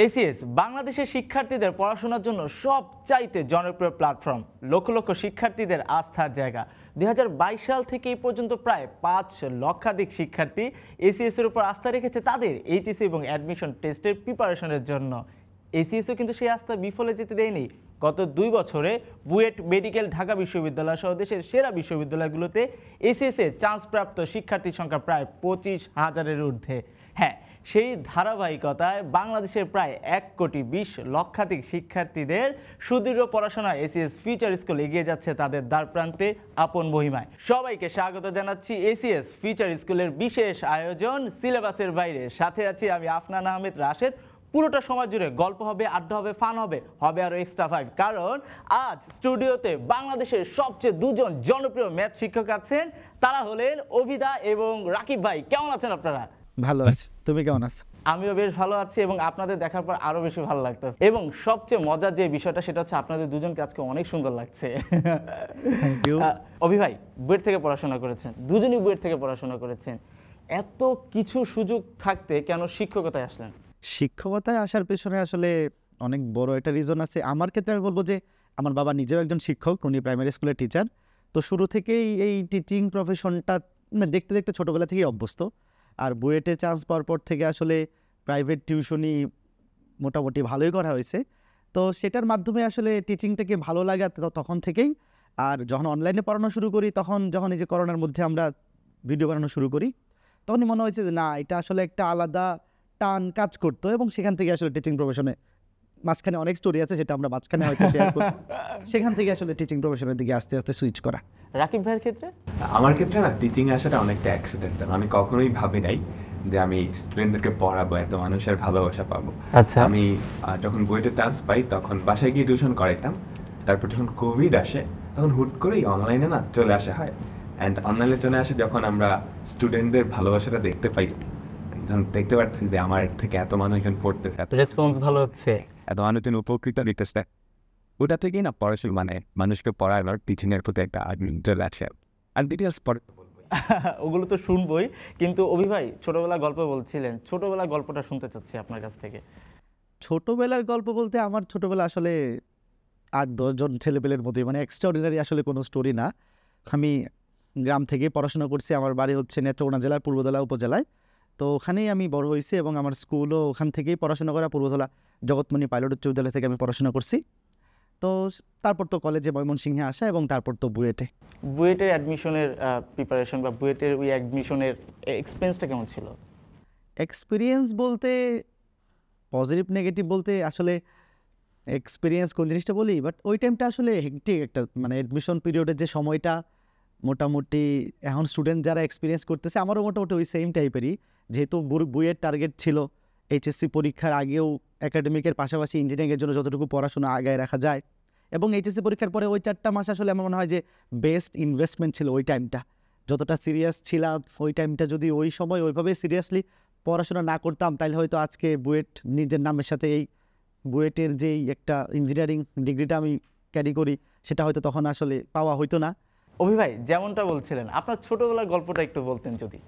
ACS বাংলাদেশের শিক্ষার্থীদের পড়াশোনার জন্য সবচাইতে জনপ্রিয় প্ল্যাটফর্ম, লক্ষ লক্ষ শিক্ষার্থীদের আস্থার জায়গা। 2022 সাল থেকে এই পর্যন্ত প্রায় 5 লক্ষাধিক শিক্ষার্থী এসিএস এর উপর আস্থা রেখেছে তাদের এইচএসসি এবং অ্যাডমিশন টেস্টের প্রিপারেশনের জন্য। এসিএসও কিন্তু সেই আস্থা বিফলে যেতে দেয়নি। গত 2 বছরে বুয়েট, মেডিকেল, ঢাকা বিশ্ববিদ্যালয় সহ দেশের সেরা বিশ্ববিদ্যালয়গুলোতে এসিএস এ চান্সপ্রাপ্ত শিক্ষার্থীর সংখ্যা প্রায় 25,000-এর ঊর্ধ্বে। হ্যাঁ, সেই ধারাবাহিকতায় বাংলাদেশের প্রায় 1,20,00,000 শিক্ষার্থীদের সুদৃঢ় পড়াশোনায় এসিএস ফিউচার স্কুল এগিয়ে যাচ্ছে তাদের দ্বারপ্রান্তে আপন মহিমায়। সবাইকে স্বাগত জানাচ্ছি এসিএস ফিউচার স্কুলের বিশেষ আয়োজন সিলেবাসের বাইরে। সাথে আছি আমি আফনান আহমেদ রাশেদ। পুরোটা সময় জুড়ে গল্প হবে, আড্ডা হবে, ফান হবে, হবে আরো এক্সট্রা ফাইভ। কারণ আজ স্টুডিওতে বাংলাদেশের সবচেয়ে দুজন জনপ্রিয় ম্যাথ শিক্ষক আছেন। তারা হলেন অভিদা এবং রাকিব ভাই। কেমন আছেন আপনারা? ভালো আছি, তুমি কেমন আছো? আমিও বেশ ভালো আছি এবং আপনাদের দেখার পর আরো বেশি ভালো লাগতেছে। এবং সবচেয়ে মজার যে বিষয়টা সেটা হচ্ছে আপনাদের দুজনকে আজকে অনেক সুন্দর লাগছে। Thank you. অভি ভাই বুয়েট থেকে পড়াশোনা করেছেন, দুজনই বুয়েট থেকে পড়াশোনা করেছেন। এত কিছু সুযোগ থাকতে কেন শিক্ষকতায় আসলেন? শিক্ষকতায় আসার পেছনে আসলে অনেক বড় একটা রিজন আছে। আমার ক্ষেত্রে আমি বলবো যে আমার বাবা নিজেও একজন শিক্ষক, উনি প্রাইমারি স্কুলের টিচার। তো শুরু থেকেই এই টিচিং প্রফেশনটা দেখতে দেখতে ছোটোবেলা থেকেই অভ্যস্ত। আর বুয়েটে চান্স পাওয়ার পর থেকে আসলে প্রাইভেট টিউশনি মোটামুটি ভালোই করা হয়েছে। তো সেটার মাধ্যমে আসলে টিচিংটাকে ভালো লাগা তখন থেকেই। আর যখন অনলাইনে পড়ানো শুরু করি, যখন এই যে করোনার মধ্যে আমরা ভিডিও বানানো শুরু করি, তখনই মনে হয়েছে যে না, এটা আসলে একটা আলাদা টান কাজ করতো। এবং সেখান থেকে আসলে টিচিং প্রফেশনে মাঝখানে অনেক স্টোরি আছে, সেটা আমরা মাঝখানে হয়তো শেয়ার করি। সেখান থেকে আসলে টিচিং প্রফেশনের দিকে আস্তে আস্তে সুইচ করা। রাকিব ভাইয়ের ক্ষেত্রে? আমার ক্ষেত্রে না, টিচিং আসাটা অনেকটা অ্যাক্সিডেন্টাল। আমি কখনোই ভাবি নাই যে আমি স্টুডেন্টদেরকে পড়াবো, এত মানুষের ভালোবাসা পাবো। আচ্ছা। আমি যখন বুয়েটে চান্স পাই তখন বাসায় গিয়ে টিউশন করাইতাম। তারপর যখন কোভিড আসে তখন হুট করেই অনলাইনে না চলে আসা হয়। অ্যান্ড অনলাইনে চলে আসে যখন আমরা স্টুডেন্টদের ভালোবাসাটা দেখতে পাই, দেখতে পাচ্ছি যে আমার থেকে এত মানুষ এখানে পড়তেছে, রেসপন্স ভালো হচ্ছে, এত মানুষ উপকৃত দিতেছে। ওটা থেকেই না পড়াশোনা মানে মানুষকে পড়ানোর টিচিং এর প্রতি একটা চলে আসে। আর ডিটেলস পরে ওগুলো তো শুনবই। কিন্তু অভি ভাই ছোটবেলার গল্প বলছিলেন, ছোটবেলার গল্পটা শুনতে চাচ্ছি আপনার কাছ থেকে। ছোটবেলার গল্প বলতে আমার ছোটবেলা আসলে 8-10 জন ছেলেপেলের মতোই, মানে এক্সট্রাঅর্ডিনারি আসলে কোনো স্টোরি না। আমি গ্রাম থেকে পড়াশোনা করছি। আমার বাড়ি হচ্ছে নেত্রকোনা জেলার পূর্বধলা উপজেলায়। তো ওখানেই আমি বড় হয়েছি এবং আমার স্কুলও ওখান থেকেই পড়াশোনা করা। পূর্বধলা জগৎমণি পাইলট উচ্চ বিদ্যালয় থেকে আমি পড়াশোনা করছি। তো তারপর তো কলেজে ময়মনসিংহে আসা এবং তারপর তো বুয়েটে। বুয়েটের অ্যাডমিশনের প্রিপারেশন বা বুয়েটের ওই অ্যাডমিশনের এক্সপেরিয়েন্সটা কেমন ছিল? এক্সপিরিয়েন্স বলতে পজিটিভ নেগেটিভ বলতে আসলে এক্সপিরিয়েন্স কোন জিনিসটা বলি, বাট ওই টাইমটা আসলে হেক্টিক একটা, মানে অ্যাডমিশন পিরিয়ডের যে সময়টা মোটামুটি এখন স্টুডেন্ট যারা এক্সপিরিয়েন্স করতেছে আমারও মোটামুটি ওই সেম টাইপেরই। যেহেতু বুয়ের টার্গেট ছিল এইচএসসি পরীক্ষার আগেও একাডেমিকের পাশাপাশি ইঞ্জিনিয়ারিংয়ের জন্য যতটুকু পড়াশোনা আগায় রাখা যায়, এবং এইচএসসি পরীক্ষার পরে ওই 4টা মাস আসলে আমার মনে হয় যে বেস্ট ইনভেস্টমেন্ট ছিল ওই টাইমটা। যতটা সিরিয়াস ছিলাম ওই টাইমটা, যদি ওই সময় ওইভাবে সিরিয়াসলি পড়াশোনা না করতাম তাহলে হয়তো আজকে বুয়েট নিজের নামের সাথে এই বুয়েটের যেই একটা ইঞ্জিনিয়ারিং ডিগ্রিটা আমি ক্যারি করি সেটা হয়তো তখন আসলে পাওয়া হইতো না। অভি ভাই যেমনটা বলছিলেন, আপনার ছোটবেলার গল্পটা একটু বলতেন যদি।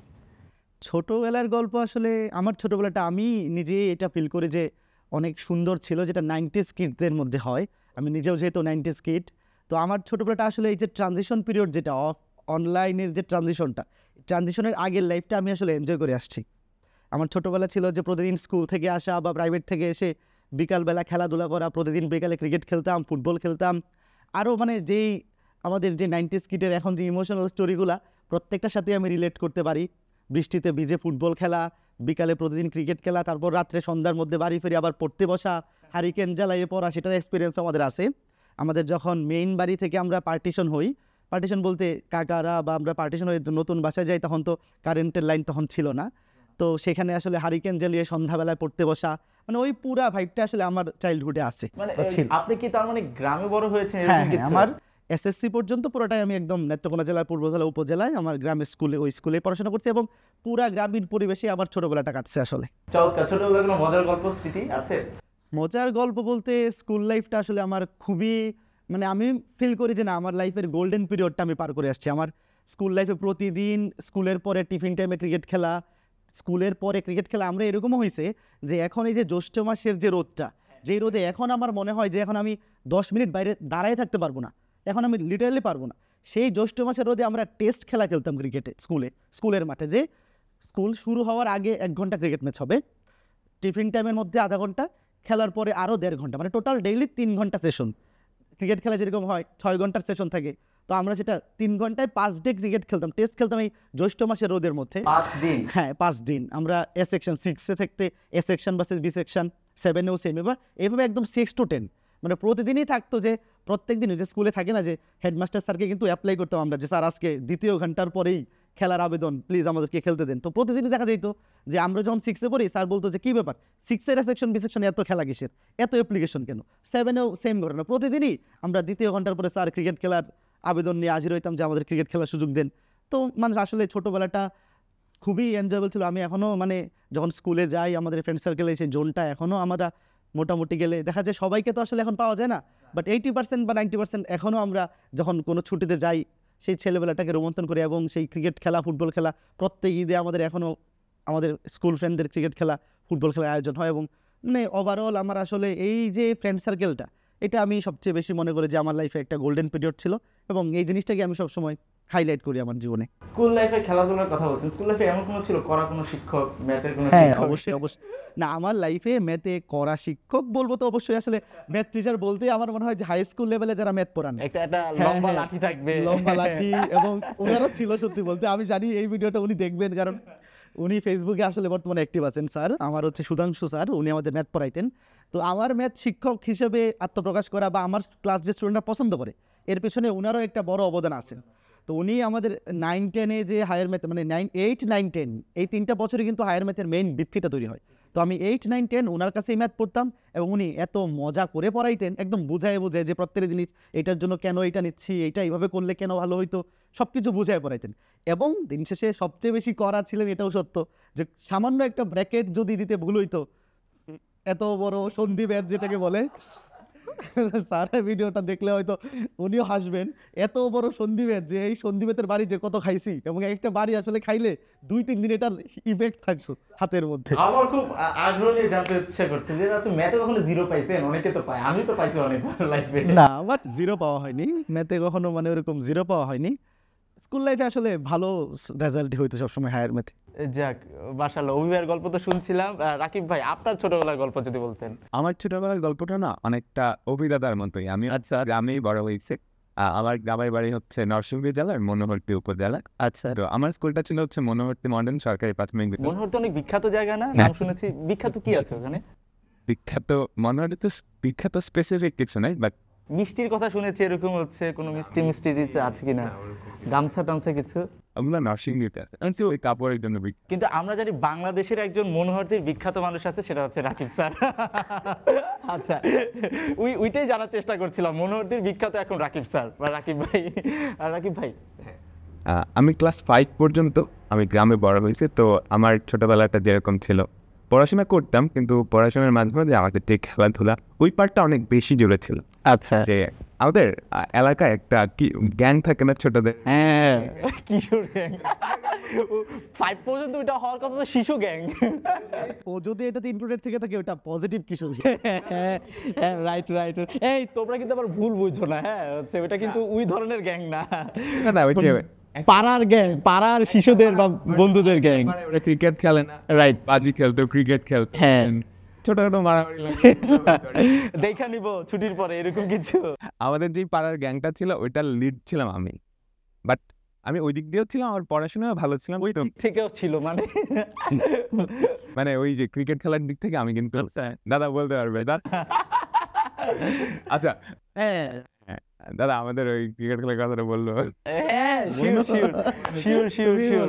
ছোটোবেলার গল্প আসলে আমার ছোটোবেলাটা আমি নিজে এটা ফিল করি যে অনেক সুন্দর ছিল, যেটা 90s কিডদের মধ্যে হয়। আমি নিজেও যেহেতু 90s কিড, তো আমার ছোটোবেলাটা আসলে এই যে ট্রানজিশন পিরিয়ড, যেটা অনলাইনের যে ট্রানজিশনের আগের লাইফটা আমি আসলে এনজয় করে আসছি। আমার ছোটোবেলা ছিল যে প্রতিদিন স্কুল থেকে আসা বা প্রাইভেট থেকে এসে বিকালবেলা খেলাধুলা করা, প্রতিদিন বিকালে ক্রিকেট খেলতাম, ফুটবল খেলতাম। আরও মানে যেই আমাদের যে 90s কিডের এখন যে ইমোশনাল স্টোরিগুলা প্রত্যেকটার সাথে আমি রিলেট করতে পারি। বৃষ্টিতে ভিজে ফুটবল খেলা, বিকালে প্রতিদিন ক্রিকেট খেলা, তারপর রাত্রে সন্ধ্যার মধ্যে বাড়ি ফিরে আবার পড়তে বসা, হারিকেন জ্বালাইয়ে পড়া, সেটার এক্সপিরিয়েন্স আমাদের আছে। আমাদের যখন মেইন বাড়ি থেকে আমরা পার্টিশন হই, পার্টিশন বলতে কাকারা বা আমরা পার্টিশন হয়ে নতুন বাসায় যাই, তখন তো কারেন্টের লাইন তখন ছিল না। তো সেখানে আসলে হারিকেন জ্বালিয়ে সন্ধ্যাবেলায় পড়তে বসা, মানে ওই পুরা ভাইবটা আসলে আমার চাইল্ডহুডে আছে। মানে আপনি কি তার মানে গ্রামে বড় হয়েছেন? হ্যাঁ, আমার এসএসসি পর্যন্ত পুরোটাই আমি একদম নেত্রকোনা জেলার পূর্বধলা উপজেলায় আমার গ্রামের স্কুলে, ওই স্কুলে পড়াশোনা করছি এবং পুরা গ্রামীণ পরিবেশে আমার ছোটবেলাটা কাটছে আসলে। ছোটবেলার কোনো মজার গল্প স্মৃতি আছে? মজার গল্প বলতে স্কুল লাইফটা আসলে আমার খুবই, মানে আমি ফিল করি যে না, আমার লাইফের গোল্ডেন পিরিয়ডটা আমি পার করে আসছি। আমার স্কুল লাইফে প্রতিদিন স্কুলের পরে টিফিন টাইমে ক্রিকেট খেলা, স্কুলের পরে ক্রিকেট খেলা আমরা এরকমও হয়েছে যে এখন এই যে জ্যৈষ্ঠ মাসের যে রোদটা, যেই রোদে এখন আমার মনে হয় যে এখন আমি 10 মিনিট বাইরে দাঁড়ায় থাকতে পারবো না, এখন আমি লিটারালি পারবো না। সেই জ্যৈষ্ঠ মাসের রোদে আমরা টেস্ট খেলা খেলতাম ক্রিকেটে স্কুলের মাঠে, যে স্কুল শুরু হওয়ার আগে 1 ঘন্টা ক্রিকেট ম্যাচ হবে, টিফিন টাইমের মধ্যে আধা ঘন্টা, খেলার পরে আরও 1.5 ঘন্টা, মানে টোটাল ডেইলি 3 ঘন্টা সেশন। ক্রিকেট খেলা যেরকম হয় 6 ঘন্টার সেশন থাকে, তো আমরা সেটা 3 ঘন্টায় 5 ডে ক্রিকেট খেলতাম, টেস্ট খেলতাম এই জ্যৈষ্ঠ মাসের রোদের মধ্যে। 5 দিন? হ্যাঁ 5 দিন। আমরা এ সেকশন 6-এ থাকতে A section versus B section, 7-এও সেম, এবার এইভাবে একদম 6 to 10 মানে প্রতিদিনই থাকতো। যে প্রত্যেক দিন যে স্কুলে থাকে না যে হেডমাস্টার স্যারকে কিন্তু অ্যাপ্লাই করতাম আমরা যে স্যার আজকে 2য় ঘন্টার পরেই খেলার আবেদন, প্লিজ আমাদেরকে খেলতে দেন। তো প্রতিদিনই দেখা যেত যে আমরা যখন 6-এ পড়ি স্যার বলতো যে কী ব্যাপার 6-এর সেকশন বি সেকশন এত খেলা কিসের, এত অ্যাপ্লিকেশন কেন। 7-এও সেম ঘটনা, প্রতিদিনই আমরা 2য় ঘন্টার পরে স্যার ক্রিকেট খেলার আবেদন নিয়ে হাজির হইতাম যে আমাদের ক্রিকেট খেলার সুযোগ দেন। তো মানে আসলে ছোটোবেলাটা খুবই এনজয়েবল ছিল। আমি এখনও মানে যখন স্কুলে যাই আমাদের ফ্রেন্ড সার্কেলে সেই জোনটা এখনও আমরা মোটামুটি গেলে দেখা যায়, সবাইকে তো আসলে এখন পাওয়া যায় না, বাট 80% বা 90% এখনও আমরা যখন কোনো ছুটিতে যাই সেই ছেলেবেলাটাকে রোমন্থন করি। এবং সেই ক্রিকেট খেলা, ফুটবল খেলা প্রত্যেক ঈদে আমাদের এখনও আমাদের স্কুল ফ্রেন্ডদের ক্রিকেট খেলা, ফুটবল খেলার আয়োজন হয়। এবং মানে ওভারঅল আমার আসলে এই যে ফ্রেন্ড সার্কেলটা, এটা আমি সবচেয়ে বেশি মনে করি যে আমার লাইফে একটা গোল্ডেন পিরিয়ড ছিল, এবং এই জিনিসটাকে আমি সবসময় হাইলাইট করি আমার জীবনে। স্কুল লাইফে খেলাধুলার কথা বলছেন, স্কুল লাইফে এমন কোনো ছিল করা কোনো শিক্ষক, ম্যাথের কোনো হ্যাঁ শিক্ষক? অবশ্যই অবশ্যই। না আমার লাইফে ম্যাথে করা শিক্ষক বলবো তো অবশ্যই আসলে ম্যাথ টিচার বলতেই আমার মনে হয় যে হাই স্কুল লেভেলে যারা ম্যাথ পড়ান, একটা হ্যাঁ, লম্বা হ্যাঁ, লাঠি থাকবে, লম্বা লাঠি, এবং ওনারা ছিল সত্যি বলতে। আমি জানি এই ভিডিওটা উনি দেখবেন, কারণ উনি ফেসবুকে আসলে বর্তমানে অ্যাক্টিভ আছেন। স্যার আমার হচ্ছে সুধাংশু স্যার, উনি আমাদের ম্যাথ পড়াইতেন। তো আমার ম্যাথ শিক্ষক হিসেবে আত্মপ্রকাশ করা বা আমার ক্লাস যে স্টুডেন্টরা পছন্দ করে, এর পেছনে ওনারও একটা বড় অবদান আছে। তো উনি আমাদের 9-10-এ যে হায়ার ম্যাথ মানে 8, 9, 10 এই 3টা বছরে কিন্তু হায়ার ম্যাথের মেইন ভিত্তিটা তৈরি হয়। তো আমি 8, 9, 10 ওনার কাছেই ম্যাথ পড়তাম, এবং উনি এত মজা করে পড়াইতেন, একদম বুঝায় যে প্রত্যেকটা জিনিস এটার জন্য কেন এটা নিচ্ছি, এটা এইভাবে করলে কেন ভালো হইতো, সব কিছু বুঝায় পড়াইতেন। এবং দিন শেষে সবচেয়ে বেশি করা ছিলেন এটাও সত্য যে সামান্য একটা ব্র্যাকেট যদি দিতে ভুল হইতো, এত বড় সন্ধি ব্যাচ যেটাকে বলে, স্যার ভিডিওটা দেখলে হয়তো উনিও হাসবেন, এত বড় সন্ধিবেদ যে এই সন্ধিবেদের বাড়ি যে কত খাইছি, এবং একটা বাড়ি আসলে খাইলে 2-3 দিন এটার ইফেক্ট থাকতো হাতের মধ্যে। আমার খুব আগ্রহ নিয়ে জানতে ইচ্ছা করছে যে আপনি ম্যাথে কখনো 0 পাইছেন? অনেকে তো পায়, আমি তো পাইছি অনেক লাইফে। না আমার 0 পাওয়া হয়নি ম্যাথে কখনো, মানে ওরকম 0 পাওয়া হয়নি। স্কুল লাইফে আসলে ভালো রেজাল্ট হইতো সবসময় হায়ার ম্যাথে। যাক মাশাআল্লাহ, অভিভাবকের গল্প তো শুনছিলাম। রাকিব ভাই আপনার ছোটবেলার গল্প যদি বলতেন। আমার ছোটবেলার গল্পটা না অনেকটা অভিদাদার মতোই। আমি আচ্ছা গ্রামেই বড় হয়েছি। আমার গ্রামের বাড়ি হচ্ছে নরসিংদী জেলার মনোহরদী উপজেলা। আচ্ছা তো আমার স্কুলটা ছিল হচ্ছে মনোহরদী মডার্ন সরকারি প্রাথমিক বিদ্যালয়। মনোহরদী অনেক বিখ্যাত জায়গা না? হ্যাঁ। নাম শুনেছি। বিখ্যাত কি আছে ওখানে? বিখ্যাত মনোহরদী তো বিখ্যাত স্পেসিফিক কিছু নাই, বাট মিষ্টির কথা শুনেছি, এরকম হচ্ছে কোনো মিষ্টি আছে কিনা, গামছা টামছা কিছু? ওগুলো নরসিংদীতে আছে, ওই কাপড়ের জন্য বিখ্যাত। কিন্তু আমরা জানি বাংলাদেশের একজন মনোহরদীর বিখ্যাত মানুষ আছে, সেটা হচ্ছে রাকিব স্যার। আচ্ছা ওইটাই জানার চেষ্টা করছিলাম, মনোহরদীর বিখ্যাত এখন রাকিব স্যার বা রাকিব ভাই। আর রাকিব ভাই আমি ক্লাস 5 পর্যন্ত আমি গ্রামে বড় হয়েছি। তো আমার ছোটবেলাটা যেরকম ছিল, পড়াশোনা করতাম কিন্তু পড়াশোনার মাঝে মাঝে আমাদের যে খেলাধুলা ওই পার্টটা অনেক বেশি জোরে ছিল। আচ্ছা যে আমাদের এলাকায় একটা কি গ্যাং থাকে না ছোটদের, হ্যাঁ কিশোর গ্যাং। 5 পর্যন্ত ওটা হওয়ার কথা তো শিশু গ্যাং। ও যদি এটাতে ইনক্লুডেড থেকে থাকে ওটা পজিটিভ কিছু। হ্যাঁ রাইট রাইট। এই তোমরা কিন্তু আবার ভুল বুঝছো না, হ্যাঁ হচ্ছে ওটা কিন্তু ওই ধরনের গ্যাং না, না ওই যে পাড়ার গ্যাং, পাড়ার শিশুদের বা বন্ধুদের গ্যাং। ওরা ক্রিকেট খেলে না, রাইট, বাজি খেলতো, ক্রিকেট খেলতো, হ্যাঁ ছোটখাটো মারামারি লাগে। দেখা নিব ছুটির পরে এরকম কিছু। আমাদের যে পাড়ার গ্যাংটা ছিল ওইটার লিড ছিলাম আমি, বাট আমি ওই দিক দিয়েও ছিলাম, আমার পড়াশোনাও ভালো ছিলাম, ওই দিক থেকেও ছিল মানে মানে ওই যে ক্রিকেট খেলার দিক থেকে আমি কিন্তু দাদা বলতে পারবে আচ্ছা হ্যাঁ দাদা আমাদের ওই ক্রিকেট খেলার কথাটা বললো। হ্যাঁ শিওর শিওর শিওর।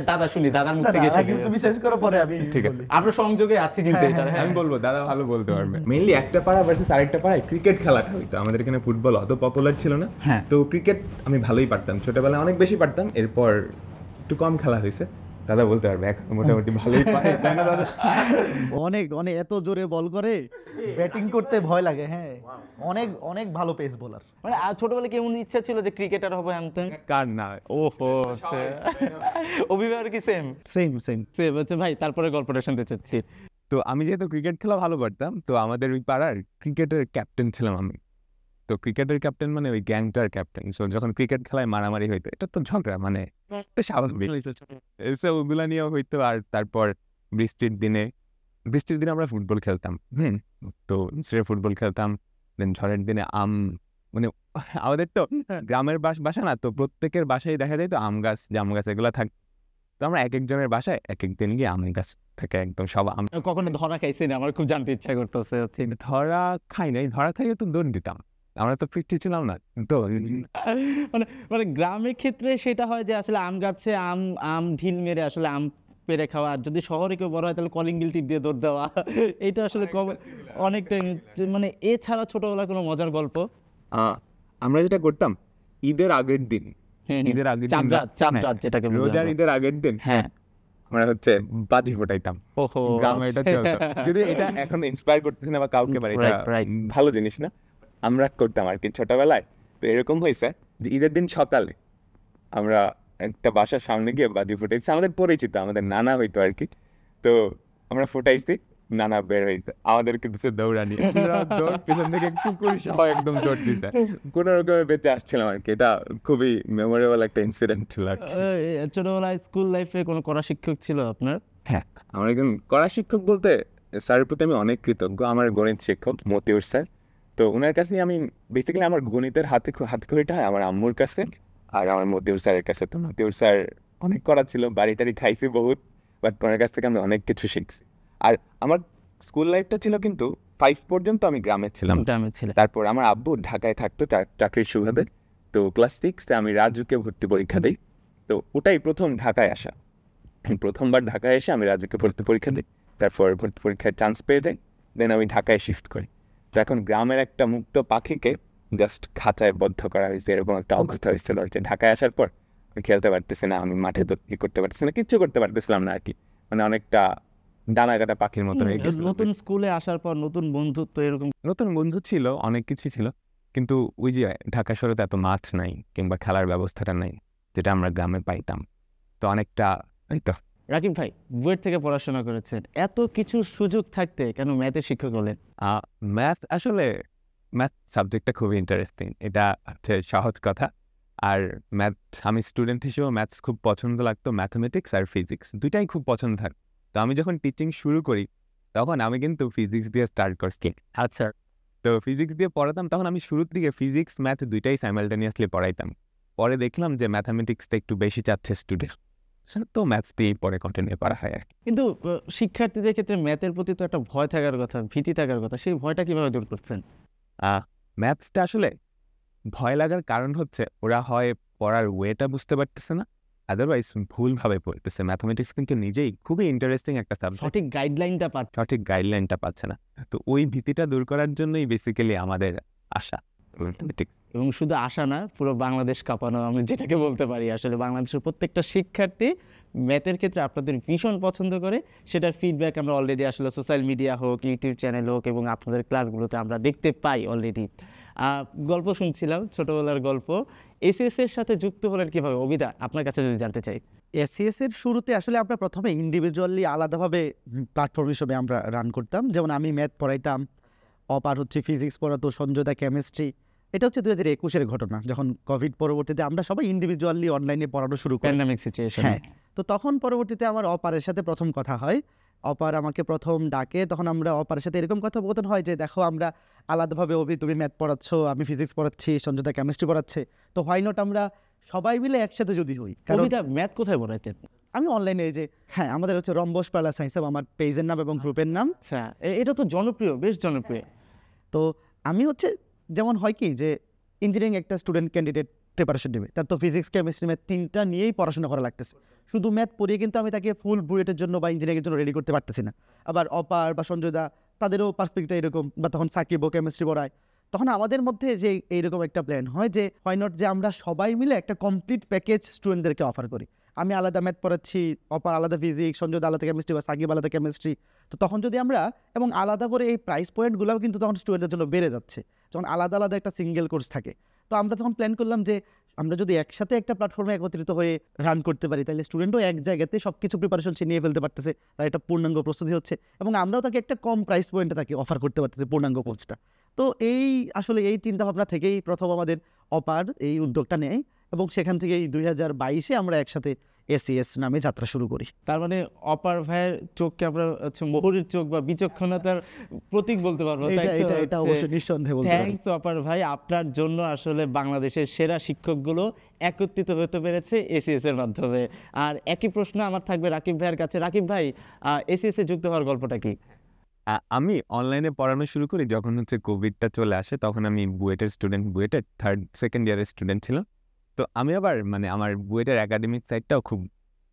দাদা শুনি, দাদার মুখ থেকে তুমি শেষ করো পরে আমি ঠিক আছে, আমরা সংযোগে আছি কিন্তু এটা আমি বলবো দাদা ভালো বলতে পারবে। মেইনলি একটা পাড়া ভার্সেস আরেকটা পাড়ায় ক্রিকেট খেলাটা হইতো। আমাদের এখানে ফুটবল অত পপুলার ছিল না, হ্যাঁ। তো ক্রিকেট আমি ভালোই পারতাম, ছোটবেলায় অনেক বেশি পারতাম, এরপর একটু কম খেলা হয়েছে। দাদা বলতে পারবে এখন মোটামুটি ভালোই পারে, তাই না দাদা? অনেক অনেক এত জোরে বল করে, ব্যাটিং করতে ভয় লাগে। হ্যাঁ, অনেক অনেক ভালো পেস বোলার। মানে ছোটবেলায় কেমন ইচ্ছা ছিল যে ক্রিকেটার হবে আনতেন? কার না? ওহো, আচ্ছা। অভিভাবক কি সেম? Same same. সেম হচ্ছে ভাই, তারপরে গল্পটা শুনতে চাচ্ছি। তো আমি যেহেতু ক্রিকেট খেলা ভালো পারতাম, তো আমাদের ওই পাড়ার ক্রিকেটের ক্যাপ্টেন ছিলাম আমি। তো ক্রিকেটের ক্যাপ্টেন মানে ওই গ্যাংটার ক্যাপ্টেন। সো যখন ক্রিকেট খেলায় মারামারি হইতো, এটা তো ঝগড়া, মানে এটা স্বাভাবিক। এসব ওগুলা নিয়েও হইতো। আর তারপর বৃষ্টির দিনে আমরা ফুটবল খেলতাম। তো সে ফুটবল খেলতাম। দেন ঝড়ের দিনে মানে আমাদের তো গ্রামের বাসা না, তো প্রত্যেকের বাসায় দেখা যায় তো আম গাছ, জাম গাছ এগুলা থাকে। তো আমরা এক একজনের বাসায় এক একদিন গিয়ে আম গাছ থেকে একদম সব আম। কখনো ধরা খাইছেন? আমার খুব জানতে ইচ্ছা করতেছে হচ্ছে। ধরা খাই নাই, ধরা খাইয়ে তো দৌড় দিতাম, আমরা তো ফিরতি ছিলাম না তো। মানে মানে গ্রামের ক্ষেত্রে সেটা হয় যে আসলে আম গাছে আম ঢিল মেরে আসলে আম পেড়ে খাওয়া। আর যদি শহরে কেউ বড় হয় তাহলে কলিং বিল টিপ দিয়ে দৌড় দেওয়া। এটা আসলে অনেকটাই মানে এছাড়া ছোটবেলার কোনো মজার গল্প? আমরা যেটা করতাম ঈদের আগের দিন, ঈদের আগের দিন চাঁদরাত যেটাকে বলে রোজার আমরা। ঈদের আগের দিন, হ্যাঁ, আমরা হচ্ছে বাজি ফোটাইতাম। ওহো, গ্রামে এটা চলতো। যদি এটা এখন ইন্সপায়ার করতেছে না বা কাউকে, মানে এটা Right. ভালো জিনিস না, আমরা করতাম আর কি ছোটবেলায়। তো এরকম হয়েছে যে ঈদের দিন সকালে আমরা একটা বাসার সামনে গিয়ে বাজি ফুটাইছি, আমাদের পরিচিত, আমাদের নানা হইতো আর কি। তো আমরা ফুটাইছি, নানা বের হইতো, আমাদেরকে দিচ্ছে দৌড়ানি, দৌড় পিছন থেকে কুকুর সহ একদম দৌড় দিছে, কোনো রকমে বেঁচে আসছিলাম আর কি। এটা খুবই মেমোরেবল একটা ইনসিডেন্ট ছিল আর কি। ছোটবেলায় স্কুল লাইফে কোনো কড়া শিক্ষক ছিল আপনার? হ্যাঁ, আমার একজন কড়া শিক্ষক বলতে স্যারের প্রতি আমি অনেক কৃতজ্ঞ। আমার গণিত শিক্ষক মতিউর স্যার। তো ওনার কাছে আমি বেসিক্যালি আমার গণিতের হাতেখড়িটা হয় আমার আম্মুর কাছে আর আমার মতিউর স্যারের কাছে। তো মতিউর স্যার অনেক কড়া ছিল, বাড়ি টাড়ি খাইছি বহুত, বাট ওনার কাছ থেকে আমি অনেক কিছু শিখছি। আর আমার স্কুল লাইফটা ছিল কিন্তু 5 পর্যন্ত আমি গ্রামে ছিলাম। গ্রামে ছিল। তারপর আমার আব্বু ঢাকায় থাকতো চাকরির সুবাদে। তো ক্লাস 6-এ আমি রাজুকে ভর্তি পরীক্ষা দিই। তো ওটাই প্রথম ঢাকায় আসা। প্রথমবার ঢাকায় এসে আমি রাজুকে ভর্তি পরীক্ষা দিই, তারপর ভর্তি পরীক্ষায় চান্স পেয়ে যাই, দেন আমি ঢাকায় শিফট করি। তো এখন গ্রামের একটা মুক্ত পাখিকে জাস্ট খাঁচায় বদ্ধ করা হয়েছে, এরকম একটা অবস্থা হয়েছিল যে ঢাকায় আসার পর আমি খেলতে পারতেছি না, আমি মাঠে দৌড়ি করতে পারতেছি না, কিচ্ছু করতে পারতেছিলাম না আর কি। মানে অনেকটা ডানা কাটা পাখির মতো হয়ে গেছে। নতুন স্কুলে আসার পর নতুন বন্ধুত্ব, এরকম নতুন বন্ধু ছিল, অনেক কিছু ছিল, কিন্তু ওই যে ঢাকা শহরে তো এত মাঠ নাই কিংবা খেলার ব্যবস্থাটা নাই যেটা আমরা গ্রামে পাইতাম। তো অনেকটা এই তো। রাকিব ভাই বুয়েট থেকে পড়াশোনা করেছেন, এত কিছু সুযোগ থাকতে কেন ম্যাথের শিক্ষক হলেন? আসলে ম্যাথ সাবজেক্টটা খুবই ইন্টারেস্টিং, এটা হচ্ছে সহজ কথা। আর ম্যাথ, আমি স্টুডেন্ট হিসেবে ম্যাথস খুব পছন্দ লাগতো, ম্যাথমেটিক্স আর ফিজিক্স দুইটাই খুব পছন্দ থাকতো। তো আমি যখন টিচিং শুরু করি তখন আমি কিন্তু ফিজিক্স দিয়ে স্টার্ট করছি। আচ্ছা, তো ফিজিক্স দিয়ে পড়াতাম, তখন আমি শুরুর দিকে ফিজিক্স ম্যাথ দুইটাই সাইমালটেনিয়াসলি পড়াইতাম। পরে দেখলাম যে ম্যাথামেটিক্সটা একটু বেশি চাচ্ছে স্টুডেন্ট, তো ম্যাথস দিয়েই পরে কন্টিনিউ করা হয় আর কি। কিন্তু শিক্ষার্থীদের ক্ষেত্রে ম্যাথের প্রতি তো একটা ভয় থাকার কথা, ভীতি থাকার কথা, সেই ভয়টা কিভাবে দূর করছেন? ম্যাথসটা আসলে ভয় লাগার কারণ হচ্ছে ওরা হয় পড়ার ওয়েটা বুঝতে পারতেছে না, আদারওয়াইজ ভুলভাবে পড়তেছে। ম্যাথামেটিক্স কিন্তু নিজেই খুবই ইন্টারেস্টিং একটা সাবজেক্ট, সঠিক গাইডলাইনটা পাচ্ছে না। তো ওই ভীতিটা দূর করার জন্যই বেসিক্যালি আমাদের আশা। এবং শুধু আশা না, পুরো বাংলাদেশ কাঁপানো আমি যেটাকে বলতে পারি। আসলে বাংলাদেশের প্রত্যেকটা শিক্ষার্থী ম্যাথের ক্ষেত্রে আপনাদের ভীষণ পছন্দ করে, সেটার ফিডব্যাক আমরা অলরেডি আসলে সোশ্যাল মিডিয়া হোক, ইউটিউব চ্যানেল হোক এবং আপনাদের ক্লাসগুলোতে আমরা দেখতে পাই অলরেডি। গল্প শুনছিলাম, ছোটবেলার গল্প। এসএস এর সাথে যুক্ত হলেন কিভাবে অবিদা, আপনার কাছে যদি জানতে চাই। এসিএস এর শুরুতে আসলে আমরা প্রথমে ইন্ডিভিজুয়ালি আলাদাভাবে প্ল্যাটফর্ম হিসেবে আমরা রান করতাম। যেমন আমি ম্যাথ পড়াইতাম, অপার হচ্ছে ফিজিক্স পড়াতো, সঞ্জয়দা কেমিস্ট্রি। এটা হচ্ছে 2021-এর ঘটনা, যখন কোভিড পরবর্তীতে আমরা সবাই ইন্ডিভিজুয়ালি অনলাইনে পড়ানো শুরু করি। Pandemic situation. হ্যাঁ, তো তখন পরবর্তীতে আমার অপারের সাথে প্রথম কথা হয়। অপার আমাকে প্রথম ডাকে, তখন আমরা অপারের সাথে এরকম কথোপকথন হয় যে দেখো আমরা আলাদাভাবে তুমি ম্যাথ পড়াচ্ছ, আমি ফিজিক্স পড়াচ্ছি, সঞ্জয়দা কেমিস্ট্রি পড়াচ্ছে, তো হোয়াই নট আমরা সবাই মিলে একসাথে যদি হই। কারণ অবিদা ম্যাথ কোথায় পড়াইতেন? আমি অনলাইনে, এই যে হ্যাঁ আমাদের হচ্ছে রম্বস পালা সায়েন্স আমার পেজের নাম এবং গ্রুপের নাম। আচ্ছা, এটা তো জনপ্রিয়, বেশ জনপ্রিয়। তো আমি হচ্ছে যেমন হয় কি যে ইঞ্জিনিয়ারিং একটা স্টুডেন্ট ক্যান্ডিডেট প্রিপারেশন নেবে, তার তো ফিজিক্স কেমিস্ট্রি ম্যাথ তিনটা নিয়েই পড়াশোনা করা লাগতেছে। শুধু ম্যাথ পড়িয়ে কিন্তু আমি তাকে ফুল বুয়েটের জন্য বা ইঞ্জিনিয়ারিংয়ের জন্য রেডি করতে পারতেছি না। আবার অপার বা সঞ্জয়দা তাদেরও পার্সপেক্টিভ এরকম, বা তখন সাকিবও কেমিস্ট্রি পড়ায়। তখন আমাদের মধ্যে যে এইরকম একটা প্ল্যান হয় যে হোয়াই নট যে আমরা সবাই মিলে একটা কমপ্লিট প্যাকেজ স্টুডেন্টদেরকে অফার করি। আমি আলাদা ম্যাথ পড়াচ্ছি, অপার আলাদা ফিজিক্স, সঞ্জয় আলাদা কেমিস্ট্রি বা সাকিব আলাদা কেমিস্ট্রি। তো তখন যদি আমরা এবং আলাদা করে এই প্রাইস পয়েন্টগুলোও কিন্তু তখন স্টুডেন্টদের জন্য বেড়ে যাচ্ছে, যখন আলাদা আলাদা একটা সিঙ্গেল কোর্স থাকে। তো আমরা তখন প্ল্যান করলাম যে আমরা যদি একসাথে একটা প্ল্যাটফর্মে একত্রিত হয়ে রান করতে পারি, তাহলে স্টুডেন্টও এক জায়গাতে সব কিছু প্রিপারেশন সে নিয়ে ফেলতে পারতেছে, তার একটা পূর্ণাঙ্গ প্রস্তুতি হচ্ছে, এবং আমরাও তাকে একটা কম প্রাইস পয়েন্টে তাকে অফার করতে পারতেছি পূর্ণাঙ্গ কোর্সটা। তো আসলে এই চিন্তাভাবনা থেকেই প্রথম আমাদের অপার এই উদ্যোগটা নেয়, এবং সেখান থেকেই 2022-এ আমরা একসাথে এসিএস নামে যাত্রা শুরু করি। তার মানে অপার ভাইয়ের চোখকে আমরা মোহরের চোখ বা বিচক্ষণতার প্রতীক বলতে পারবো। এটা অবশ্যই নিঃসন্দেহে বলতে পারি। থ্যাঙ্কস অপার ভাই, আপনার জন্য আসলে বাংলাদেশের সেরা শিক্ষকগুলো একত্রিত হতে পেরেছে এসিএস এর মাধ্যমে। আর একই প্রশ্ন আমার থাকবে রাকিব ভাইয়ের কাছে। রাকিব ভাই, এসিএস এ যুক্ত হওয়ার গল্পটা কি? আমি অনলাইনে পড়ানো শুরু করি যখন হচ্ছে কোভিডটা চলে আসে। তখন আমি বুয়েটের স্টুডেন্ট, বুয়েটের সেকেন্ড ইয়ারের স্টুডেন্ট ছিলাম। তো আমি আবার মানে আমার বুয়েটের একাডেমিক সাইডটাও খুব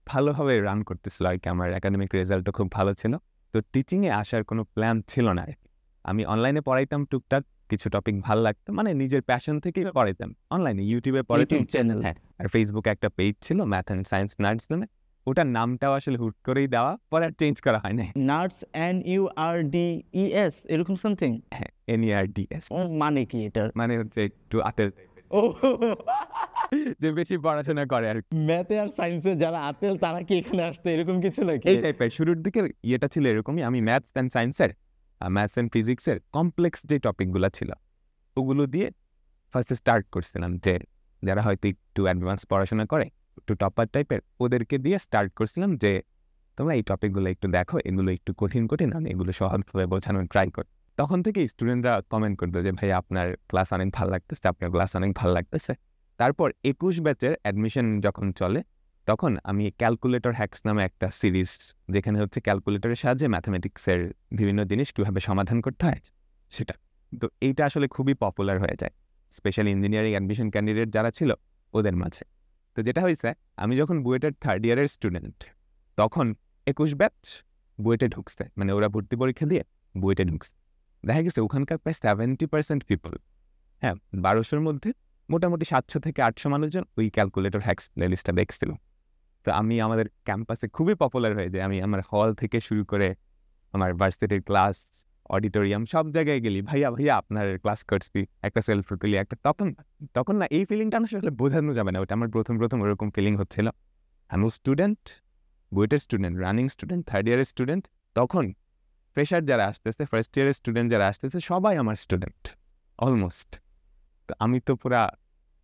ভালোভাবে রান করতেছিল আর কি, আমার একাডেমিক রেজাল্টও খুব ভালো ছিল। তো টিচিংয়ে আসার কোনো প্ল্যান ছিল না আর কি। আমি অনলাইনে পড়াইতাম টুকটাক, কিছু টপিক ভালো লাগতো, মানে নিজের প্যাশন থেকেই পড়াইতাম অনলাইনে, ইউটিউবে পড়াইতাম চ্যানেল। হ্যাঁ, আর ফেসবুকে একটা পেজ ছিল ম্যাথ অ্যান্ড সায়েন্স নার্ডস নামে, ওটার নামটাও আসলে হুট করেই দেওয়া, পরে আর চেঞ্জ করা হয় না। নার্ডস NURDES এরকম সামথিং? হ্যাঁ, NERDS। মানে কি এটার? মানে হচ্ছে একটু আতেল টাইপের, ও যে বেশি পড়াশোনা করে আর কি। ম্যাথে আর সায়েন্সে যারা আতেল তারা কি এখানে আসতো এরকম কিছু নাকি? এই টাইপের শুরুর দিকে ইয়েটা ছিল এরকমই। আমি ম্যাথস অ্যান্ড সায়েন্সের, ম্যাথস অ্যান্ড ফিজিক্সের কমপ্লেক্স যে টপিকগুলো ছিল ওগুলো দিয়ে ফার্স্টে স্টার্ট করছিলাম, যে যারা হয়তো একটু অ্যাডভান্স পড়াশোনা করে, একটু টপার টাইপের, ওদেরকে দিয়ে স্টার্ট করছিলাম যে তোমরা এই টপিকগুলো একটু দেখো, এগুলো একটু কঠিন কঠিন, আমি এগুলো সহজভাবে বোঝানোর ট্রাই করি। তখন থেকে স্টুডেন্টরা কমেন্ট করতো যে ভাই আপনার ক্লাস অনেক ভালো লাগতেছে, আপনার ক্লাস অনেক ভালো লাগতেছে। তারপর 21 ব্যাচের অ্যাডমিশন যখন চলে, তখন আমি ক্যালকুলেটর হ্যাক্স নামে একটা সিরিজ, যেখানে হচ্ছে ক্যালকুলেটরের সাহায্যে ম্যাথমেটিক্সের বিভিন্ন জিনিস কীভাবে সমাধান করতে হয় সেটা। তো এইটা আসলে খুবই পপুলার হয়ে যায়, স্পেশালি ইঞ্জিনিয়ারিং অ্যাডমিশন ক্যান্ডিডেট যারা ছিল ওদের মাঝে। তো যেটা হয়েছে, আমি যখন বুয়েটের থার্ড ইয়ারের স্টুডেন্ট, তখন 21 ব্যাচ বুয়েটে ঢুকছে, মানে ওরা ভর্তি পরীক্ষা দিয়ে বুয়েটে ঢুকছে। দেখা গেছে ওখানকার প্রায় 70% পিপল, হ্যাঁ 1200-র মধ্যে মোটামুটি 700 থেকে 800 মানুষজন ওই ক্যালকুলেটর হ্যাক্স প্লেলিস্টটা দেখছিল। তো আমি আমাদের ক্যাম্পাসে খুবই পপুলার হয়ে যায়। আমি আমার হল থেকে শুরু করে আমার ভার্সিটির ক্লাস, অডিটোরিয়াম, সব জায়গায় গেলি, ভাইয়া ভাইয়া আপনার ক্লাস করছি, একটা সেলফি তুলি, একটা। তখন না এই ফিলিংটা আসলে বোঝানো যাবে না, ওটা আমার প্রথম ওরকম ফিলিং হচ্ছিল। আমি স্টুডেন্ট, বুয়েটের স্টুডেন্ট, রানিং স্টুডেন্ট, থার্ড ইয়ারের স্টুডেন্ট, তখন ফ্রেশার যারা আসতেছে, ফার্স্ট ইয়ারের স্টুডেন্ট যারা আসতেছে, সবাই আমার স্টুডেন্ট অলমোস্ট। তো আমি তো পুরা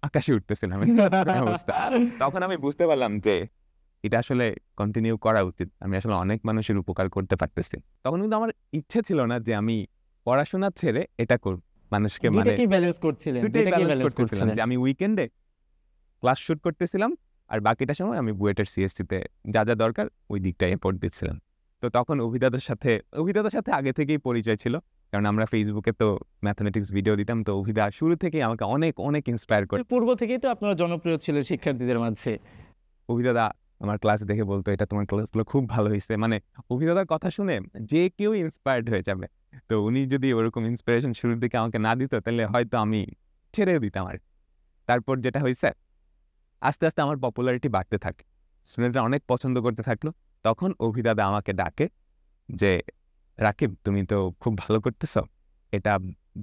আকাশে উঠতেছিলাম অবস্থা। তখন আমি বুঝতে পারলাম যে এটা আসলে কন্টিনিউ করা উচিত, আমি আসলে অনেক মানুষের উপকার করতে পারতেছি। তখন কিন্তু আমার ইচ্ছে ছিল না যে আমি পড়াশোনা ছেড়ে এটা করব, মানুষকে মানে ব্যালেন্স করছিলেন, যে আমি উইকেন্ডে ক্লাস শুট করতেছিলাম আর বাকিটা সময় আমি বুয়েটের সিএসসিতে যা যা দরকার ওই দিকটাই এফোর্ট দিচ্ছিলাম। তো তখন অভিদাদার সাথে আগে থেকেই পরিচয় ছিল, কারণ আমরা ফেসবুকে তো ম্যাথমেটিক্স ভিডিও দিতাম। তো অভিদা শুরু থেকেই আমাকে অনেক অনেক ইন্সপায়ার করে। পূর্ব থেকেই তো আপনারা জনপ্রিয় ছিলেন শিক্ষার্থীদের মাঝে। অভিদাদা আমার ক্লাস দেখে বলতো এটা তোমার ক্লাসগুলো খুব ভালো হয়েছে, মানে অভিদাদার কথা শুনে যে কেউ ইন্সপায়ার্ড হয়ে যাবে। তো উনি যদি ওরকম ইন্সপিরেশন শুরুর দিকে আমাকে না দিত, তাহলে হয়তো আমি ছেড়েও দিতাম আর। তারপর যেটা হয়েছে, আস্তে আস্তে আমার পপুলারিটি বাড়তে থাকে, স্টুডেন্টরা অনেক পছন্দ করতে থাকলো। তখন অভিদাদা আমাকে ডাকে যে রাকিব তুমি তো খুব ভালো করতেছ, এটা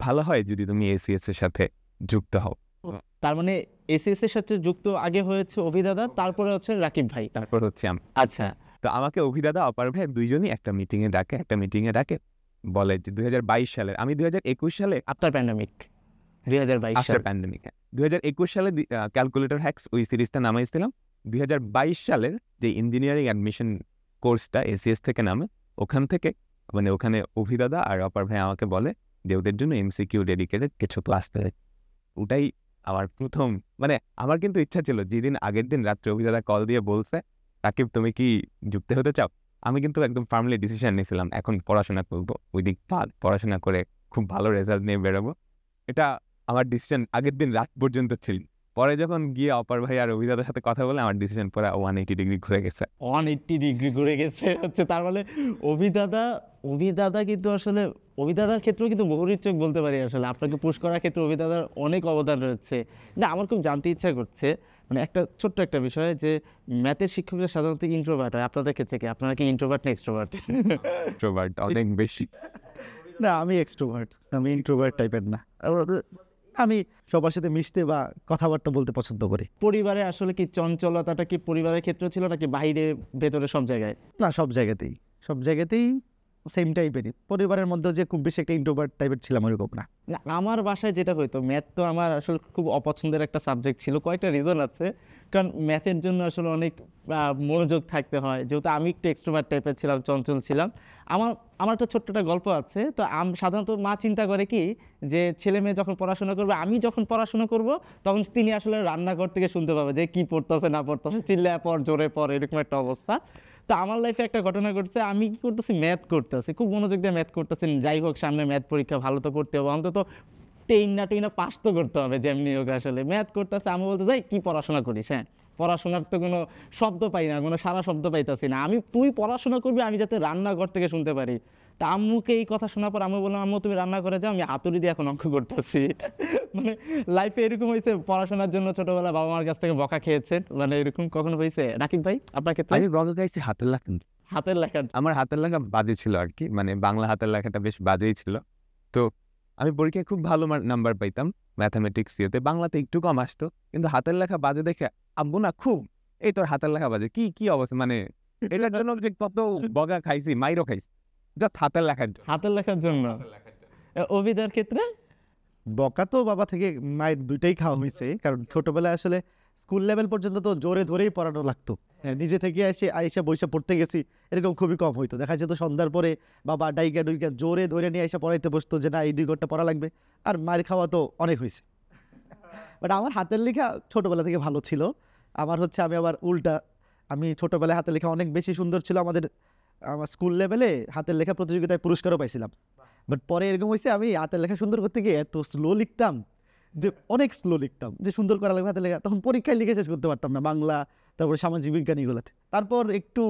ভালো হয় যদি তুমি এসিএস এর সাথে যুক্ত হও। তার মানে এসিএস এর সাথে যুক্ত আগে হয়েছে অভিদাদা, তারপরে হচ্ছে রাকিব ভাই, তারপর হচ্ছে আমি। আচ্ছা, তো আমাকে অভিদাদা অপার ভাই দুইজনই একটা মিটিংয়ে ডাকে, বলে যে 2022 সালের, আমি 2021 সালে আফটার প্যান্ডেমিক, 2022 আফটার প্যান্ডেমিক, 2021 সালে ক্যালকুলেটর হ্যাক্স ওই সিরিজটা নামাইছিলাম। 2022 সালের যে ইঞ্জিনিয়ারিং অ্যাডমিশন কোর্সটা এসিএস থেকে নামে, ওখান থেকে মানে ওখানে অভিদাদা আর অপার ভাই আমাকে বলে যে ওদের জন্য এমসিকিউ ডেডিকেটেড কিছু ক্লাস দেয়। ওটাই আমার প্রথম, মানে আমার কিন্তু ইচ্ছা ছিল, যেদিন আগের দিন রাত্রে অভিদাদা কল দিয়ে বলছে রাকিব তুমি কি যুক্ত হতে চাও, আমি কিন্তু একদম ফার্মলি ডিসিশন নিয়েছিলাম এখন পড়াশোনা করবো, ওই দিক পড়াশোনা করে খুব ভালো রেজাল্ট নিয়ে বেরোবো। এটা আমার ডিসিশন আগের দিন রাত পর্যন্ত ছিল। পরে যখন গিয়ে অপার ভাই আর অভিদাদার সাথে কথা বলে আমার ডিসিশন পরে 180 ডিগ্রি ঘুরে গেছে। 180 ডিগ্রি ঘুরে গেছে হচ্ছে। তার মানে অভিদাদা কিন্তু আসলে অভিদাদার ক্ষেত্রেও কিন্তু মোহরির চোখ বলতে পারি। আসলে আপনাকে পুশ করার ক্ষেত্রে অভিদাদার অনেক অবদান রয়েছে। না, আমার খুব জানতে ইচ্ছা করছে, মানে একটা ছোট্ট একটা বিষয় যে ম্যাথের শিক্ষকরা সাধারণত ইন্ট্রোভার্ট হয়, আপনাদের ক্ষেত্রে কি আপনারা কি ইন্ট্রোভার্ট না এক্সট্রোভার্ট? ইন্ট্রোভার্ট অনেক বেশি। না, আমি এক্সট্রোভার্ট, আমি ইন্ট্রোভার্ট টাইপের না। আমি সবার সাথে মিশতে বা কথাবার্তা বলতে পছন্দ করি। পরিবারে আসলে কি চঞ্চলতাটা কি পরিবারের ক্ষেত্রে ছিল নাকি বাইরে ভেতরে সব জায়গায়? না, সব জায়গাতেই সেম টাইপেরই। পরিবারের মধ্যে যে খুব বেশি একটা ইন্ট্রোভার্ট টাইপের ছিলাম ওরকম না। না, আমার বাসায় যেটা হইতো, ম্যাথ তো আমার আসলে খুব অপছন্দের একটা সাবজেক্ট ছিল। কয়েকটা রিজন আছে, কারণ ম্যাথের জন্য আসলে অনেক মনোযোগ থাকতে হয়। যেহেতু আমি একটু এক্সট্রোভার্ট টাইপের ছিলাম, চঞ্চল ছিলাম। আমার একটা ছোট্ট একটা গল্প আছে। তো সাধারণত মা চিন্তা করে কি যে ছেলে মেয়ে যখন পড়াশোনা করবে, আমি যখন পড়াশোনা করব তখন তিনি আসলে রান্নাঘর থেকে শুনতে পাবে যে কি পড়তেছে না পড়তেছে, চিল্লায় পড়, জোরে পড়, এরকম একটা অবস্থা। তো আমার লাইফে একটা ঘটনা ঘটছে, আমি কি করতেছি, ম্যাথ করতেছি, খুব মনোযোগ দিয়ে ম্যাথ করতেছি। যাই হোক, সামনে ম্যাথ পরীক্ষা, ভালো তো করতে হবে, অন্তত টেইনা পাস তো করতে হবে যেমনি হোক। আসলে ম্যাথ করতেছে, আমি বলতে যাই কি পড়াশোনা করিস? হ্যাঁ, পড়াশোনার তো কোনো শব্দ পাই না, কোনো সারা শব্দ পাইতেছি না। তুই পড়াশোনা করবি, আমি যাতে রান্নাঘর থেকে শুনতে পারি। তা আম্মুকে এই কথা শোনার পর আমি বললাম, আম্মু তুমি রান্না করে যাও, আমি হাতুড়ি দিয়ে এখন অঙ্ক করতেছি। মানে লাইফে এরকম হয়েছে, পড়াশোনার জন্য ছোটবেলা বাবা মার কাছ থেকে বকা খেয়েছেন, মানে এরকম কখনো হয়েছে? রাকিব ভাই, আপনার ক্ষেত্রে? আমি বলতে চাইছি হাতের লেখা। হাতের লেখা? আমার হাতের লেখা বাজে ছিল আর কি, মানে বাংলা হাতের লেখাটা বেশ বাজেই ছিল। তো আমি পরীক্ষায় খুব ভালো নাম্বার পাইতাম ম্যাথামেটিক্স ইয়েতে, বাংলাতে একটু কম আসতো, কিন্তু হাতের লেখা বাজে দেখে আব্বু না খুব, এই তোর হাতের লেখা বাজে, কি কি অবস্থা, মানে এটার জন্য যে কত বকা খাইছি, মাইরও খাইছি, জাস্ট হাতের লেখার জন্য। হাতের লেখার জন্য। অভিদার ক্ষেত্রে? বকা তো বাবা থেকে মায়ের দুইটাই খাওয়া হয়েছে, কারণ ছোটবেলায় আসলে স্কুল লেভেল পর্যন্ত তো জোরে ধরেই পড়ানো লাগতো। নিজে থেকে আইসা বইসা পড়তে গেছি এরকম খুবই কম হইতো। দেখা যেত সন্ধ্যার পরে বাবা ডাইকা ডুইকা জোরে ধরে নিয়ে আইসা পড়াইতে বসতো যে না এই 2 ঘন্টা পড়া লাগবে, আর মায়ের খাওয়া তো অনেক হয়েছে। বাট আমার হাতের লেখা ছোটবেলা থেকে ভালো ছিল। আমি আবার উল্টা, আমি ছোটবেলায় হাতের লেখা অনেক বেশি সুন্দর ছিল। আমার স্কুল লেভেলে হাতের লেখা প্রতিযোগিতায় পুরস্কারও পাইছিলাম। বাট পরে এরকম হয়েছে, আমি হাতের লেখা সুন্দর করতে গিয়ে এত স্লো লিখতাম, যে অনেক স্লো লিখতাম, যে সুন্দর করা লাগবে হাতের লেখা, তখন পরীক্ষায় লিখে শেষ করতে পারতাম না বাংলা, তারপরে সামাজিক বিজ্ঞান এগুলোতে। তারপর একটু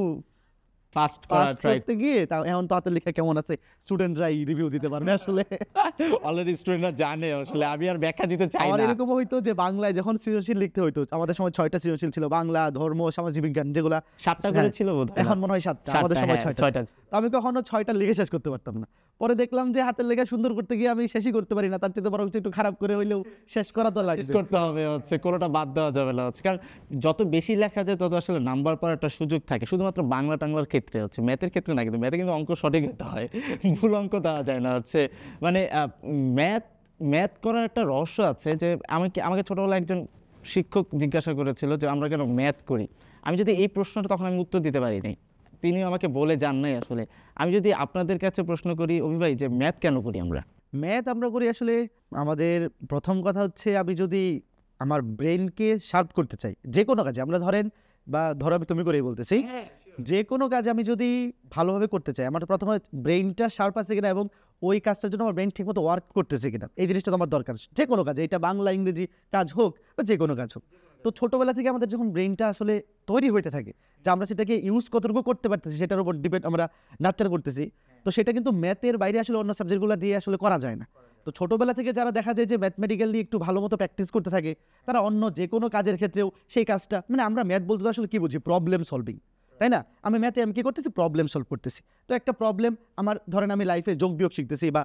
ফাস্ট করতে গিয়ে এখন তো হাতের লেখা কেমন আছে স্টুডেন্টরাই রিভিউ দিতে পারবে। আসলে অলরেডি স্টুডেন্টরা জানে, আসলে আমি আর ব্যাখ্যা দিতে চাই আমার না। এরকম হইতো যে বাংলায় যখন সৃজনশীল লিখতে হইতো, আমাদের সময় 6টা সৃজনশীল ছিল, বাংলা, ধর্ম, সামাজিক বিজ্ঞান, যেগুলা 7টা করে ছিল বোধহয়। এখন মনে হয় 7টা, আমাদের সময় 6টা। তো আমি কখনো 6টা লিখে শেষ করতে পারতাম না। পরে দেখলাম যে হাতের লেখা সুন্দর করতে গিয়ে আমি শেষই করতে পারি না, তার চেয়ে বরং একটু খারাপ করে হইলেও শেষ করা তো লাগবে, করতে হবে, কোনোটা বাদ দেওয়া যাবে না। কারণ যত বেশি লেখা যায় তত আসলে নাম্বার পাওয়ার একটা সুযোগ থাকে, শুধুমাত্র বাংলা টাংলার ক্ষেত্রে। ম্যাথের ক্ষেত্রে না, কিন্তু ম্যাথে কিন্তু অঙ্ক সঠিক হতে হয়, ভুল অঙ্ক দেওয়া যায় না। মানে ম্যাথ করার একটা রহস্য আছে। যে আমাকে ছোটবেলায় একজন শিক্ষক জিজ্ঞাসা করেছিল যে আমরা কেন ম্যাথ করি। আমি যদি এই প্রশ্নটা, তখন আমি উত্তর দিতে পারি নাই, তিনি আমাকে বলে যান নাই। আসলে আমি যদি আপনাদের কাছে প্রশ্ন করি, অভি ভাই, যে ম্যাথ কেন করি আমরা? ম্যাথ আমরা করি আসলে, আমাদের প্রথম কথা হচ্ছে, আমি যদি আমার ব্রেনকে শার্প করতে চাই যে কোনো কাজে, আমরা ধরো আমি তুমি করেই বলতেছি, যে কোনো কাজ আমি যদি ভালোভাবে করতে চাই, আমার প্রথমে ব্রেইনটা শার্প আছে কিনা এবং ওই কাজটার জন্য আমার ব্রেন ঠিকমতো ওয়ার্ক করতেছে কিনা, এই জিনিসটা তো আমার দরকার যে কোনো কাজে, এটা বাংলা ইংরেজি কাজ হোক বা যে কোনো কাজ হোক। তো ছোটোবেলা থেকে আমাদের যখন ব্রেইনটা আসলে তৈরি হইতে থাকে, যে আমরা সেটাকে ইউজ কতটুকু করতে পারতেছি সেটার উপর ডিপেন্ড, আমরা নার্চার করতেছি। তো সেটা কিন্তু ম্যাথের বাইরে আসলে অন্য সাবজেক্টগুলো দিয়ে আসলে করা যায় না। তো ছোটোবেলা থেকে যারা দেখা যায় যে ম্যাথমেটিক্যালি একটু ভালো মতো প্র্যাকটিস করতে থাকে, তারা অন্য যে কোনো কাজের ক্ষেত্রেও সেই কাজটা, মানে আমরা ম্যাথ বলতে আসলে কি বুঝি, প্রবলেম সলভিং, তাই না? আমি কি করতেছি, প্রবলেম সলভ করতেছি। তো একটা প্রবলেম আমার, ধরেন আমি লাইফে যোগ বিয়োগ শিখতেছি বা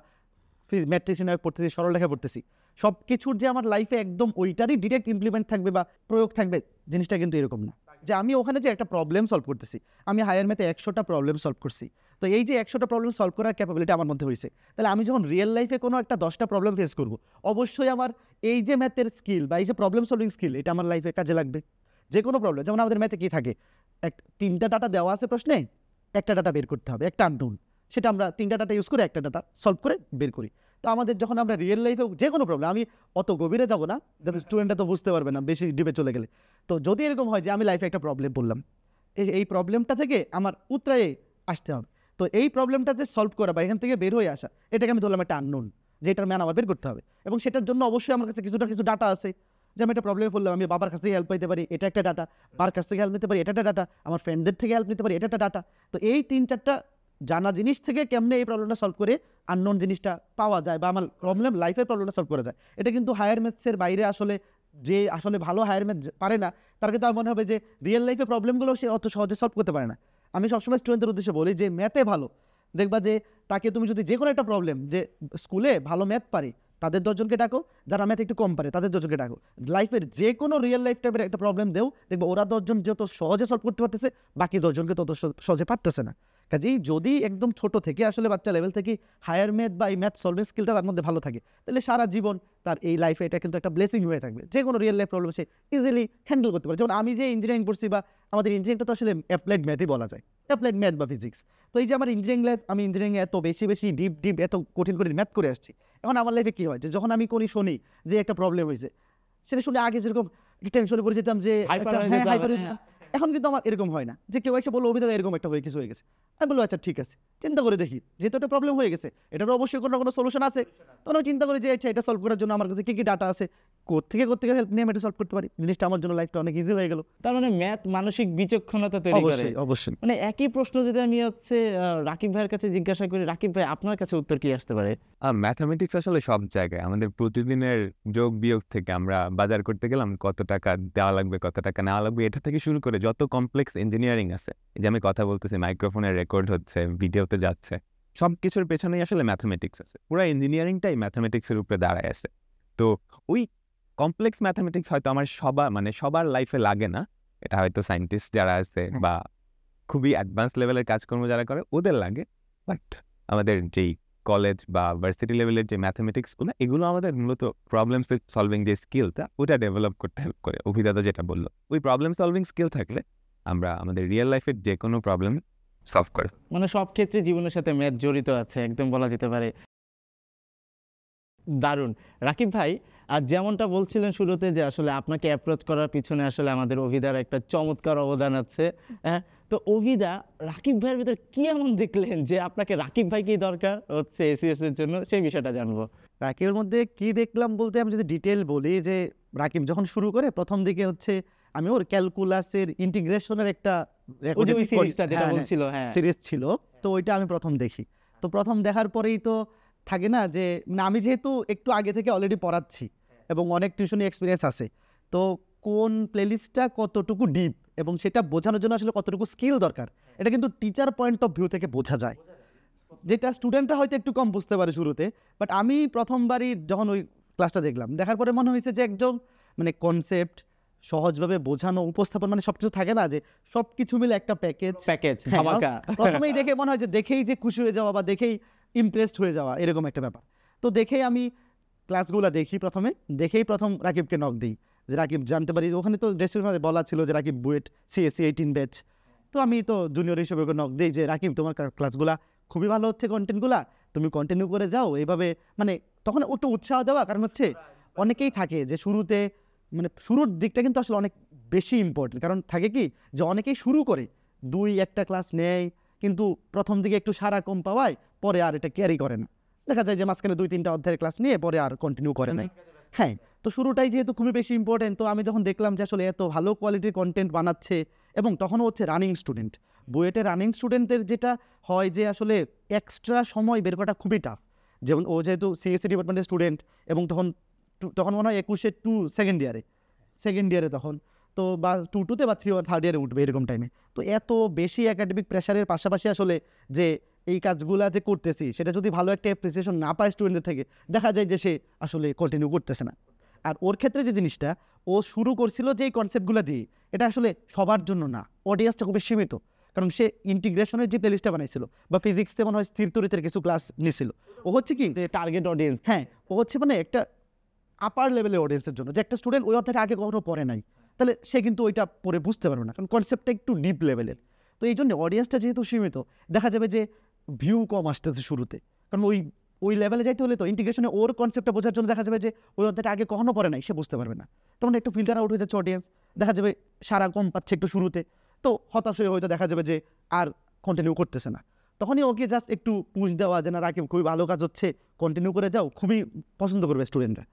ম্যাট্রিক্স পড়তেছি, সরলরেখা পড়তেছি, সব কিছুর যে আমার লাইফে একদম ওইটারই ডিরেক্ট ইমপ্লিমেন্ট থাকবে বা প্রয়োগ থাকবে, জিনিসটা কিন্তু এরকম না। যে আমি ওখানে যে একটা প্রবলেম সলভ করতেছি, আমি হায়ার ম্যাথে 100টা প্রবলেম সলভ করছি, তো এই যে 100টা প্রবলেম সলভ করার ক্যাপাবিলিটি আমার মধ্যে হয়েছে, তাহলে আমি যখন রিয়েল লাইফে কোনো একটা 10টা প্রবলেম ফেস করব, অবশ্যই আমার এই যে ম্যাথের স্কিল বা এই যে প্রবলেম সলভিং স্কিল, এটা আমার লাইফে কাজে লাগবে। যে কোনো প্রবলেম, যেমন আমাদের ম্যাথে কি থাকে, 3টা ডাটা দেওয়া আছে প্রশ্নে, একটা ডাটা বের করতে হবে, একটা আননোন, সেটা আমরা 3টা ডাটা ইউজ করে একটা ডাটা সলভ করে বের করি। তো আমাদের যখন আমরা রিয়েল লাইফে যে কোনো প্রবলেম, আমি অত গভীরে যাব না, যাতে স্টুডেন্টরা তো বুঝতে পারবে না বেশি ডিপে চলে গেলে। তো যদি এরকম হয় যে আমি লাইফে একটা প্রবলেম বললাম, এই প্রবলেমটা থেকে আমার উতরায়ে আসতে হবে, তো এই প্রবলেমটা যে সলভ করা বা এখান থেকে বের হয়ে আসা, এটাকে আমি ধরলাম একটা আননোন, যে এটার ম্যান আমার বের করতে হবে। এবং সেটার জন্য অবশ্যই আমার কাছে কিছু ডাটা আছে, যে আমি একটা প্রবলেমে পড়লাম, আমি বাবার কাছ থেকে হেল্প পাইতে পারি, এটা একটা ডাটা, মার কাছ থেকে হেল্প নিতে পারি, এটা একটা ডাটা, আমার ফ্রেন্ডদের থেকে হেল্প নিতে পারি, এটা একটা ডাটা। তো এই 3-4টা জানা জিনিস থেকে কেমনে এই প্রবলেমটা সলভ করে আননোন জিনিসটা পাওয়া যায় বা আমার লাইফের প্রবলেমটা সলভ করা যায়, এটা কিন্তু হায়ার ম্যাথসের বাইরে আসলে যে আসলে ভালো হায়ার ম্যাথ পারে না, তার কিন্তু আমার মনে হবে যে রিয়েল লাইফে প্রবলেমগুলো সে অত সহজে সলভ করতে পারে না। আমি সবসময় স্টুডেন্টদের উদ্দেশ্যে বলি যে ম্যাথে ভালো, দেখবা যে তাকে তুমি যদি যে কোনো একটা প্রবলেম, যে স্কুলে ভালো ম্যাথ পারে তাদের 10 জনকে ডাকো, যারা ম্যাথ একটু কম পারে তাদের 10 জনকে ডাকো, লাইফের যে কোনো রিয়েল লাইফ টাইপের একটা প্রবলেম দেও, দেখবো ওরা 10 জন যত সহজে সলভ করতে পারতেছে, বাকি 10 জনকে তত সহজে পারতেছে না। কাজেই যদি একদম ছোট থেকে আসলে বাচ্চা লেভেল থেকে হায়ার ম্যাথ বা এই ম্যাথ সলভিং স্কিলটা তার মধ্যে ভালো থাকে, তাহলে সারা জীবন তার এই লাইফে এটা কিন্তু একটা ব্লেসিং হয়ে থাকবে। যে কোনো রিয়েল লাইফ প্রবলেম সে ইজিলি হ্যান্ডেল করতে পারে। যেমন আমি যে ইঞ্জিনিয়ারিং পড়ছি, বা আমাদের ইঞ্জিনিয়ারিংটা তো আসলে অ্যাপ্লাইড ম্যাথই বলা যায়, অ্যাপ্লাইড ম্যাথ বা ফিজিক্স। তো এই যে আমার ইঞ্জিনিয়ারিং লাইফ, আমি ইঞ্জিনিয়ারিং এত বেশি ডিপ এত কঠিন ম্যাথ করে আসছি। এখন আমার লাইফে কী হয় যে যখন আমি শুনি যে একটা প্রবলেম হয়েছে, সেটা শুনে আগে যেরকম টেনশনে পড়ে যেতাম যে এখন কিন্তু আমার এরকম হয় না, যে কেউ এসে বললো অভিজ্ঞতা এরকম একটা কিছু হয়ে গেছে, আমি বলবো আচ্ছা ঠিক আছে, চিন্তা করে দেখি, যেহেতু একটা প্রবলেম হয়ে গেছে এটারও অবশ্যই কোনো কোনো সলিউশন আছে, তখন আমি চিন্তা করি যে আচ্ছা এটা সলভ করার জন্য আমার কাছে কী ডাটা আছে, কোথেকে হেল্প নিয়ে আমি এটা সলভ করতে পারি, জিনিসটা আমার জন্য লাইফটা অনেক ইজি হয়ে গেল। তার মানে ম্যাথ মানসিক বিচক্ষণতা তৈরি করে। অবশ্যই। মানে একই প্রশ্ন যদি আমি রাকিব ভাইয়ের কাছে জিজ্ঞাসা করি, রাকিব ভাই আপনার কাছে উত্তর কি আসতে পারে? ম্যাথামেটিক্স আসলে সব জায়গায়, আমাদের প্রতিদিনের যোগ বিয়োগ থেকে আমরা বাজার করতে গেলাম কত টাকা দেওয়া লাগবে, কত টাকা নেওয়া লাগবে, এটা থেকে শুরু করে যত কমপ্লেক্স ইঞ্জিনিয়ারিং আছে, এই যে আমি কথা বলতেছি, মাইক্রোফোনের রেকর্ড হচ্ছে, ভিডিওতে যাচ্ছে, সব কিছুর পেছনেই আসলে ম্যাথামেটিক্স আছে। পুরো ইঞ্জিনিয়ারিংটাই ম্যাথামেটিক্সের উপরে দাঁড়ায় আছে। তো ওই কমপ্লেক্স ম্যাথামেটিক্স হয়তো আমার সবার লাইফে লাগে না, এটা হয়তো সায়েন্টিস্ট যারা আছে বা খুবই অ্যাডভান্স লেভেলের কাজকর্ম যারা করে ওদের লাগে। বাট আমাদের যেই কলেজ বা ভার্সিটি লেভেলের যে ম্যাথামেটিক্সগুলো, এগুলো আমাদের মূলত প্রবলেম সলভিং যে স্কিলটা, ওটা ডেভেলপ করতে হেল্প করে। অভিদাতা যেটা বললো, ওই প্রবলেম সলভিং স্কিল থাকলে আমরা আমাদের রিয়েল লাইফের যে কোনো প্রবলেম সলভ করে। মানে সব ক্ষেত্রে জীবনের সাথে ম্যাথ জড়িত আছে, একদম বলা যেতে পারে। দারুণ। রাকিব ভাই, আর যেমনটা বলছিলেন শুরুতে যে আসলে আপনাকে অ্যাপ্রোচ করার পিছনে আসলে আমাদের অভিদার একটা চমৎকার অবদান আছে, হ্যাঁ। তো অভিদা, রাকিব ভাইয়ের ভিতরে কি এমন দেখলেন যে আপনাকে রাকিব ভাইকেই দরকার হচ্ছে এসিএস এর জন্য, সেই বিষয়টা জানবো। রাকিবের মধ্যে কি দেখলাম বলতে, আমি যদি ডিটেল বলি, যে রাকিব যখন শুরু করে প্রথম দিকে হচ্ছে আমি ওর ক্যালকুলাসের ইন্টিগ্রেশনের একটা সিরিজ ছিল, তো ওইটা আমি প্রথম দেখি। তো প্রথম দেখার পরেই তো থাকে না যে, মানে আমি যেহেতু একটু আগে থেকে অলরেডি পড়াচ্ছি এবং অনেক টিউশনি এক্সপিরিয়েন্স আছে, তো কোন প্লেলিস্টটা কতটুকু ডিপ এবং সেটা বোঝানোর জন্য আসলে কতটুকু স্কিল দরকার, এটা কিন্তু টিচার পয়েন্ট অফ ভিউ থেকে বোঝা যায়, যেটা স্টুডেন্টরা হয়তো একটু কম বুঝতে পারে শুরুতে। বাট আমি প্রথমবারই যখন ওই ক্লাসটা দেখলাম, দেখার পরে মনে হয়েছে যে একদম মানে কনসেপ্ট সহজভাবে বোঝানো, উপস্থাপন, মানে সবকিছু থাকে না যে সবকিছু মিলে একটা প্যাকেজ। প্রথমেই দেখে মনে হয় যে দেখেই যে খুশি হয়ে যাওয়া বা দেখেই ইমপ্রেসড হয়ে যাওয়া, এরকম একটা ব্যাপার। তো দেখেই আমি ক্লাসগুলো দেখি, প্রথম রাকিবকে নক দিই, যে রাকিব, জানতে পারি ওখানে তো ডেসক্রিপশনে বলা ছিল যে রাকিব বুয়েট সিএসসি 18 ব্যাচ। তো আমি তো জুনিয়র হিসেবে ওকে নক দিই যে রাকিব, তোমার ক্লাসগুলা খুবই ভালো হচ্ছে, কন্টেন্টগুলা তুমি কন্টিনিউ করে যাও এইভাবে। মানে তখন একটু উৎসাহ দেওয়া, কারণ হচ্ছে অনেকেই থাকে যে শুরুতে, মানে শুরুর দিকটা কিন্তু আসলে অনেক বেশি ইম্পর্টেন্ট, কারণ থাকে কি যে অনেকেই শুরু করে 2-1টা ক্লাস নেয়, কিন্তু প্রথম দিকে একটু সারা কম পাওয়ায় পরে আর এটা ক্যারি করে না, দেখা যায় যে মাঝখানে 2-3টা অধ্যায়ের ক্লাস নিয়ে পরে আর কন্টিনিউ করে নাই। হ্যাঁ, তো শুরুটাই যেহেতু খুবই বেশি ইম্পর্টেন্ট, তো আমি যখন দেখলাম যে আসলে এত ভালো কোয়ালিটির কন্টেন্ট বানাচ্ছে, এবং তখনও হচ্ছে রানিং স্টুডেন্ট, বুয়েটের রানিং স্টুডেন্টদের যেটা হয় যে আসলে এক্সট্রা সময় বের করাটা খুবই টাফ। যেমন ও যেহেতু সিএসসি ডিপার্টমেন্টের স্টুডেন্ট, এবং তখন মনে হয় 21-এ 2 সেকেন্ড ইয়ারে তখন, তো বা 2-2 বা 3 থার্ড ইয়ারে উঠবে এরকম টাইমে। তো এত বেশি একাডেমিক প্রেশারের পাশাপাশি আসলে যে এই কাজগুলা যে করতেছি, সেটা যদি ভালো একটা অ্যাপ্রিসিয়েশন না পায় স্টুডেন্টদের থেকে, দেখা যায় যে সে আসলে কন্টিনিউ করতেছে না। আর ওর ক্ষেত্রে যে জিনিসটা ও শুরু করছিল যে এই কনসেপ্টগুলো দিয়ে, এটা আসলে সবার জন্য না, অডিয়েন্সটা খুবই সীমিত, কারণ সে ইন্টিগ্রেশনের যে প্লেলিস্টটা বানাইছিল, বা ফিজিক্সে মনে হয় স্থির তড়িতের কিছু ক্লাস নিছিল, ও হচ্ছে কি টার্গেট অডিয়েন্স, হ্যাঁ, ও হচ্ছে মানে একটা আপার লেভেলের অডিয়েন্সের জন্য, যে একটা স্টুডেন্ট ওই অধ্যায়টা আগে কখনো পড়ে নাই, তাহলে সে কিন্তু ওইটা পড়ে বুঝতে পারবে না, কারণ কনসেপ্টটা একটু ডিপ লেভেলের। তো এই জন্য অডিয়েন্সটা যেহেতু সীমিত, দেখা যাবে যে ভিউ কম আসতেছে শুরুতে, কারণ ওই লেভেলে যাইতে হলে তো ইন্টিগ্রেশনে ওর কনসেপ্টটা বোঝার জন্য দেখা যাবে যে ওই অধ্যায়টা আগে কখনো পড়ে নাই, সে বুঝতে পারবে না, তখন একটু ফিল্টার আউট হয়ে যাচ্ছে অডিয়েন্স, দেখা যাবে সারা কম পাচ্ছে একটু শুরুতে, তো হতাশ হয়ে হয়তো দেখা যাবে যে আর কন্টিনিউ করতেছে না। তখনই ওকে জাস্ট একটু পুশ দেওয়া, যে না রাকিব খুবই ভালো কাজ হচ্ছে, কন্টিনিউ করে যাও, খুবই পছন্দ করবে স্টুডেন্টরা।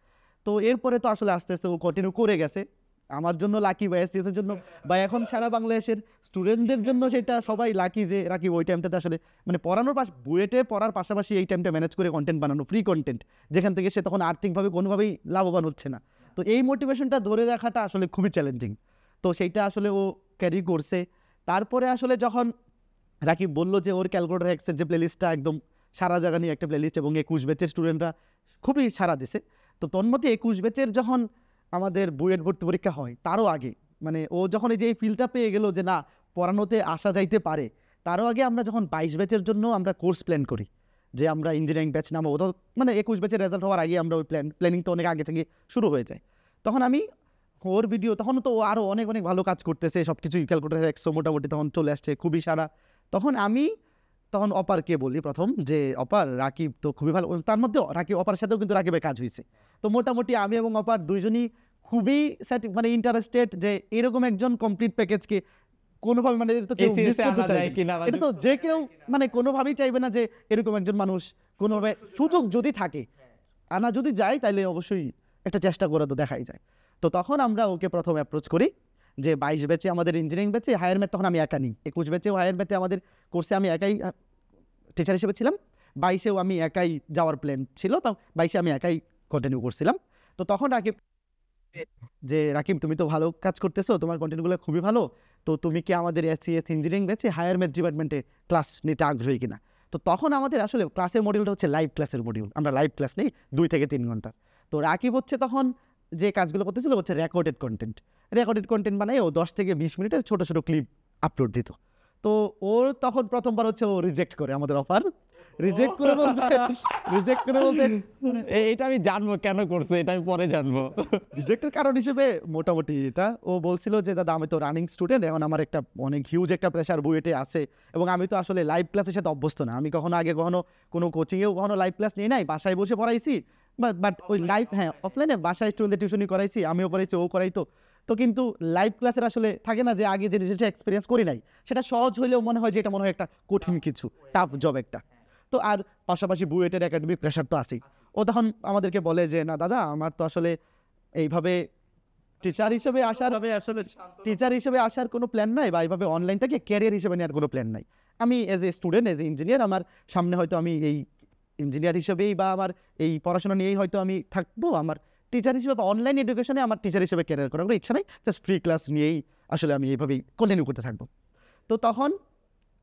তো এরপরে তো আসলে আস্তে আস্তে ও কন্টিনিউ করে গেছে। আমার জন্য লাকি, বা এসএস এর জন্য, বা এখন সারা বাংলাদেশের স্টুডেন্টদের জন্য সেটা সবাই লাকি যে রাকিব ওই টাইমটাতে আসলে মানে বুয়েটে পড়ার পাশাপাশি এই টাইমটা ম্যানেজ করে কন্টেন্ট বানানো, ফ্রি কন্টেন্ট, যেখান থেকে সে তখন আর্থিকভাবে কোনোভাবেই লাভবান হচ্ছে না, তো এই মোটিভেশনটা ধরে রাখাটা আসলে খুবই চ্যালেঞ্জিং। তো সেইটা আসলে ও ক্যারি করছে। তারপরে আসলে যখন রাকিব বললো যে ওর ক্যালকুলেটর এক্সের যে প্লেলিস্টটা একদম সারা জায়গা নিয়ে একটা প্লেলিস্ট, এবং 21 ব্যাচের স্টুডেন্টরা খুবই সারা দিছে। তো তন্মধ্যে 21 ব্যাচের যখন আমাদের বুয়েট ভর্তি পরীক্ষা হয় তারও আগে, মানে ও যখন এই যে এই ফিলটা পেয়ে গেল যে না পড়ানোতে আসা যাইতে পারে, তারও আগে আমরা যখন 22 ব্যাচের জন্য আমরা কোর্স প্ল্যান করি যে আমরা ইঞ্জিনিয়ারিং ব্যাচ নামাবো, তো মানে 21 ব্যাচের রেজাল্ট হওয়ার আগে আমরা ওই প্ল্যানিং তো অনেক আগে থেকে শুরু হয়ে যায়। তখন আমি ওর ভিডিও, তখন তো ও আরও অনেক অনেক ভালো কাজ করতেছে, সব কিছুই ক্যালকুলেটর এক্সো মোটামুটি তখন চলে আসছে খুবই সারা। তখন অপারকে বলি প্রথম যে অপার রাকিব তো খুবই ভালো, তার মধ্যে রাকিব অপারের সাথেও কিন্তু রাকিবের কাজ হয়েছে। তো মোটামুটি আমি এবং অপার দুইজনই খুবই মানে ইন্টারেস্টেড যে এরকম একজন কমপ্লিট প্যাকেজকে কোনোভাবে, মানে এটা তো কেউ miss করতে চাইবে না। এটা তো যে কেউ মানে কোনোভাবেই চাইবে না যে এরকম একজন মানুষ কোনোভাবে, সুযোগ যদি থাকে আনা যদি যায় তাহলে অবশ্যই একটা চেষ্টা করে তো দেখাই যায়। তো তখন আমরা ওকে প্রথম অ্যাপ্রোচ করি যে 22 ব্যাচে আমাদের ইঞ্জিনিয়ারিং ব্যাচে হায়ার ম্যাথ তখন আমি একা নিই, 21 ব্যাচেও হায়ার ম্যাথে আমাদের কোর্সে আমি একাই টিচার হিসেবে ছিলাম, 22-এও আমি একাই যাওয়ার প্ল্যান ছিল, 22-এ আমি একাই কন্টিনিউ করছিলাম। তো তখন রাকিব যে রাকিব তুমি তো ভালো কাজ করতেছো, তোমার কন্টেন্টগুলো খুবই ভালো, তো তুমি কি আমাদের এসিএস ইঞ্জিনিয়ারিং ব্যাচে হায়ার ম্যাথ ডিপার্টমেন্টে ক্লাস নিতে আগ্রহী কিনা? তো তখন আমাদের আসলে ক্লাসের মডিউলটা হচ্ছে লাইভ ক্লাসের মডিউল, আমরা লাইভ ক্লাস নেই 2 থেকে 3 ঘন্টা। তো রাকিব হচ্ছে তখন যে কাজগুলো করতেছিল হচ্ছে রেকর্ডেড কন্টেন্ট বানাই ও 10 থেকে 20 মিনিটের ছোট ছোট ক্লিপ আপলোড দিত। তো ওর তখন প্রথমবার হচ্ছে ও রিজেক্ট করে আমাদের অফার, রিজেক্ট করে বলতে এটা আমি জানবো কেন করছে, এটা আমি পরে জানবো। রিজেক্টের কারণ হিসেবে মোটামুটি এটা ও বলছিল যে দাদা আমি তো রানিং স্টুডেন্ট, এখন আমার একটা অনেক হিউজ একটা প্রেশার বুয়েটে আছে, এবং আমি তো আসলে লাইভ ক্লাসের সাথে অভ্যস্ত না, আমি কখনো আগে কোনো কোচিংয়েও কখনো লাইভ ক্লাস নিয়ে নাই, বাসায় বসে পড়াইছি, বাট ওই লাইভ হ্যাঁ অফলাইনে বাসায় স্টুডেন্টদের টিউশনই করাইছি, আমিও করাইছি, ও করাইতো। তো কিন্তু লাইভ ক্লাসের আসলে থাকে না যে আগে যে জিনিসটা এক্সপিরিয়েন্স করি নাই, সেটা সহজ হলেও মনে হয় যে এটা মনে হয় একটা কঠিন কিছু, টাফ জব একটা। তো আর পাশাপাশি বুয়েটের একাডেমিক প্রেশার তো আছেই। ও তখন আমাদেরকে বলে যে না দাদা আমার তো আসলে এইভাবে টিচার হিসেবে আসার কোনো প্ল্যান নাই, বা এইভাবে অনলাইনটাকে ক্যারিয়ার হিসেবে নেওয়ার কোনো প্ল্যান নাই। আমি as a student, as a engineer, আমার সামনে হয়তো আমি এই ইঞ্জিনিয়ার হিসেবেই বা আমার এই পড়াশোনা নিয়েই হয়তো আমি থাকবো, আমার টিচার হিসেবে বা অনলাইন এডুকেশনে আমার টিচার হিসেবে ক্যারিয়ার করার কোনো ইচ্ছা নাই, জাস্ট ফ্রি ক্লাস নিয়েই আসলে আমি এইভাবেই কন্টিনিউ করতে থাকবো। তো তখন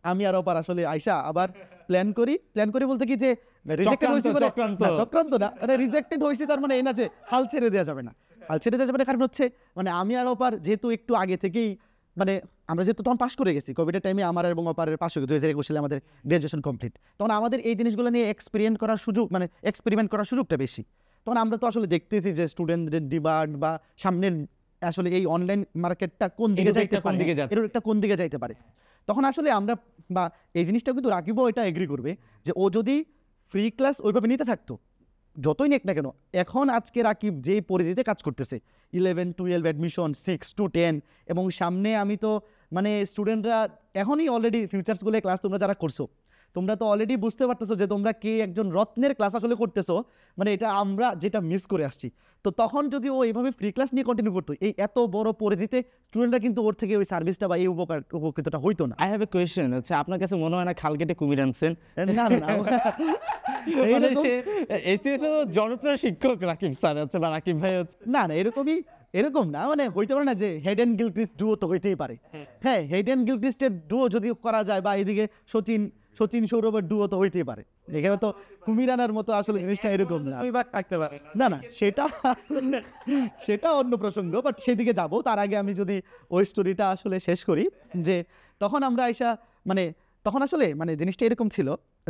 আমি আর অপার আসলে আইসা আবার প্ল্যান করি বলতে কি যে রিজেক্টেড হয়েছি, চক্রান্ত না, মানে রিজেক্টেড হয়েছি তার মানে এই না যে হাল ছেড়ে দেওয়া যাবে না, কারণ হচ্ছে মানে আমি আর অপার যেহেতু একটু আগে থেকেই মানে আমরা যেহেতু তখন পাশ করে গেছি, কোভিডের টাইমে আমার এবং অপারের পাশ হয়ে গেছে 2021 সালে আমাদের গ্রাজুয়েশন কমপ্লিট, তখন আমাদের এই জিনিসগুলো নিয়ে এক্সপেরিমেন্ট করার সুযোগটা বেশি। তখন আমরা তো আসলে দেখতেছি যে স্টুডেন্টদের ডিমান্ড বা সামনের আসলে এই অনলাইন মার্কেটটা কোন দিকে যাইতে পারে। তখন আসলে আমরা বা এই জিনিসটা কিন্তু রাকিবও এটা এগ্রি করবে যে ও যদি ফ্রি ক্লাস ওইভাবে নিতে থাকতো যতই নেক না কেন, এখন আজকে রাকিব যেই পরিধিতে কাজ করতেছে 11-12 অ্যাডমিশন 6-10, এবং সামনে আমি তো মানে স্টুডেন্টরা এখনই অলরেডি ফিউচার্সগুলো ক্লাস তোমরা যারা করছো তোমরা তো অলরেডি বুঝতে পারতেছো যে তোমরা কে একজন রত্নের ক্লাস আসলে করতেছো, মানে এটা আমরা যেটা মিস করে আসছি। তো তখন যদি ও এইভাবে ফ্রি ক্লাস নিয়ে কন্টিনিউ করতো এই এত বড় পরিধিতে, স্টুডেন্টরা কিন্তু ওর থেকে ওই সার্ভিসটা বা এই উপকৃতটা হইতো না। আই হ্যাভ এ কোয়েশ্চেন, আচ্ছা আপনার কাছে মনে হয় না খাল কেটে কুমির আনছেন? না জনপ্রিয় শিক্ষক রাকিব স্যার হচ্ছে বা রাকিব ভাই হচ্ছে, না এরকম না, মানে হইতে পারে না যে হেড অ্যান্ড গিলক্রিস্ট ডুও তো হইতেই পারে, হ্যাঁ হেড অ্যান্ড গিলক্রিস্টের ডুও যদি করা যায়, বা এইদিকে সচিন সৌরভের ডুও তো হইতেই পারে, এখানে তো কুমির আনার মতো আসলে জিনিসটা এরকম না, থাকতে পারে না সেটা অন্য প্রসঙ্গ, বাট সেদিকে যাব। তার আগে আমি যদি ওই স্টোরিটা আসলে শেষ করি যে তখন আমরা তখন আসলে মানে জিনিসটা এরকম ছিল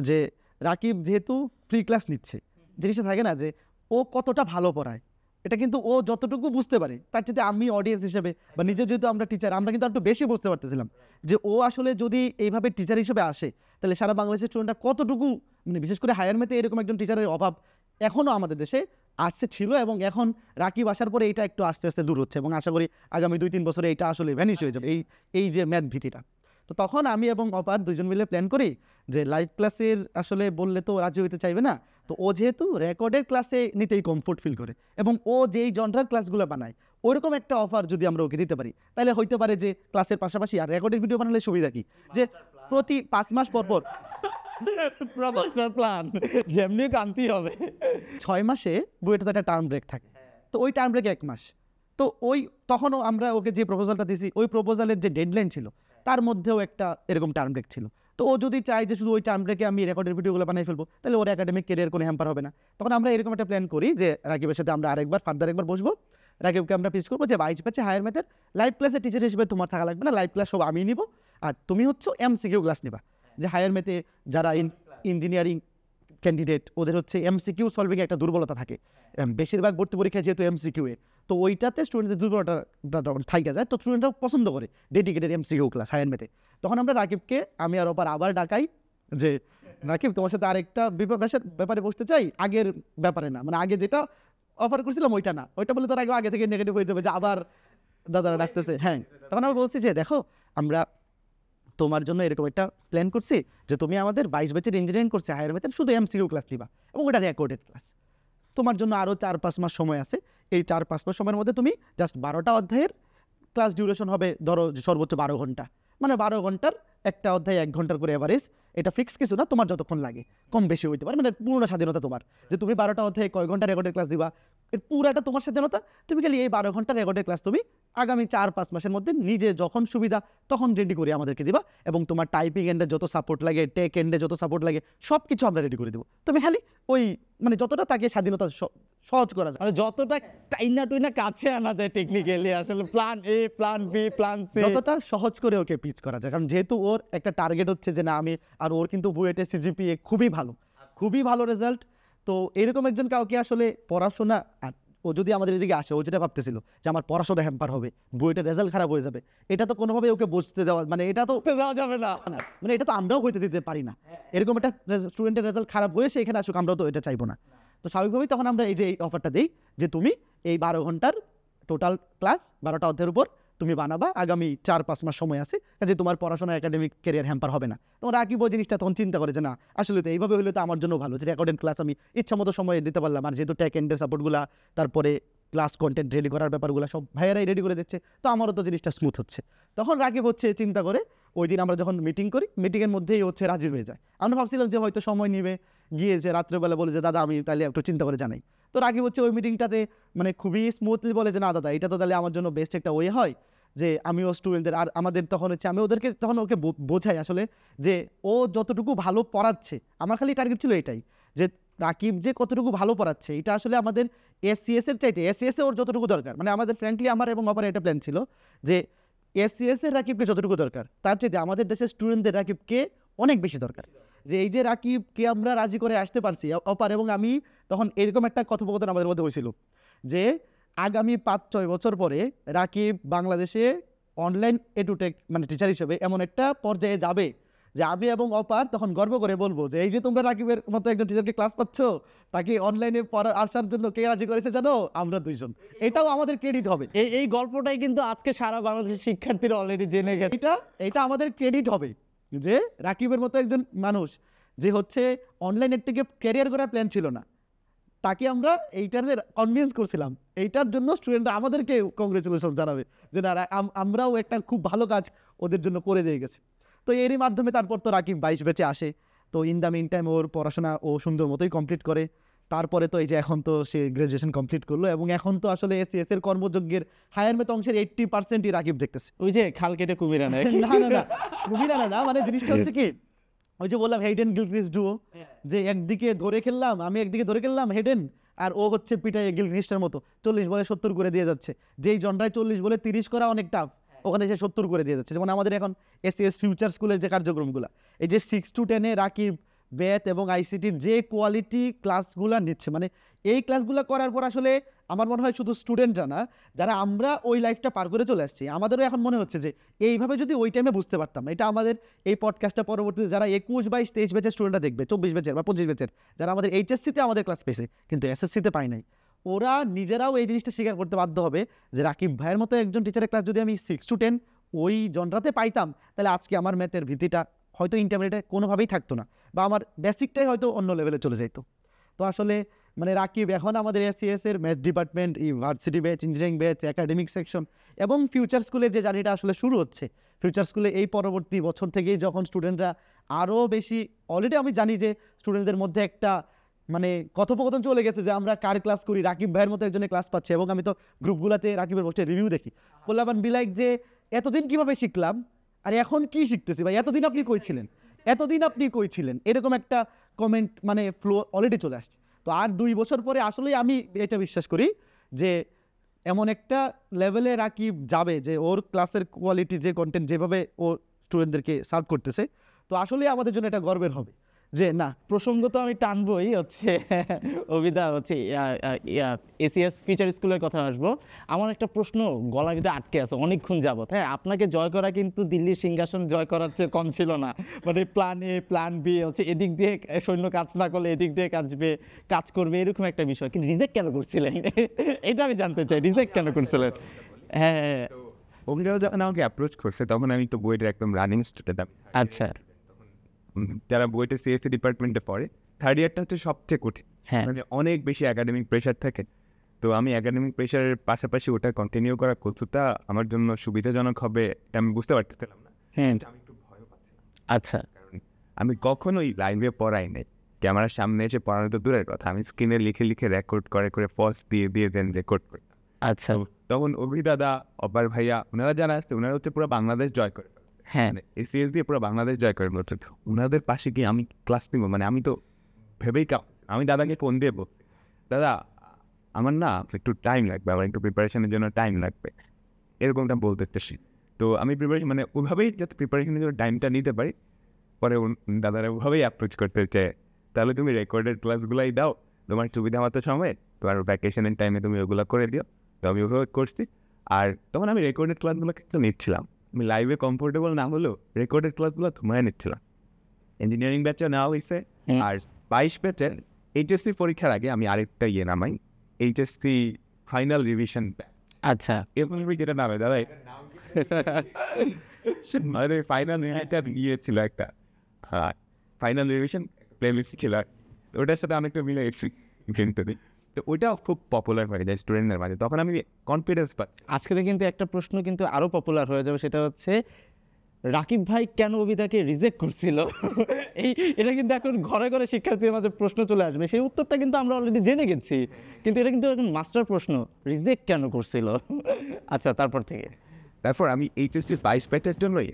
যে রাকিব যেহেতু ফ্রি ক্লাস নিচ্ছে, জিনিসটা থাকে না যে ও কতটা ভালো পড়ায়, এটা কিন্তু ও যতটুকু বুঝতে পারে তার চেয়ে আমি অডিয়েন্স হিসেবে বা নিজে যেহেতু আমরা টিচার, আমরা কিন্তু একটু বেশি বুঝতে পারতেছিলাম যে ও আসলে যদি এইভাবে টিচার হিসেবে আসে তাহলে সারা বাংলাদেশের স্টুডেন্টরা কতটুকু, মানে বিশেষ করে হায়ার ম্যাথে এরকম একজন টিচারের অভাব এখনও আমাদের দেশে ছিল, এবং এখন রাকিব আসার পরে এটা একটু আস্তে আস্তে দূর হচ্ছে, এবং আশা করি আগামী 2-3 বছরে এটা আসলে ভ্যানিশ হয়ে যাবে এই যে ম্যাথ ভীতিটা। তো তখন আমি এবং অপার দুজন মিলে প্ল্যান করি যে লাইভ ক্লাসের আসলে বললে তো রাজি হইতে চাইবে না, তো ও যেহেতু রেকর্ডের ক্লাসে নিতেই কমফোর্ট ফিল করে এবং ও যেই জনরার ক্লাসগুলো বানায় ওইরকম একটা অফার যদি আমরা ওকে দিতে পারি তাহলে হইতে পারে যে ক্লাসের পাশাপাশি আর রেকর্ডের ভিডিও বানালে সুবিধা কি যে প্রতি 5 মাস পর প্ল্যান যেমনি কান্তি হবে 6 মাসে বুয়েটে তো একটা টার্ম ব্রেক থাকে, তো ওই টার্ম ব্রেক 1 মাস। তো তখনও আমরা ওকে যে প্রপোজালটা দিছি ওই প্রপোজালের যে ডেডলাইন ছিল তার মধ্যেও একটা এরকম টার্ম ব্রেক ছিল। তো ও যদি চায় যে শুধু ওই টার্ম ব্রেকে আমি রেকর্ডের ভিডিওগুলো বানিয়ে ফেলবো, তাহলে ওর একাডেমিক ক্যারিয়ার কোনো হ্যাম্পার হবে না। তখন আমরা এরকম একটা প্ল্যান করি যে রাকিবের সাথে আমরা ফার্দার একবার বসবো, রাকিবকে আমরা পিচ করবো যে 22 ব্যাচে হায়ার ম্যাথের লাইভ ক্লাসে টিচার হিসেবে তোমার থাকা লাগবে না, লাইভ ক্লাস সব আমি নিব, আর তুমি হচ্ছে MCQ ক্লাস নিবা। যে হায়ার ম্যাথে যারা ইঞ্জিনিয়ারিং ক্যান্ডিডেট ওদের হচ্ছে MCQ সলভিং একটা দুর্বলতা থাকে, বেশিরভাগ ভর্তি পরীক্ষায় যেহেতু MCQ তো ওইটাতে স্টুডেন্টদের দুর্বলতা থাইকা যায়, তো স্টুডেন্টরা পছন্দ করে ডেডিকেটেড MCQ ক্লাস হায়ার ম্যাথে। তখন আমরা রাকিবকে আমি আর ওপার আবার ডাকাই যে রাকিব তোমার সাথে আরেকটা ব্যাপারে বসতে চাই, আগের ব্যাপারে না, মানে আগে যেটা অফার করছিলাম ওইটা না, ওইটা বলে তোর আগে থেকে নেগেটিভ হয়ে যাবে যে আবার দাদারা ডাকতেছে। হ্যাঁ, তখন আমি বলছি যে দেখো আমরা তোমার জন্য এরকম একটা প্ল্যান করছি যে তুমি আমাদের 22 ব্যাচের ইঞ্জিনিয়ারিং করছে হায়ার ম্যাথের শুধু MCQ ক্লাস নিবা এবং ওটা রেকর্ডেড ক্লাস। তোমার জন্য আরও 4-5 মাস সময় আছে, এই 4-5 মাস সময়ের মধ্যে তুমি জাস্ট 12টা অধ্যায়ের ক্লাস ডিউরেশন হবে ধরো সর্বোচ্চ 12 ঘন্টা, মানে 12 ঘন্টার একটা অধ্যায় 1 ঘন্টার করে এভারেজ, এটা ফিক্স কিছু না, তোমার যতক্ষণ লাগে, কম বেশি হইতে পারে, মানে পূর্ণ স্বাধীনতা তোমার যে তুমি 12টা অধ্যায়ে কয় ঘন্টা রেকর্ডের ক্লাস দিবা, এর পুরাটা তোমার স্বাধীনতা। তুমি খালি এই 12 ঘন্টা রেকর্ডের ক্লাস তুমি আগামী 4-5 মাসের মধ্যে নিজে যখন সুবিধা তখন রেডি করে আমাদেরকে দিবা, এবং তোমার টাইপিং এন্ডে যত সাপোর্ট লাগে, টেক এন্ডে যত সাপোর্ট লাগে সব কিছু আমরা রেডি করে দেবো। তুমি খালি ওই মানে যতটা তাকে স্বাধীনতা সহজ করা যায়, মানে যতটা টাইনা কাছে আনা যায় টেকনিক্যালি, আসলে plan A plan B plan C যতটা সহজ করে ওকে পিচ করা যায়। কারণ যেহেতু ওর একটা টার্গেট হচ্ছে যে না আমি, আর ওর কিন্তু বুয়েটের CGPA খুবই ভালো রেজাল্ট। তো এরকম একজন কাউকে আসলে পড়াশোনা, আর ও যদি আমাদের এদিকে আসে, ও যেটা ভাবতেছিল যে আমার পড়াশোনা হ্যাম্পার হবে, বুয়েটের রেজাল্ট খারাপ হয়ে যাবে, এটা তো কোনোভাবে ওকে বুঝতে দেওয়া, মানে এটা তো দেওয়া যাবে না, মানে এটা তো আমরাও হইতে দিতে পারি না। এরকম একটা স্টুডেন্টের রেজাল্ট খারাপ হয়েছে এখানে আসুক, আমরাও তো এটা চাইবো না। তো স্বাভাবিকভাবেই তখন আমরা এই যে এই অফারটা দিই যে তুমি এই 12 ঘন্টার টোটাল ক্লাস 12টা অধ্যায়ের উপর তুমি বানাবা, আগামী 4-5 মাস সময় আছে, যে তোমার পড়াশোনা একাডেমিক ক্যারিয়ার হ্যাম্পার হবে না। তোমার রাকিব ওই জিনিসটা তখন চিন্তা করে যে না আসলে তো এইভাবে হলে তো আমার জন্য ভালো, যে রেকর্ডেড ক্লাস আমি ইচ্ছা মতো সময় দিতে পারলাম, আর যেহেতু টেক এন্ডের সাপোর্টগুলো তারপরে ক্লাস কন্টেন্ট রেডি করার ব্যাপারগুলো সব ভাইয়ারাই রেডি করে দিচ্ছে, তো আমারও তো জিনিসটা স্মুথ হচ্ছে। তখন রাকিব হচ্ছে চিন্তা করে ওই দিন আমরা যখন মিটিং করি, মিটিংয়ের মধ্যেই হচ্ছে রাজি হয়ে যায়। আমরা ভাবছিলাম যে হয়তো সময় নেবে, গিয়েছে রাত্রেবেলা বলে যে দাদা আমি তাহলে একটু চিন্তা করে জানাই। তো রাকিব হচ্ছে ওই মিটিংটাতে মানে খুবই স্মুথলি বলে যে না দাদা এটা তো তাহলে আমার জন্য বেস্ট একটা ওয়ে হয়, যে আমিও স্টুডেন্টদের, আর আমাদের তখন হচ্ছে আমি ওদেরকে তখন ওকে বোঝাই আসলে যে ও যতটুকু ভালো পড়াচ্ছে, আমার খালি টার্গেট ছিল এটাই যে রাকিব যে কতটুকু ভালো পড়াচ্ছে এটা আসলে আমাদের SCS এর চাইতে SCS এ ওর যতটুকু দরকার, মানে আমাদের ফ্র্যাঙ্কলি আমার এবং অপার এটা প্ল্যান ছিল যে SCS এর রাকিবকে যতটুকু দরকার তার চাইতে আমাদের দেশের স্টুডেন্টদের রাকিবকে অনেক বেশি দরকার। যে এই যে রাকিবকে আমরা রাজি করে আসতে পারছি অপার এবং আমি, তখন এরকম একটা কথোপকথন আমাদের মধ্যে হয়েছিল যে আগামী 5-6 বছর পরে রাকিব বাংলাদেশে অনলাইন এডুটেক মানে টিচার হিসেবে এমন একটা পর্যায়ে যাবে যে আমি এবং অপার তখন গর্ব করে বলবো যে এই যে তোমরা রাকিবের মতো একজন টিচারকে ক্লাস পাচ্ছ, তাকে অনলাইনে পড়ার আসার জন্য কে রাজি করেছে জানো? আমরা 2 জন। এটাও আমাদের ক্রেডিট হবে। এই গল্পটাই কিন্তু আজকে সারা বাংলাদেশের শিক্ষার্থীরা অলরেডি জেনে গেছে। এটা আমাদের ক্রেডিট হবে যে রাকিবের মতো একজন মানুষ যে হচ্ছে অনলাইনের থেকে ক্যারিয়ার করার প্ল্যান ছিল না, তাকে আমরা এইটার কনভিন্স করছিলাম, এইটার জন্য স্টুডেন্টরা আমাদেরকে কংগ্রেচুলেশন জানাবে যে না আমরাও একটা খুব ভালো কাজ ওদের জন্য করে দিয়ে গেছি। তো এরই মাধ্যমে তারপর তো রাকিব 22 ব্যাচে আসে। তো ইন দ্য মিন টাইম ওর পড়াশোনা ও সুন্দর মতোই কমপ্লিট করে। তারপরে তো এই যে এখন তো সে গ্রাজুয়েশন কমপ্লিট করলো এবং এখন তো আসলে SCS এর কর্মযোগ্যের হায়ার ম্যাথ অংশের 80%ই রাকিব দেখতেছে। ওই যে খাল কেটে কুমির আনে না কুমির আনে না, মানে জিনিসটা হচ্ছে কি ওই যে বললাম হেডেন গিলক্রিস্ট ডুও, যে একদিকে ধরে খেললাম আমি, একদিকে ধরে খেললাম হেডেন, আর ও হচ্ছে পিটাই গিলক্রিস্টের মতো 40 বলে 70 করে দিয়ে যাচ্ছে। যেই জনরায় 40 বলে 30 করা অনেক টাফ, ওখানে সে 70 করে দিয়ে যাচ্ছে। যেমন আমাদের এখন SCS ফিউচার স্কুলের যে কার্যক্রমগুলো, এই যে 6 to 10 এ রাকিব ব্যাথ এবং ICTর যে কোয়ালিটি ক্লাসগুলো নিচ্ছে, মানে এই ক্লাসগুলো করার পর আসলে আমার মনে হয় শুধু স্টুডেন্টরা না, যারা আমরা ওই লাইফটা পার করে চলে আসছি, আমাদেরও এখন মনে হচ্ছে যে এইভাবে যদি ওই টাইমে বুঝতে পারতাম। এটা আমাদের এই পডকাস্টটা পরবর্তীতে যারা 21, 22, 23 ব্যাচের স্টুডেন্টরা দেখবে, 24 ব্যাচের বা 25 ব্যাচের যারা আমাদের HSC-তে আমাদের ক্লাস পেয়েছে কিন্তু SSC-তে পাই নাই, ওরা নিজেরাও এই জিনিসটা স্বীকার করতে বাধ্য হবে যে রাকিব ভাইয়ের মতো একজন টিচারের ক্লাস যদি আমি 6 to 10 ওই জনরাতে পাইতাম, তাহলে আজকে আমার ম্যাথের ভিত্তিটা হয়তো ইন্টারমিডিয়েটে কোনোভাবেই থাকতো না, বা আমার বেসিকটাই হয়তো অন্য লেভেলে চলে যেত। তো আসলে মানে রাকিব এখন আমাদের SCS এর math department, university batch, engineering batch, academic section এবং ফিউচার স্কুলের যে জার্নিটা আসলে শুরু হচ্ছে, ফিউচার স্কুলে এই পরবর্তী বছর থেকেই যখন স্টুডেন্টরা আরও বেশি, অলরেডি আমি জানি যে স্টুডেন্টদের মধ্যে একটা মানে কথোপকথন চলে গেছে যে আমরা কার ক্লাস করি, রাকিব ভাইয়ের মতো একজনের ক্লাস পাচ্ছে, এবং আমি তো গ্রুপগুলোতে রাকিবের পোস্টে রিভিউ দেখি, বললাম বিলাইক যে এতদিন কিভাবে শিখলাম আর এখন কি শিখতেছি ভাই, এতদিন আপনি কই ছিলেন, এরকম একটা কমেন্ট মানে ফ্লো অলরেডি চলে আসছে। তো আর 2 বছর পরে আসলেই আমি এটা বিশ্বাস করি যে এমন একটা লেভেলে রাকিব যাবে যে ওর ক্লাসের কোয়ালিটি, যে কন্টেন্ট যেভাবে ও স্টুডেন্টদেরকে সার্ভ করতেছে, তো আসলেই আমাদের জন্য এটা গর্বের হবে যে না। প্রসঙ্গ তো আমি টানবই, হচ্ছে অভিদা হচ্ছে এসিএস ফিচার স্কুলের কথা আসবো। আমার একটা প্রশ্ন গলার ভিতরে আটকে আছে অনেকক্ষণ যাবত। হ্যাঁ, আপনাকে জয় করা কিন্তু দিল্লির সিংহাসন জয় করার চেয়ে কম ছিল না। মানে প্ল্যান এ প্ল্যান বি হচ্ছে, এদিক দিয়ে সৈন্য কাজ না করলে এদিক দিয়ে কাজ করবে, এরকম একটা বিষয়। কিন্তু রিজেক্ট কেন করছিলেন এটা আমি জানতে চাই, রিজেক্ট কেন করছিলেন? হ্যাঁ, অভিনয় যখন আমাকে অ্যাপ্রোচ করছে তখন আমি তো বুয়েটের একদম রানিং স্টুডেন্ট। আচ্ছা, যারা বুয়েটের সিএসসি ডিপার্টমেন্টে পড়ে, থার্ড ইয়ারটা হচ্ছে সবচেয়ে কঠিন, হ্যাঁ, মানে অনেক বেশি একাডেমিক প্রেশার থাকে। তো আমি একাডেমিক প্রেশারের পাশাপাশি ওটা কন্টিনিউ করা কতটা আমার জন্য সুবিধাজনক হবে এটা আমি বুঝতে পারতেছিলাম না। হ্যাঁ, আমি একটু ভয়ও পাচ্ছিলাম, আচ্ছা, কারণ আমি কখনোই লাইভে পড়াই নাই। ক্যামেরার সামনে এসে পড়ানো তো দূরের কথা, আমি স্ক্রিনে লিখে লিখে রেকর্ড করে ফস দিয়ে দেন রেকর্ড করতাম। আচ্ছা, তখন অভিদাদা, অপার ভাইয়া, ওনারা যারা আসছে ওনারা হচ্ছে পুরো বাংলাদেশ জয় করে ফেলছে। হ্যাঁ, মানে এসিএস দিয়ে পুরো বাংলাদেশ জয় করে বলছে, ওনাদের পাশে গিয়ে আমি ক্লাস নিব, মানে আমি তো ভেবেই আমি দাদাকে ফোন দিয়ে বলছি, দাদা আমার না একটু টাইম লাগবে, আমার একটু প্রিপারেশনের জন্য টাইম লাগবে, এরকমটা বলতে চাচ্ছি। তো আমি প্রিপারেশন মানে ওইভাবেই যাতে প্রিপারেশনের জন্য টাইমটা নিতে পারি। পরে দাদারা ওইভাবেই অ্যাপ্রোচ করতে হচ্ছে, তাহলে তুমি রেকর্ডেড ক্লাসগুলাই দাও, তোমার সুবিধা মতো সময়, তোমার ভ্যাকেশনের টাইমে তুমি ওগুলো করে দিও। তো আমি ওইভাবে করছি। আর তখন আমি রেকর্ডেড ক্লাসগুলো কিন্তু নিচ্ছিলাম, আমি লাইভে কমফোর্টেবল না হলেও রেকর্ডেড ক্লাসগুলো তোমায় নিচ্ছিলাম। ইঞ্জিনিয়ারিং ব্যাচে নেওয়া হয়েছে। আর 22 ব্যাচের এইচএসসি পরীক্ষার আগে আমি আরেকটা নামাই, এইচএসসি ফাইনাল রিভিশন ব্যাচ। আচ্ছা, এরকম যেটা নামে দাদা, আরে ফাইনাল একটা ছিল একটা, হ্যাঁ ফাইনাল রিভিশন প্লেলিস্ট ছিল, ওটার সাথে অনেকটা মিলে গেছি কিন্তু। তো ওইটাও খুব পপুলার হয়ে যায় স্টুডেন্টদের মাঝে, তখন আমি কনফিডেন্স পাচ্ছি। আজকে কিন্তু একটা প্রশ্ন কিন্তু আরো পপুলার হয়ে যাবে, সেটা হচ্ছে রাকিব ভাই কেন অভিদাকে রিজেক্ট করছিল? এটা কিন্তু এখন ঘরে ঘরে শিক্ষার্থীদের মাঝে প্রশ্ন চলে আসবে, সেই উত্তরটা কিন্তু আমরা অলরেডি জেনে গেছি, কিন্তু এটা কিন্তু এখন মাস্টার প্রশ্ন, রিজেক্ট কেন করছিল? আচ্ছা, তারপর আমি এইচএসসি 22 ব্যাচের জন্যই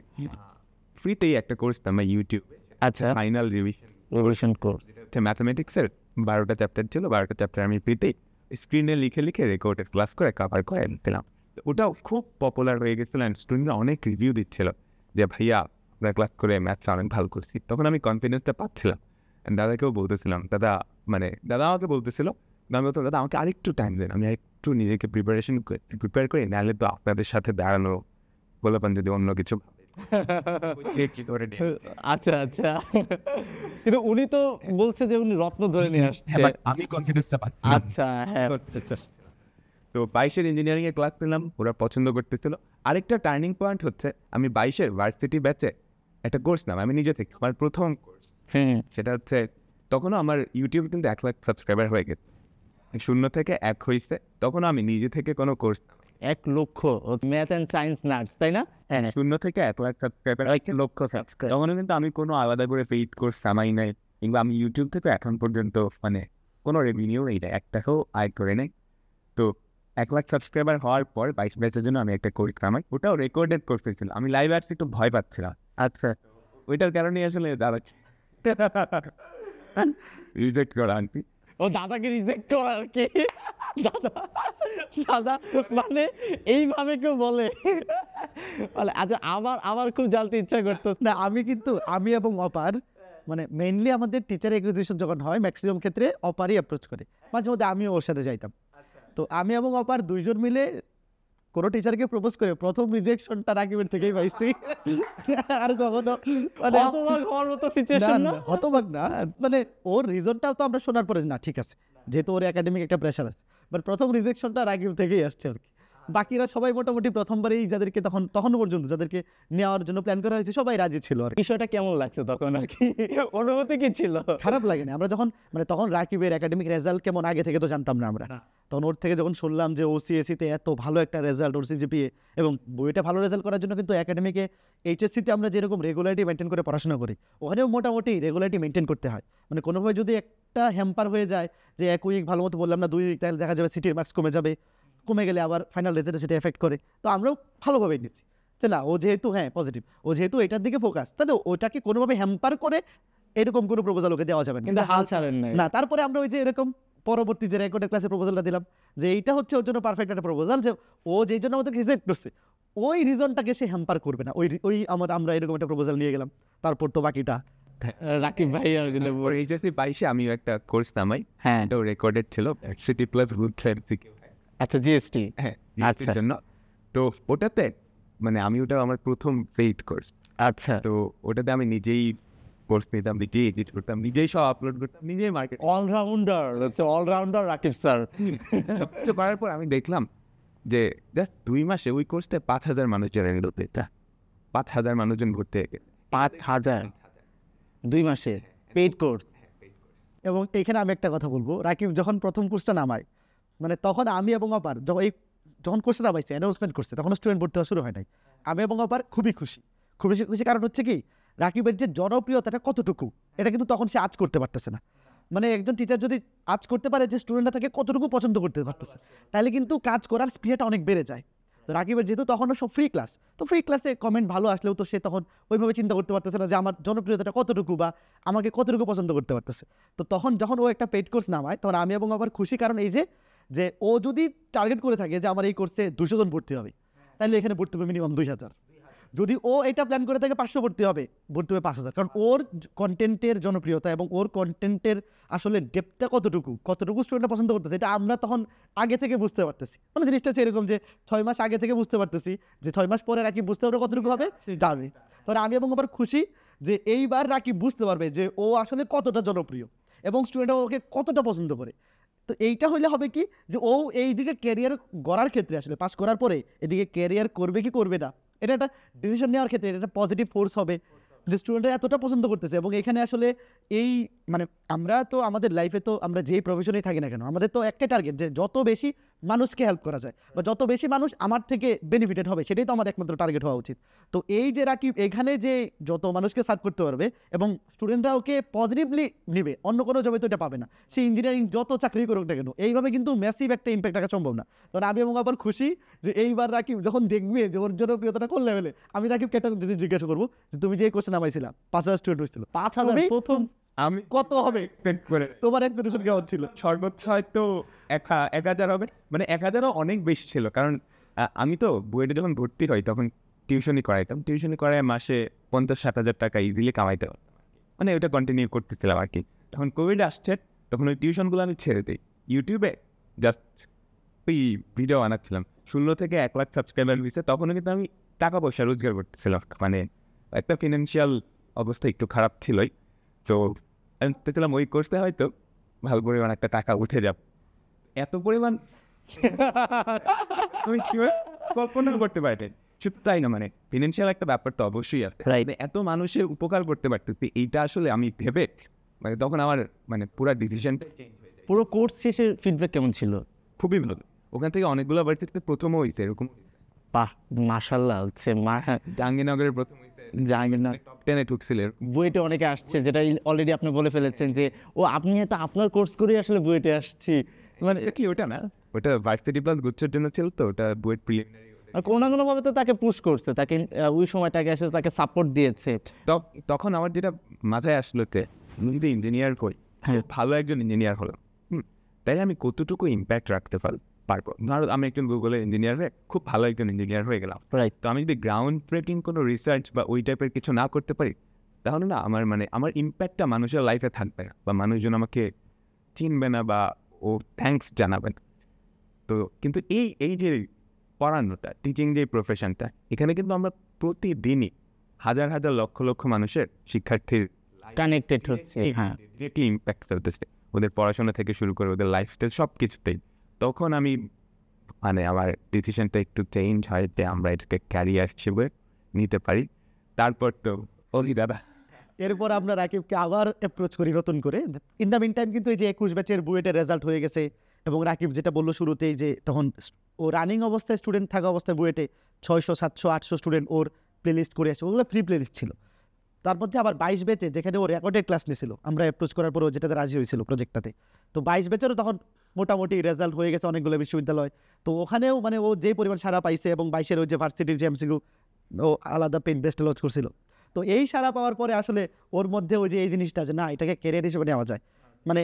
ফ্রিতেই একটা কোর্স আমার ইউটিউবে, আচ্ছা, ফাইনাল রিভিশন কোর্স, ম্যাথমেটিক্সের 12টা চ্যাপ্টার ছিল, 12টা চ্যাপ্টার আমি ফ্রিতেই স্ক্রিনে লিখে রেকর্ডেড ক্লাস করে কভার করে দিলাম। ওটাও খুব পপুলার হয়ে গেছিল, অ্যান্ড স্টুডেন্টরা অনেক রিভিউ দিচ্ছিল যে ভাইয়া আপনার ক্লাস করে ম্যাথস অনেক ভালো করছি। তখন আমি কনফিডেন্সটা পাচ্ছিলাম, দাদাকেও বলতেছিলাম, দাদা আমাকে বলতেছিল, আমি বলতাম দাদা আমাকে আরেকটু টাইম দেন, আমি একটু নিজেকে প্রিপেয়ার করি, নাহলে তো আপনাদের সাথে দাঁড়ানো বলবেন যদি অন্য কিছু। আচ্ছা আচ্ছা, কিন্তু উনি তো বলছে যে উনি রত্ন ধরে নিয়ে আসছে, আমি কনফিডেন্সটা পাচ্ছি। আচ্ছা, হ্যাঁ, তো 22-এর ইঞ্জিনিয়ারিং এর ক্লাস নিলাম, ওরা পছন্দ করতেছিল। আরেকটা টার্নিং পয়েন্ট হচ্ছে আমি 22-এর ভার্সিটি ব্যাচে একটা কোর্স নাম আমি নিজে থেকে, আমার প্রথম কোর্স, সেটা হচ্ছে তখনও আমার ইউটিউব কিন্তু 1 লাখ সাবস্ক্রাইবার হয়ে গেছে, 0 থেকে 1 হয়েছে, তখনও আমি নিজে থেকে কোনো কোর্স 1 লক্ষ ম্যাথ অ্যান্ড সায়েন্স নার্স, তাই না? হ্যাঁ, 0 থেকে 1 লাখ সাবস্ক্রাইবার, 1 লক্ষ সাবস্ক্রাইবার, তখন কিন্তু আমি কোনো আলাদা করে পেইড কোর্স নামাই নাই, কিংবা আমি ইউটিউব থেকে এখন পর্যন্ত মানে কোনো রেভিনিউ নেই, এক টাকাও আয় করে নেই। তো 1 লাখ সাবস্ক্রাইবার হওয়ার পর 22 ব্যাচের জন্য আমি একটা কোর্স নামাই, ওটাও রেকর্ডেড কোর্স ছিল। আমি লাইভ আসতে একটু ভয় পাচ্ছিলাম, আচ্ছা, ওইটার কারণে আসলে দাদা রিজেক্ট করা আনছি। ও দাদাকে রিজেক্ট করা আর কি, দাদা মানে এইভাবে কেউ বলে? আচ্ছা, আমার খুব জানতে ইচ্ছা করতো না, আমি এবং অপার মানে মেইনলি আমাদের টিচার এগ্রিগেশন যখন হয় ম্যাক্সিমাম ক্ষেত্রে অপারই অ্যাপ্রোচ করে, মাঝে মধ্যে আমিও ওর সাথে যাইতাম। তো আমি এবং অপার দুইজন মিলে কোনো টিচারকে প্রপোজ করে প্রথম রিজেকশনটা রাকিবের থেকেই পাইছি। আর কখনো মানে হতবাক হওয়ার মতো সিচুয়েশন না, হতবাক না, মানে ওর রিজনটাও তো আমরা শোনার পরে না ঠিক আছে, যেহেতু ওর একাডেমিক একটা প্রেশার আছে, বাট প্রথম রিজেকশনটা রাকিব থেকেই আসছে আর কি। বাকিরা সবাই মোটামুটি প্রথমবারেই যাদেরকে তখন পর্যন্ত যাদেরকে নেওয়ার জন্য প্ল্যান করা হয়েছে সবাই রাজি ছিল আর কি। বিষয়টা কেমন লাগছে তখন আর কি, অনুভূতি কি ছিল? খারাপ লাগেনি, আমরা যখন মানে তখন রাকিবের একাডেমিক রেজাল্ট কেমন আগে থেকে তো জানতাম না আমরা, তখন ওর থেকে যখন শুনলাম যে ওসিএসসিতে এত ভালো একটা রেজাল্ট, ওর সিজিপিএ এবং বইটা ভালো রেজাল্ট করার জন্য কিন্তু একাডেমিকে এইচএসসিতে আমরা যেরকম রেগুলারিটি মেনটেন করে পড়াশোনা করি, ওখানেও মোটামুটি রেগুলারিটি মেনটেন করতে হয়, মানে কোনোভাবে যদি একটা হ্যাম্পার হয়ে যায় যে 1 উইক ভালো মতো বললাম না 2 উইক, তাহলে দেখা যাবে সিটির মার্কস কমে যাবে, কমে গেলে আবার ফাইনাল রেজাল্টে সেটা এফেক্ট করে। তো আমরাও ভালোভাবে নিচ্ছি যে না, ও যেহেতু পজিটিভ, ও যেহেতু এটার দিকে ফোকাস, তাহলে ওটাকে কোনোভাবে হ্যাম্পার করে এরকম কোনো প্রপোজাল ওকে দেওয়া যাবে না। কিন্তু হাল ছাড়েন না, তারপরে আমরা ওই যে এরকম পরবর্তী যে রেকর্ডের ক্লাসে প্রপোজালটা দিলাম যে এইটা হচ্ছে ওর জন্য পারফেক্ট একটা প্রপোজাল, যে ও যেই জন্য আমাদের রিজেক্ট করছে ওই রিজনটাকে সে হ্যাম্পার করবে না। ওই আমরা এরকম একটা প্রপোজাল নিয়ে গেলাম, তারপর তো বাকিটা রাকিব ভাই আর এইচএসসি 22-এ আমি একটা কোর্স নামাই, হ্যাঁ এটা রেকর্ডেড ছিল সিটি প্লাস গুড ট্রেড থেকে, আচ্ছা জিএসটি হ্যাঁ আচ্ছা। এর জন্য। তো ওটাতে মানে আমি ওটা আমার প্রথম পেইড কোর্স, আচ্ছা তো ওটাতে আমি নিজেই কোর্স নিতাম, নিজেই এডিট করতাম, নিজেই সব আপলোড করতাম, নিজেই মার্কেট অলরাউন্ডার, হচ্ছে অলরাউন্ডার রাকিব স্যার। সবকিছু করার পর আমি দেখলাম যে জাস্ট 2 মাসে ওই কোর্সটা 5,000 মানুষ জয়েন করতে, 5,000 মানুষজন ঘুরতে 5,000 2 মাসে পেইড কোর্স। এবং এখানে আমি একটা কথা বলবো, রাকিব যখন প্রথম কোর্সটা নামায় মানে তখন আমি এবং অপার যখন কোর্সটা নামাইছে অ্যানাউন্সমেন্ট করছে তখন স্টুডেন্ট ভর্তি হওয়া শুরু হয় নাই। আমি এবং অপার খুবই খুশি কারণ হচ্ছে কি রাকিবের যে জনপ্রিয়তাটা কতটুকু এটা কিন্তু তখন সে আজ করতে পারতেছে না। মানে একজন টিচার যদি আজ করতে পারে যে স্টুডেন্টরা তাকে কতটুকু পছন্দ করতে পারতেছে, তাহলে কিন্তু কাজ করার স্পিরিটটা অনেক বেড়ে যায়। তো রাকিবের যেহেতু তখনও সব ফ্রি ক্লাস, তো ফ্রি ক্লাসে কমেন্ট ভালো আসলেও তো সে তখন ওইভাবে চিন্তা করতে পারতেছে না যে আমার জনপ্রিয়তাটা কতটুকু বা আমাকে কতটুকু পছন্দ করতে পারতেছে। তো তখন যখন ও একটা পেইড কোর্স নামায় তখন আমি এবং আবার খুশি, কারণ এই যে ও যদি টার্গেট করে থাকে যে আমার এই কোর্সে 200 জন ভর্তি হবে, তাহলে এখানে ভর্তি হবে মিনিমাম 2,000। যদি ও এটা প্ল্যান করে থাকে 500 ভর্তি হবে 5,000, কারণ ওর কন্টেন্টের জনপ্রিয়তা এবং ওর কন্টেন্টের আসলে ডেপথটা কতটুকু স্টুডেন্টরা পছন্দ করতেছে এটা আমরা তখন আগে থেকে বুঝতে পারতেছি। মানে জিনিসটা হচ্ছে এরকম যে 6 মাস আগে থেকে বুঝতে পারতেছি যে 6 মাস পরে রাকিব বুঝতে পারবে কতটুকু হবে যাবে। তখন আমি এবং আবার খুশি যে এইবার রাকিব বুঝতে পারবে যে ও আসলে কতটা জনপ্রিয় এবং স্টুডেন্টরা ওকে কতটা পছন্দ করে। তো এইটা হলে হবে কি যে ও এই দিকে ক্যারিয়ার গড়ার ক্ষেত্রে আসলে পাস করার পরে এদিকে ক্যারিয়ার করবে কি করবে না, এটা একটা ডিসিশন নেওয়ার ক্ষেত্রে এটা একটা পজিটিভ ফোর্স হবে যে স্টুডেন্টরা এতটা পছন্দ করতেছে। এবং এখানে আসলে এই মানে আমরা তো আমাদের লাইফে তো আমরা যেই প্রফেশনেই থাকি না কেন আমাদের তো একটাই টার্গেট যে যত বেশি মানুষকে হেল্প করা যায় বা যত বেশি মানুষ আমার থেকে বেনিফিটেড হবে, সেটাই তো আমাদের একমাত্র টার্গেট হওয়া উচিত। তো এই যে রাকিব এখানে যে যত মানুষকে সার্ভ করতে পারবে এবং স্টুডেন্টরা ওকে পজিটিভলি নেবে, অন্য কোনো জবে তো এটা পাবে না। সে ইঞ্জিনিয়ারিং যত চাকরি করুক না কেন এইভাবে কিন্তু ম্যাসিভ একটা ইম্প্যাক্ট রাখা সম্ভব না। তখন আমি এবং আবার খুশি যে এইবার রাকিব যখন দেখবে যে ওর জনপ্রিয়তাটা কোন লেভেলে, আমি রাকিবকে একটা যদি জিজ্ঞাসা করবো যে তুমি যে কোশ্চেন নামাইছিলাম 5,000 স্টুডেন্ট হয়েছিল, 5,000 তুমি প্রথম আমি কত হবে এক্সপেক্ট করে তোমার এক্সপেকটেশন কেমন ছিল? সর্বোচ্চ হয়তো 1,000 হবে, মানে 1,000ও অনেক বেশি ছিল। কারণ আমি তো বুয়েটে যখন ভর্তি হই তখন টিউশনি করায় মাসে 50-60 হাজার টাকা ইজিলি কামাইতে পারতাম, মানে ওটা কন্টিনিউ করতেছিলাম আর কি। তখন কোভিড আসছে তখন ওই টিউশনগুলো আমি ছেড়ে দিই, ইউটিউবে জাস্ট ওই ভিডিও বানাচ্ছিলাম। 0 থেকে 1 লাখ সাবস্ক্রাইবার হয়েছে, তখনও কিন্তু আমি টাকা পয়সা রোজগার করতেছিলাম, মানে একটা ফিনান্সিয়াল অবস্থা একটু খারাপ ছিলই। তো আমি দেখছিলাম ওই কোর্সে হয়তো ভালো পরিমাণ একটা টাকা উঠে যাবে, এত পরিমাণ আমি কিভাবে কল্পনা করতে পারি। শুধু তাই না, মানে ফিনান্সিয়াল একটা ব্যাপার তো অবশ্যই আছে, মানে এত মানুষের উপকার করতে পারতেছি এইটা আসলে আমি ভেবে মানে তখন আমার মানে পুরো ডিসিশনটা চেঞ্জ হয়ে যায়। পুরো কোর্স শেষের ফিডব্যাক কেমন ছিল? খুবই ভালো, ওখান থেকে অনেকগুলো ভার্সিটিতে প্রথমও হয়েছে এরকম, বাহ মাশাআল্লাহ, হচ্ছে জাহাঙ্গীরনগরের প্রথম হয়েছে, জাহাঙ্গীরনগর টপ 10-এ ঢুকছিল। বুয়েটে অনেকে আসছে, যেটা অলরেডি আপনি বলে ফেলেছেন যে ও আপনি তো আপনার কোর্স করে আসলে বুয়েটে আসছি, মানে কি ওটা না, ওটা ভার্সিটি প্লাস গুচ্ছের জন্য ছিল, তো ওটা বুয়েট প্রিলিমিনারি। আর কোনো না কোনোভাবে তো তাকে পুশ করছে, তাকে ওই সময়টাকে এসে তাকে সাপোর্ট দিয়েছে। তখন আমার যেটা মাথায় আসলো যে আমি যদি ইঞ্জিনিয়ার করি, ভালো একজন ইঞ্জিনিয়ার হলো, তাই আমি কতটুকু ইম্প্যাক্ট রাখতে পারবো। ধরো আমি একজন গুগলের ইঞ্জিনিয়ার হয়ে খুব ভালো একজন ইঞ্জিনিয়ার হয়ে গেলাম, রাইট। তো আমি যদি গ্রাউন্ড ব্রেকিং কোনো রিসার্চ বা ওই টাইপের কিছু না করতে পারি, তাহলে না আমার ইম্প্যাক্টটা মানুষের লাইফে থাকবে না, বা মানুষজন আমাকে চিনবে না বা ও থ্যাঙ্কস জানাবে না। তো কিন্তু এই যে পড়ানোটা, টিচিং যে প্রফেশনটা, এখানে কিন্তু আমরা প্রতিদিনই হাজার হাজার লক্ষ লক্ষ মানুষের শিক্ষার্থীর কানেক্টেড হচ্ছে, হ্যাঁ ডিরেক্টলি ইম্প্যাক্ট ফেলতেছে, ওদের পড়াশোনা থেকে শুরু করে ওদের লাইফস্টাইল সব কিছুতেই। তখন আমি মানে আমার ডিসিশনটা একটু চেঞ্জ হয় যে আমরা এটাকে ক্যারিয়ার হিসেবে নিতে পারি। তারপর তো ওই দাদা এরপর আমরা রাকিবকে আবার অ্যাপ্রোচ করি নতুন করে। ইন দ্য মিন টাইম কিন্তু এই যে 21 ব্যাচের বুয়েটের রেজাল্ট হয়ে গেছে এবং রাকিব যেটা বললো শুরুতেই যে তখন ও রানিং অবস্থায় স্টুডেন্ট থাকা অবস্থায় বুয়েটে 600 700 800 স্টুডেন্ট ওর প্লেলিস্ট করে আসে, ওগুলো ফ্রি প্লেলিস্ট ছিল। তার মধ্যে আবার 22 ব্যাচে যেখানে ও রেকর্ডেড ক্লাস নিয়েছিল, আমরা অ্যাপ্রোচ করার পর যেটাতে রাজি হয়েছিল প্রজেক্টটাতে, তো 22 ব্যাচেরও তখন মোটামুটি রেজাল্ট হয়ে গেছে অনেকগুলো বিশ্ববিদ্যালয়। তো ওখানেও মানে ও যে পরিমাণ সারা পাইছে, এবং 22-এর ওই যে ভার্সিটির যে MCQ ও আলাদা পেন বেস্ট লঞ্চ করছিল। তো এই সারা পাওয়ার পরে আসলে ওর মধ্যে ওই যে এই জিনিসটা যে না এটাকে ক্যারিয়ার হিসেবে নেওয়া যায়, মানে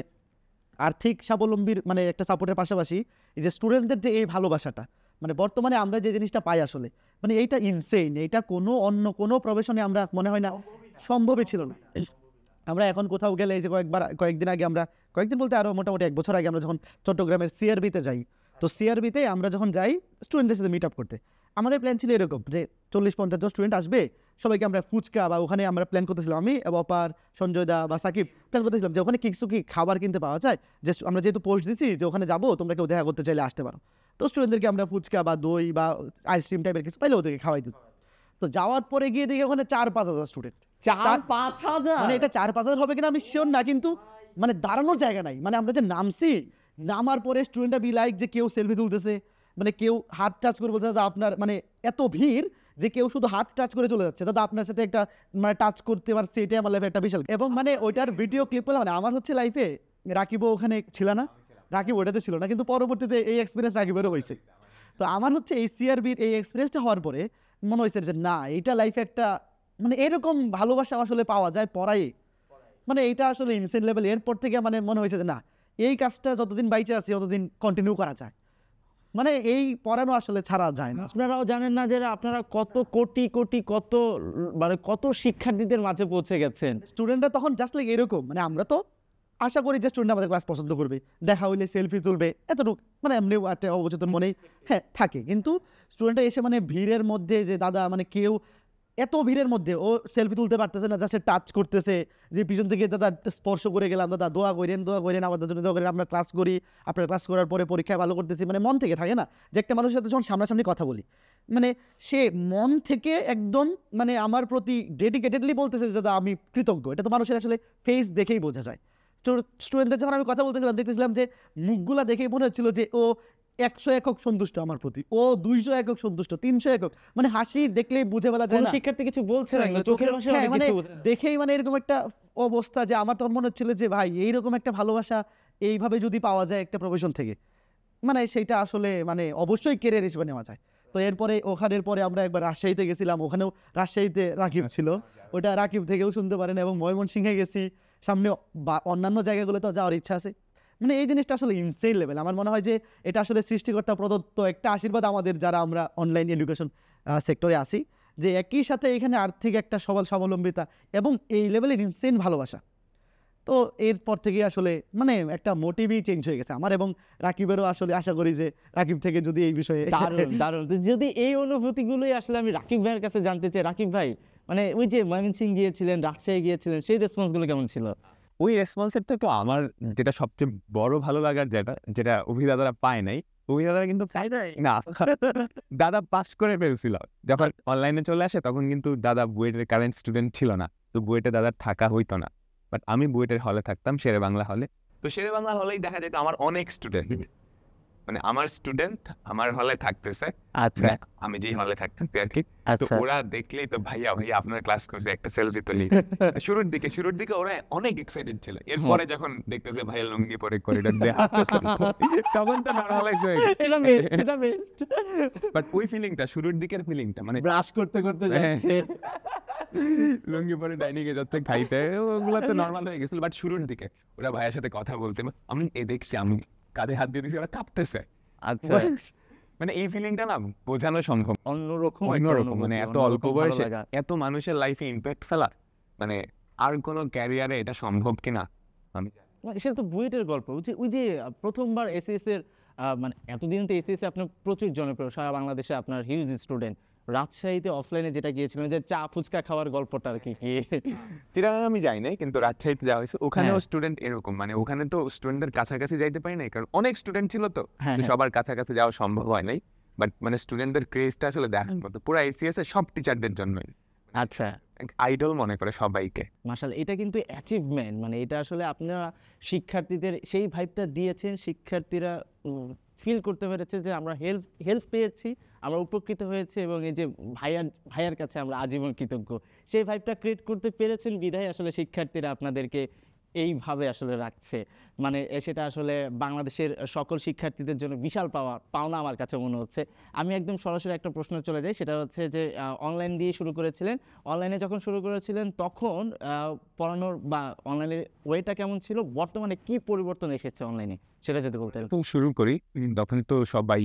আর্থিক স্বাবলম্বীর মানে একটা সাপোর্টের পাশাপাশি এই যে স্টুডেন্টদের যে এই ভালোবাসাটা, মানে বর্তমানে আমরা যে জিনিসটা পাই আসলে মানে এইটা ইনসেইন, এটা কোনো অন্য কোনো প্রফেশনে আমরা মনে হয় না সম্ভবই ছিল না। আমরা এখন কোথাও গেলে এই যে কয়েকদিন আগে আমরা, কয়েকদিন বলতে আরও মোটামুটি 1 বছর আগে আমরা যখন চট্টগ্রামের সিআরবিতে যাই, তো সিআরবিতে আমরা যখন যাই স্টুডেন্টদের সাথে মিট আপ করতে, আমাদের প্ল্যান ছিল এরকম যে 40-50 জন স্টুডেন্ট আসবে, সবাইকে আমরা ফুচকা বা ওখানে আমরা প্ল্যান করতেছিলাম, আমি অপার সঞ্জয় দা বা সাকিব প্ল্যান করতেছিলাম যে ওখানে কিছু কি খাবার কিনতে পাওয়া যায়, যে আমরা যেহেতু পোস্ট দিচ্ছি যে ওখানে যাবো তোমরা কেউ দেখা করতে চাইলে আসতে পারো। তো স্টুডেন্টদেরকে আমরা ফুচকা বা দই বা আইসক্রিম টাইপের কিছু পাইলে ওদেরকে খাওয়াই দিত। তো যাওয়ার পরে গিয়ে দেখি ওখানে 4-5 হাজার স্টুডেন্ট। 4-5 হাজার মানে এটা 4-5 হাজার হবে কিনা আমি শিওর না, কিন্তু মানে দাঁড়ানোর জায়গা নাই। মানে আমরা যে নামছি, নামার পরে স্টুডেন্টরা বি লাইক যে কেউ সেলফি তুলতেছে, মানে কেউ হাত টাচ করে বলতে দাদা আপনার, মানে এত ভিড় যে কেউ শুধু হাত টাচ করে চলে যাচ্ছে, দাদা আপনার সাথে একটা মানে টাচ করতে পারছে, এটাই আমার লাইফে একটা বিশাল। এবং মানে ওইটার ভিডিও ক্লিপ পেলাম, মানে আমার হচ্ছে লাইফে রাকিবও ওখানে ছিল না, রাকিব ওটাতে ছিল না, কিন্তু পরবর্তীতে এই এক্সপিরিয়েন্স রাকিবেরও হয়েছে। তো আমার হচ্ছে এই সিআরবির এই এক্সপিরিয়েন্সটা হওয়ার পরে মনে হয়েছে যে না এইটা লাইফে একটা মানে এরকম ভালোবাসা আসলে পাওয়া যায় পড়াই, মানে এইটা আসলে ইনসেন লেভেল। এরপর থেকে মানে মনে হয়েছে যে না এই কাজটা যতদিন বাইচে আছি ততদিন কন্টিনিউ করা যায়, মানে এই পড়ানো আসলে ছাড়া যায় না। আপনারাও জানেন না যে আপনারা কত কোটি কোটি কত মানে কত শিক্ষার্থীদের মাঝে পৌঁছে গেছেন। স্টুডেন্টরা তখন জাস্ট লাইক এরকম, মানে আমরা তো আশা করি যে স্টুডেন্ট আমাদের ক্লাস পছন্দ করবে, দেখা হইলে সেলফি তুলবে, এতটুকু মানে এমনি একটা অবচেতন মনেই হ্যাঁ থাকে। কিন্তু স্টুডেন্টরা এসে মানে ভিড়ের মধ্যে যে দাদা মানে কেউ এত ভিড়ের মধ্যে ও সেলফি তুলতে পারতেছে না, জাস্ট টাচ করতেছে, যে পিছন থেকে দাদা স্পর্শ করে গেলাম, দাদা দোয়া করেন আমাদের জন্য দোয়া করেন, আমরা ক্লাস করি, আপনার ক্লাস করার পরে পরীক্ষায় ভালো করতেছি, মানে মন থেকে থাকে না যে একটা মানুষের সাথে যখন সামনাসামনি কথা বলি, মানে সে মন থেকে একদম মানে আমার প্রতি ডেডিকেটেডলি বলতেছে যে দাদা আমি কৃতজ্ঞ। এটা তো মানুষের আসলে ফেস দেখেই বোঝা যায়। স্টুডেন্টদের যখন আমি কথা বলতেছিলাম দেখতেছিলাম যে মুখগুলা দেখেই মনে হচ্ছিল যে ও 100 একক সন্তুষ্ট আমার প্রতি, ও 200 একক সন্তুষ্ট, 300 একক, মানে হাসি দেখলেই বুঝে বলা যায় কোন না। শিক্ষার্থী কিছু বলছে না, চোখের ভাষায় হ্যাঁ, অনেক মানে কিছু দেখেই মানে এরকম একটা অবস্থা যে আমার তখন মনে হচ্ছিল যে ভাই এইরকম একটা ভালোবাসা এইভাবে যদি পাওয়া যায় একটা প্রফেশন থেকে, মানে সেইটা আসলে মানে অবশ্যই কেরিয়ার হিসেবে নেওয়া যায়। তো এরপরে ওখানের পরে আমরা একবার রাজশাহীতে গেছিলাম, ওখানেও রাজশাহীতে রাকিব ছিল, ওটা রাকিব থেকেও শুনতে পারেন, এবং ময়মনসিংহে গেছি, সামনে অন্যান্য জায়গাগুলোতেও যাওয়ার ইচ্ছা আছে। মানে এই জিনিসটা আসলে ইনসেইন লেভেল। আমার মনে হয় যে এটা আসলে সৃষ্টিকর্তা প্রদত্ত একটা আশীর্বাদ আমাদের যারা আমরা অনলাইন এডুকেশন সেক্টরে আসি, যে একই সাথে এখানে আর্থিক একটা স্বাবলম্বিতা এবং এই লেভেলের ইনসেইন ভালোবাসা। তো এরপর থেকে আসলে মানে একটা মোটিভই চেঞ্জ হয়ে গেছে আমার এবং রাকিবেরও। আসলে আশা করি যে রাকিব থেকে যদি এই বিষয়ে দারুণ তো যদি এই অনুভূতিগুলোই আসলে আমি রাকিব ভাইয়ের কাছে জানতে চাই। রাকিব ভাই মানে ওই যে ময়মনসিংহ গিয়েছিলেন, রাজশাহী গিয়েছিলেন, সেই রেসপন্সগুলো কেমন ছিল? ওই রেসপন্সের থেকে আমার যেটা সবচেয়ে বড় ভালো লাগার যেটা অভিদাদারা পায় নাই, অভিদাদারা কিন্তু পায় নাই না। দাদা পাস করে ফেলছিল যখন অনলাইনে চলে আসে, তখন কিন্তু দাদা বুয়েটের কারেন্ট স্টুডেন্ট ছিল না, তো বুয়েটে দাদার থাকা হইতো না। বাট আমি বুয়েটের হলে থাকতাম, শেরে বাংলা হলে। তো শেরে বাংলা হলেই দেখা যেত আমার অনেক স্টুডেন্ট, মানে আমার স্টুডেন্ট আমার হলে থাকতেছে, আচ্ছা আমি যেই হলে থাকতাম আর কি। তো ওরা দেখলেই তো ভাইয়া আপনার ক্লাস করছে, একটা সেলফি তুলি। শুরুর দিকে ওরা অনেক এক্সাইটেড ছিল। এরপরে যখন দেখতেছে ভাইয়া লুঙ্গি পরে করিডোর দিয়ে হাঁটতেছে, তখন তো নরমালাইজ হয়ে গেছে। এটা বেস্ট। বাট ওই ফিলিংটা, শুরুর দিকের ফিলিংটা, মানে ব্রাশ করতে যাচ্ছে, লুঙ্গি পরে ডাইনিং এ যাচ্ছে খাইতে, ওগুলো তো নরমাল হয়ে গেছিল। বাট শুরুর দিকে ওরা ভাইয়ের সাথে কথা বলতে, আমি দেখছি আমি কাঁধে হাত দিয়ে দিচ্ছি, ওরা কাঁপতেছে। আচ্ছা মানে এই ফিলিংটা না বোঝানো সম্ভব, অন্যরকম মানে এত অল্প বয়সে এত মানুষের লাইফে ইম্প্যাক্ট ফেলা, মানে আর কোনো ক্যারিয়ারে এটা সম্ভব কিনা আমি। সেটা তো বুয়েটের গল্প। ওই যে প্রথমবার এসএস এর মানে এতদিন তো এসএস আপনার প্রচুর জনপ্রিয়, সারা বাংলাদেশে আপনার হিউজ স্টুডেন্ট। রাজশাহীতে অফলাইনে যেটা গিয়েছিলেন, যে চা ফুচকা খাওয়ার গল্পটা আর কি, চিটাগাং আমি যাই নাই, কিন্তু রাজশাহীতে যাওয়া হয়েছে। ওখানেও স্টুডেন্ট এরকম, মানে ওখানে তো স্টুডেন্টদের কাছাকাছি যাইতে পারি নাই, কারণ অনেক স্টুডেন্ট ছিল, তো সবার কাছাকাছি যাওয়া সম্ভব হয় নাই। বাট মানে স্টুডেন্টদের ক্রেজটা আসলে দেখার মতো, পুরো এসিএস এর সব টিচারদের জন্যই আচ্ছা আইডল মনে করে সবাইকে। মাশাআল্লাহ, এটা কিন্তু অ্যাচিভমেন্ট। মানে এটা আসলে আপনারা শিক্ষার্থীদের সেই ভাইবটা দিয়েছেন, শিক্ষার্থীরা ফিল করতে পেরেছে যে আমরা হেল্প পেয়েছি, আমরা উপকৃত হয়েছি এবং এই যে ভাইয়ার কাছে আমরা আজীবন কৃতজ্ঞ। সেই ভাইবটা ক্রিয়েট করতে পেরেছেন বিধায় আসলে শিক্ষার্থীরা আপনাদেরকে এইভাবে আসলে রাখছে। মানে সেটা আসলে বাংলাদেশের সকল শিক্ষার্থীদের জন্য বিশাল পাওনা আমার কাছে মনে হচ্ছে। আমি একদম সরাসরি একটা প্রশ্ন চলে যাই, সেটা হচ্ছে যে অনলাইন দিয়ে শুরু করেছিলেন, অনলাইনে যখন শুরু করেছিলেন তখন পড়ানোর বা অনলাইনের ওয়েটা কেমন ছিল, বর্তমানে কি পরিবর্তন এসেছে অনলাইনে সেটা যদি বলতেন। তো শুরু করি, তখন তো সবাই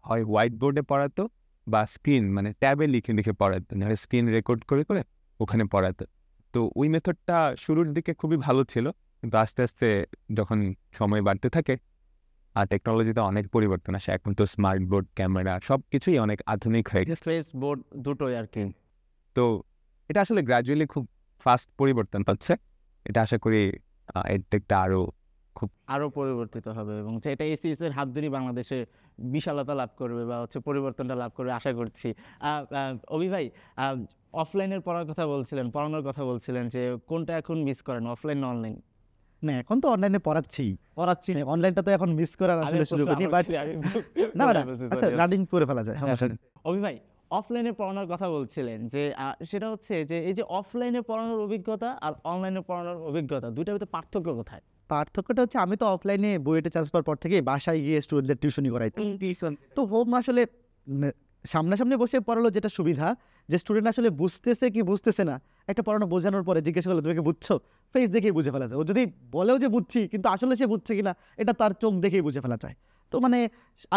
হয় হোয়াইট বোর্ডে পড়াতো বা স্ক্রিন মানে ট্যাবে লিখে লিখে পড়াতো, নাহলে স্ক্রিন রেকর্ড করে করে ওখানে পড়াতো। তো ওই মেথডটা শুরুর দিকে খুবই ভালো ছিল, কিন্তু আস্তে আস্তে যখন সময় বাড়তে থাকে আর টেকনোলজিতে অনেক পরিবর্তন আসে, এখন তো স্মার্ট বোর্ড, ক্যামেরা সব কিছুই অনেক আধুনিক হয়ে গেছে। স্পেস বোর্ড দুটোই আর কি। তো এটা আসলে গ্র্যাজুয়ালি খুব ফাস্ট পরিবর্তন পাচ্ছে। এটা আশা করি এর দিকটা আরও পরিবর্তিত হবে এবং এটা এসিএস এর হাত ধরেই বাংলাদেশে বিশালতা লাভ করবে বা পরিবর্তনটা লাভ করবে আশা করছি। অভি ভাই, অফলাইনের পড়ার কথা বলছিলেন, পড়ানোর কথা বলছিলেন, যে কোনটা এখন মিস করেন, অফলাইন না অনলাইন? না, এখন তো অনলাইনে পড়াচ্ছি, অনলাইনটা তো এখন মিস করার আসলে সুযোগ নেই, বাট না আচ্ছা রানিং করে ফেলা যায়। অভি ভাই, অফলাইনে পড়ানোর কথা বলছিলেন, যে সেটা হচ্ছে যে এই যে অফলাইনে পড়ানোর অভিজ্ঞতা আর অনলাইনে পড়ানোর অভিজ্ঞতা, দুইটার ভিতরে পার্থক্য কোথায়? পার্থক্যটা হচ্ছে আমি তো অফলাইনে বুয়েটে চান্স পাওয়ার পর থেকে বাসায় গিয়ে স্টুডেন্টদের টিউশনি করাইতাম। তো হোম আসলে সামনাসামনি বসে পড়ালো যেটা সুবিধা, যে স্টুডেন্ট আসলে বুঝতেছে কি বুঝতেছে না একটা পড়ানো বোঝানোর পরে জিজ্ঞেস করলে তুমি কি বুঝছো, ফেস দেখেই বুঝে ফেলা যায়। ও যদি বলেও যে বুঝছি কিন্তু আসলে সে বুঝছে কিনা এটা তার চোখ দেখেই বুঝে ফেলা যায়। তো মানে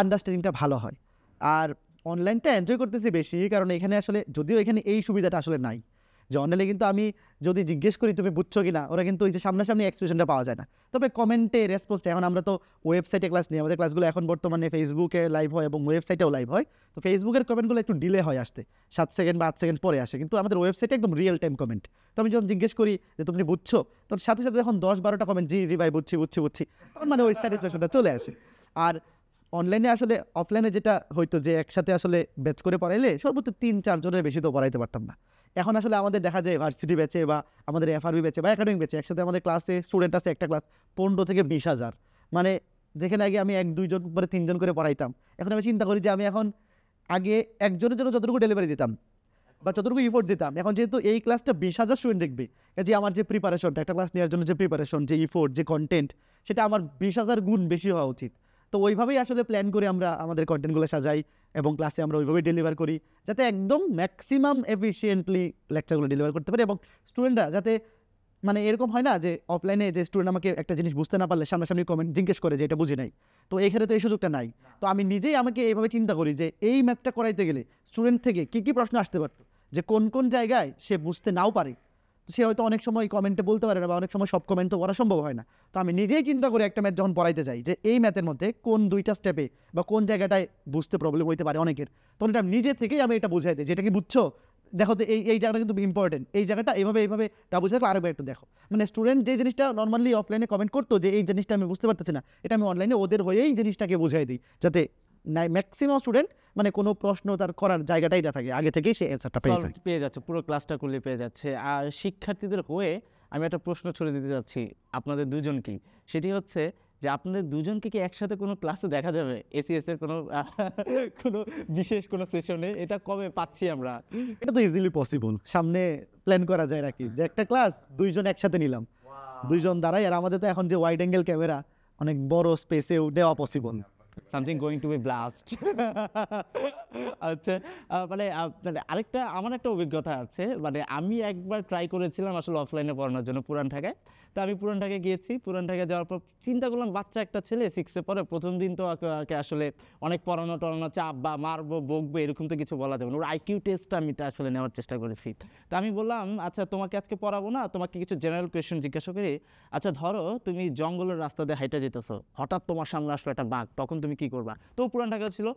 আন্ডারস্ট্যান্ডিংটা ভালো হয়। আর অনলাইনটা এনজয় করতেছি বেশি, কারণ এখানে আসলে যদিও এখানে এই সুবিধাটা আসলে নাই, যে অনলাইনে কিন্তু আমি যদি জিজ্ঞেস করি তুমি বুঝছো কিনা, ওরা কিন্তু ওই যে সামনাসামনি এক্সপ্রেশনটা পাওয়া যায় না। তবে কমেন্টে রেসপন্সটা, এখন আমরা তো ওয়েবসাইটে ক্লাস নিই, আমাদের ক্লাসগুলো এখন বর্তমানে ফেসবুকে লাইভ হয় এবং ওয়েবসাইটেও লাইভ হয়। তো ফেসবুকের কমেন্টগুলো একটু ডিলে হয় আসতে, 7 সেকেন্ড বা 8 সেকেন্ড পরে আসে, কিন্তু আমাদের ওয়েবসাইটে একদম রিয়েল টাইম কমেন্ট। তো আমি যখন জিজ্ঞেস করি যে তুমি বুঝছো, তখন সাথে সাথে যখন 10-12টা কমেন্ট জি জি ভাই বুঝছি বুঝছি বুঝছি, তখন মানে ওই স্যাটিসফ্যাকশনটা চলে আসে। আর অনলাইনে আসলে অফলাইনে যেটা হয়তো যে একসাথে আসলে ব্যাচ করে পড়াইলে সর্বোচ্চ 3-4 জনের বেশি তো পড়াইতে পারতাম না। এখন আসলে আমাদের দেখা যায় ভার্সিটি ব্যাচে বা আমাদের এফআরবি ব্যাচে বা একাডেমিক ব্যাচে একসাথে আমাদের ক্লাসে স্টুডেন্ট আছে একটা ক্লাস 15 থেকে 20,000। মানে যেখানে আগে আমি 1-2 জন করে 3 জন করে পড়াইতাম, এখন আমি চিন্তা করি যে আমি এখন আগে একজনের জন্য যতটুকু ডেলিভারি দিতাম বা যতটুকু ইফোর্ট দিতাম, এখন যেহেতু এই ক্লাসটা 20,000 স্টুডেন্ট দেখবে, যে আমার যে প্রিপারেশনটা একটা ক্লাস নেওয়ার জন্য যে প্রিপারেশন, যে ইফোর্ট, যে কন্টেন্ট, সেটা আমার 20,000 গুণ বেশি হওয়া উচিত। তো ওইভাবেই আসলে প্ল্যান করে আমরা আমাদের কন্টেন্টগুলো সাজাই এবং ক্লাসে আমরা ওইভাবেই ডেলিভার করি, যাতে একদম ম্যাক্সিমাম এফিসিয়েন্টলি লেকচারগুলো ডেলিভার করতে পারি এবং স্টুডেন্টরা যাতে মানে এরকম হয় না যে অফলাইনে যে স্টুডেন্ট আমাকে একটা জিনিস বুঝতে না পারলে সামনাসামনি কমেন্ট জিজ্ঞেস করে যে এটা বুঝি নাই, তো এখানে তো এই সুযোগটা নাই। তো আমি নিজেই আমাকে এইভাবে চিন্তা করি যে এই ম্যাথটা করাইতে গেলে স্টুডেন্ট থেকে কী কী প্রশ্ন আসতে পারতো, যে কোন কোন জায়গায় সে বুঝতে নাও পারে, সে হয়তো অনেক সময় কমেন্টে বলতে পারে না বা অনেক সময় সব কমেন্ট তো করা সম্ভব হয় না। তো আমি নিজেই চিন্তা করি একটা ম্যাথ যখন পড়াইতে যাই যে এই ম্যাথের মধ্যে কোন 2টা স্টেপে বা কোন জায়গাটায় বুঝতে প্রবলেম হইতে পারে অনেকের, তখন এটা নিজে থেকেই আমি এটা বুঝাই দিই, যেটা কি বুঝছো, দেখো তো এই জায়গাটা কিন্তু ইম্পর্টেন্ট, এই জায়গাটা এইভাবে তা বুঝে থাকলে আরেকবার একটু দেখো। মানে স্টুডেন্ট যে জিনিসটা নর্মালি অফলাইনে কমেন্ট করতো যে এই জিনিসটা আমি বুঝতে পারতেছি না, এটা আমি অনলাইনে ওদের হয়েই জিনিসটাকে বুঝাই দিই, যাতে ম্যাক্সিমাম স্টুডেন্ট মানে কোনো প্রশ্ন তার করার জায়গাটাই না থাকে, আগে থেকেই সে অ্যান্সারটা পেয়ে যাচ্ছে, পুরো ক্লাসটা করলে পেয়ে যাচ্ছে। আর শিক্ষার্থীদের হয়ে আমি একটা প্রশ্ন ছড়ে দিতে যাচ্ছি আপনাদের দুজনকেই, সেটি হচ্ছে যে আপনাদের দুজনকে কি একসাথে কোনো ক্লাসে দেখা যাবে, এসিএস এর কোনো কোনো বিশেষ কোনো সেশনে? এটা কবে পাচ্ছি আমরা? এটা তো ইজিলি পসিবল, সামনে প্ল্যান করা যায় নাকি যে একটা ক্লাস 2 জন একসাথে নিলাম, 2 জন দাঁড়াই, আর আমাদের তো এখন যে ওয়াইড অ্যাঙ্গেল ক্যামেরা অনেক বড় স্পেসেও দেওয়া possible. something going to be blast আচ্ছা, মানে আরেকটা আমার একটা অভিজ্ঞতা আছে, মানে আমি একবার ট্রাই করেছিলাম আসলে অফলাইনে পড়ানোর জন্য পুরান ঢাকায়। তো আমি পুরান ঢাকায় গিয়েছি, পুরান ঢাকায় যাওয়ার পর চিন্তা করলাম বাচ্চা একটা ছেলে 6-এ পড়ে, প্রথম দিন তো ওকে আসলে অনেক পড়ানো টড়ানো, চাপ বা মারবো বকবে এরকম তো কিছু বলা যাবে না, ওর আইকিউ টেস্টটা আমি আসলে নেওয়ার চেষ্টা করেছি। তো আমি বললাম আচ্ছা তোমাকে আজকে পড়াবো না, তোমাকে কিছু জেনারেল কোয়েশ্চেন জিজ্ঞাসা করি। আচ্ছা ধরো তুমি জঙ্গলের রাস্তা দিয়ে হাইটা যেতেছো, হঠাৎ তোমার সামনে আসলো একটা বাঘ, তখন তুমি কি করবা? তো পুরান ঢাকা ছিল,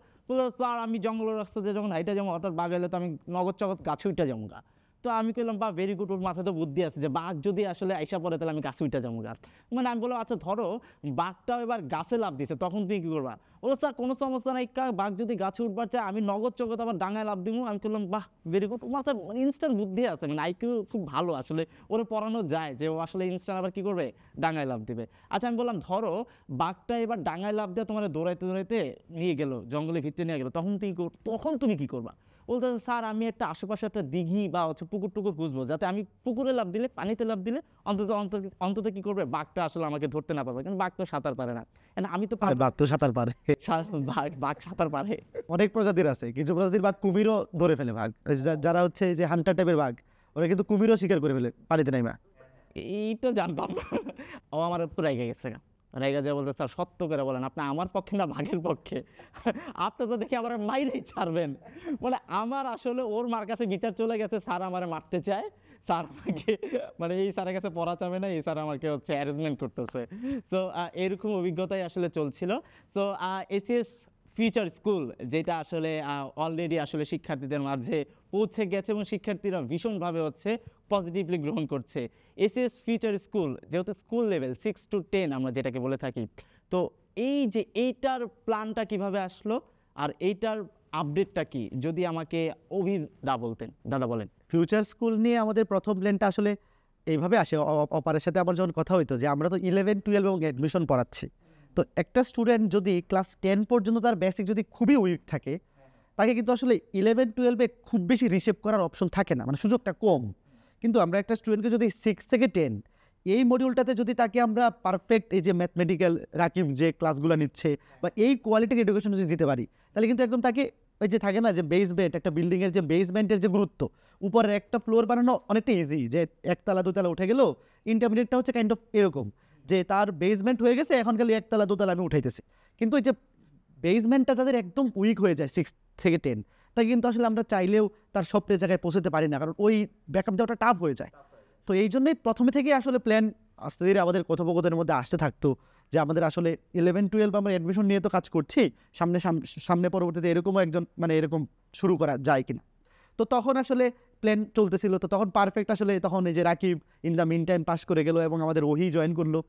স্যার আমি জঙ্গলের রাস্তা দিয়ে যখন হাইটা যাবো হঠাৎ বাঘ এলে তো আমি নগদ চগদ গাছে উঠে যাবো গা। তো আমি কইলাম বা ভেরি গুড, ওর মাথায় তো বুদ্ধি আছে যে বাঘ যদি আসলে আইসা পড়ে তাহলে আমি গাছে উঠে যাবো গাছ। মানে আমি বললাম আচ্ছা ধরো বাঘটাও এবার গাছে লাফ দিছে, তখন তুমি কি করবা? বলো স্যার কোনো সমস্যা নাই, বাঘ যদি গাছে উঠবার চায় আমি নগদ চগত আবার ডাঙায় লাফ দিব। আমি বললাম বাহ ভেরি গুড, ওর মাথায় ইনস্ট্যান্ট বুদ্ধি আছে, মানে আইকিউ খুব ভালো আসলে, ওরে পড়ানো যায় যে ও আসলে ইনস্ট্যান্ট আবার কি করবে, ডাঙায় লাফ দিবে। আচ্ছা আমি বললাম ধরো বাঘটা এবার ডাঙায় লাফ দিয়ে তোমার দৌড়াইতে দৌড়াইতে নিয়ে গেলো, জঙ্গলের ভিতরে নিয়ে গেলো, তখন তুমি কি করবা? বলতে স্যার আমি একটা আশেপাশে একটা দিঘি বা হচ্ছে পুকুর টুকুর খুঁজবো, যাতে আমি পুকুরে লাফ দিলে, পানিতে লাফ দিলে অন্তত অন্তত অন্তত কি করবে, বাঘটা আসলে আমাকে ধরতে না পারবে, কারণ বাঘ তো সাঁতার পারে না। আমি তো বাঘ তো সাঁতার পারে, বাঘ সাঁতার পারে। অনেক প্রজাতির আছে, কিছু প্রজাতির বাঘ কুমিরও ধরে ফেলে। বাঘ যারা হচ্ছে যে হান্টার টাইপের বাঘ, ওরা কিন্তু কুমিরও শিকার করে ফেলে পানিতে নাইমা। এই তো জানতাম না। ও আমার তো রেগে গেছে, রেগে যা বলতে স্যার সত্য করে বলেন আপনি আমার পক্ষে না বাঘের পক্ষে? আপনি তো দেখি আমার মাইরেই ছাড়বেন। মানে আমার আসলে ওর মার কাছে বিচার চলে গেছে, স্যার আমারে মারতে চায়, স্যার আমাকে মানে এই স্যারের কাছে পড়া যাবে না, এই স্যার আমাকে হচ্ছে অ্যারেঞ্জমেন্ট করতেছে। তো এরকম অভিজ্ঞতাই আসলে চলছিল। তো এসিএস ফিউচার স্কুল যেটা আসলে অলরেডি আসলে শিক্ষার্থীদের মাঝে পৌঁছে গেছে এবং শিক্ষার্থীরা ভীষণভাবে হচ্ছে পজিটিভলি গ্রহণ করছে। এসিএস ফিউচার স্কুল যেহেতু স্কুল লেভেল 6 to 10 আমরা যেটাকে বলে থাকি, তো এই যে এইটার প্ল্যানটা কিভাবে আসলো আর এইটার আপডেটটা কি, যদি আমাকে অভিদা বলতেন। দাদা বলেন। ফিউচার স্কুল নিয়ে আমাদের প্রথম প্ল্যানটা আসলে এইভাবে আসে, অপারের সাথে আমার যখন কথা হইতো যে আমরা তো 11, 12 এবং অ্যাডমিশন পড়াচ্ছি, তো একটা স্টুডেন্ট যদি ক্লাস 10 পর্যন্ত তার বেসিক যদি খুবই উইক থাকে, তাকে কিন্তু আসলে 11, 12-এ খুব বেশি রিসেভ করার অপশন থাকে না, মানে সুযোগটা কম। কিন্তু আমরা একটা স্টুডেন্টকে যদি 6 থেকে 10 এই মডিউলটাতে যদি তাকে আমরা পারফেক্ট এই যে ম্যাথমেটিক্যাল রাকিব যে ক্লাসগুলো নিচ্ছে বা এই কোয়ালিটির এডুকেশন যদি দিতে পারি, তাহলে কিন্তু একদম তাকে ওই যে থাকে না যে বেসমেন্ট, একটা বিল্ডিংয়ের যে বেসমেন্টের যে গুরুত্ব, উপরের একটা ফ্লোর বানানো অনেকটা ইজি, যে একতলা দুতলা উঠে গেল। ইন্টারমিডিয়েটটা হচ্ছে কাইন্ড অফ এরকম যে তার বেসমেন্ট হয়ে গেছে, এখন খালি একতলা দুতলা আমি উঠাইতেছি। কিন্তু এই যে বেসমেন্টটা যাদের একদম উইক হয়ে যায় 6 থেকে 10, তাই কিন্তু আসলে আমরা চাইলেও তার সব জায়গায় পৌঁছতে পারি না, কারণ ওই ব্যাকআপ দেওয়াটা টাফ হয়ে যায়। তো এই জন্যই প্রথমে থেকেই আসলে প্ল্যান আস্তে ধীরে আমাদের কথোপকথনের মধ্যে আসতে থাকতো যে আমাদের আসলে 11, 12 আমরা অ্যাডমিশন নিয়ে তো কাজ করছি, সামনে পরবর্তীতে এরকমও একজন মানে এরকম শুরু করা যায় কিনা। তো তখন আসলে প্ল্যান চলতেছিল, তো তখন পারফেক্ট আসলে তখন এই যে Rakib in the meantime pass করে গেল এবং আমাদের ওহি জয়েন করলো।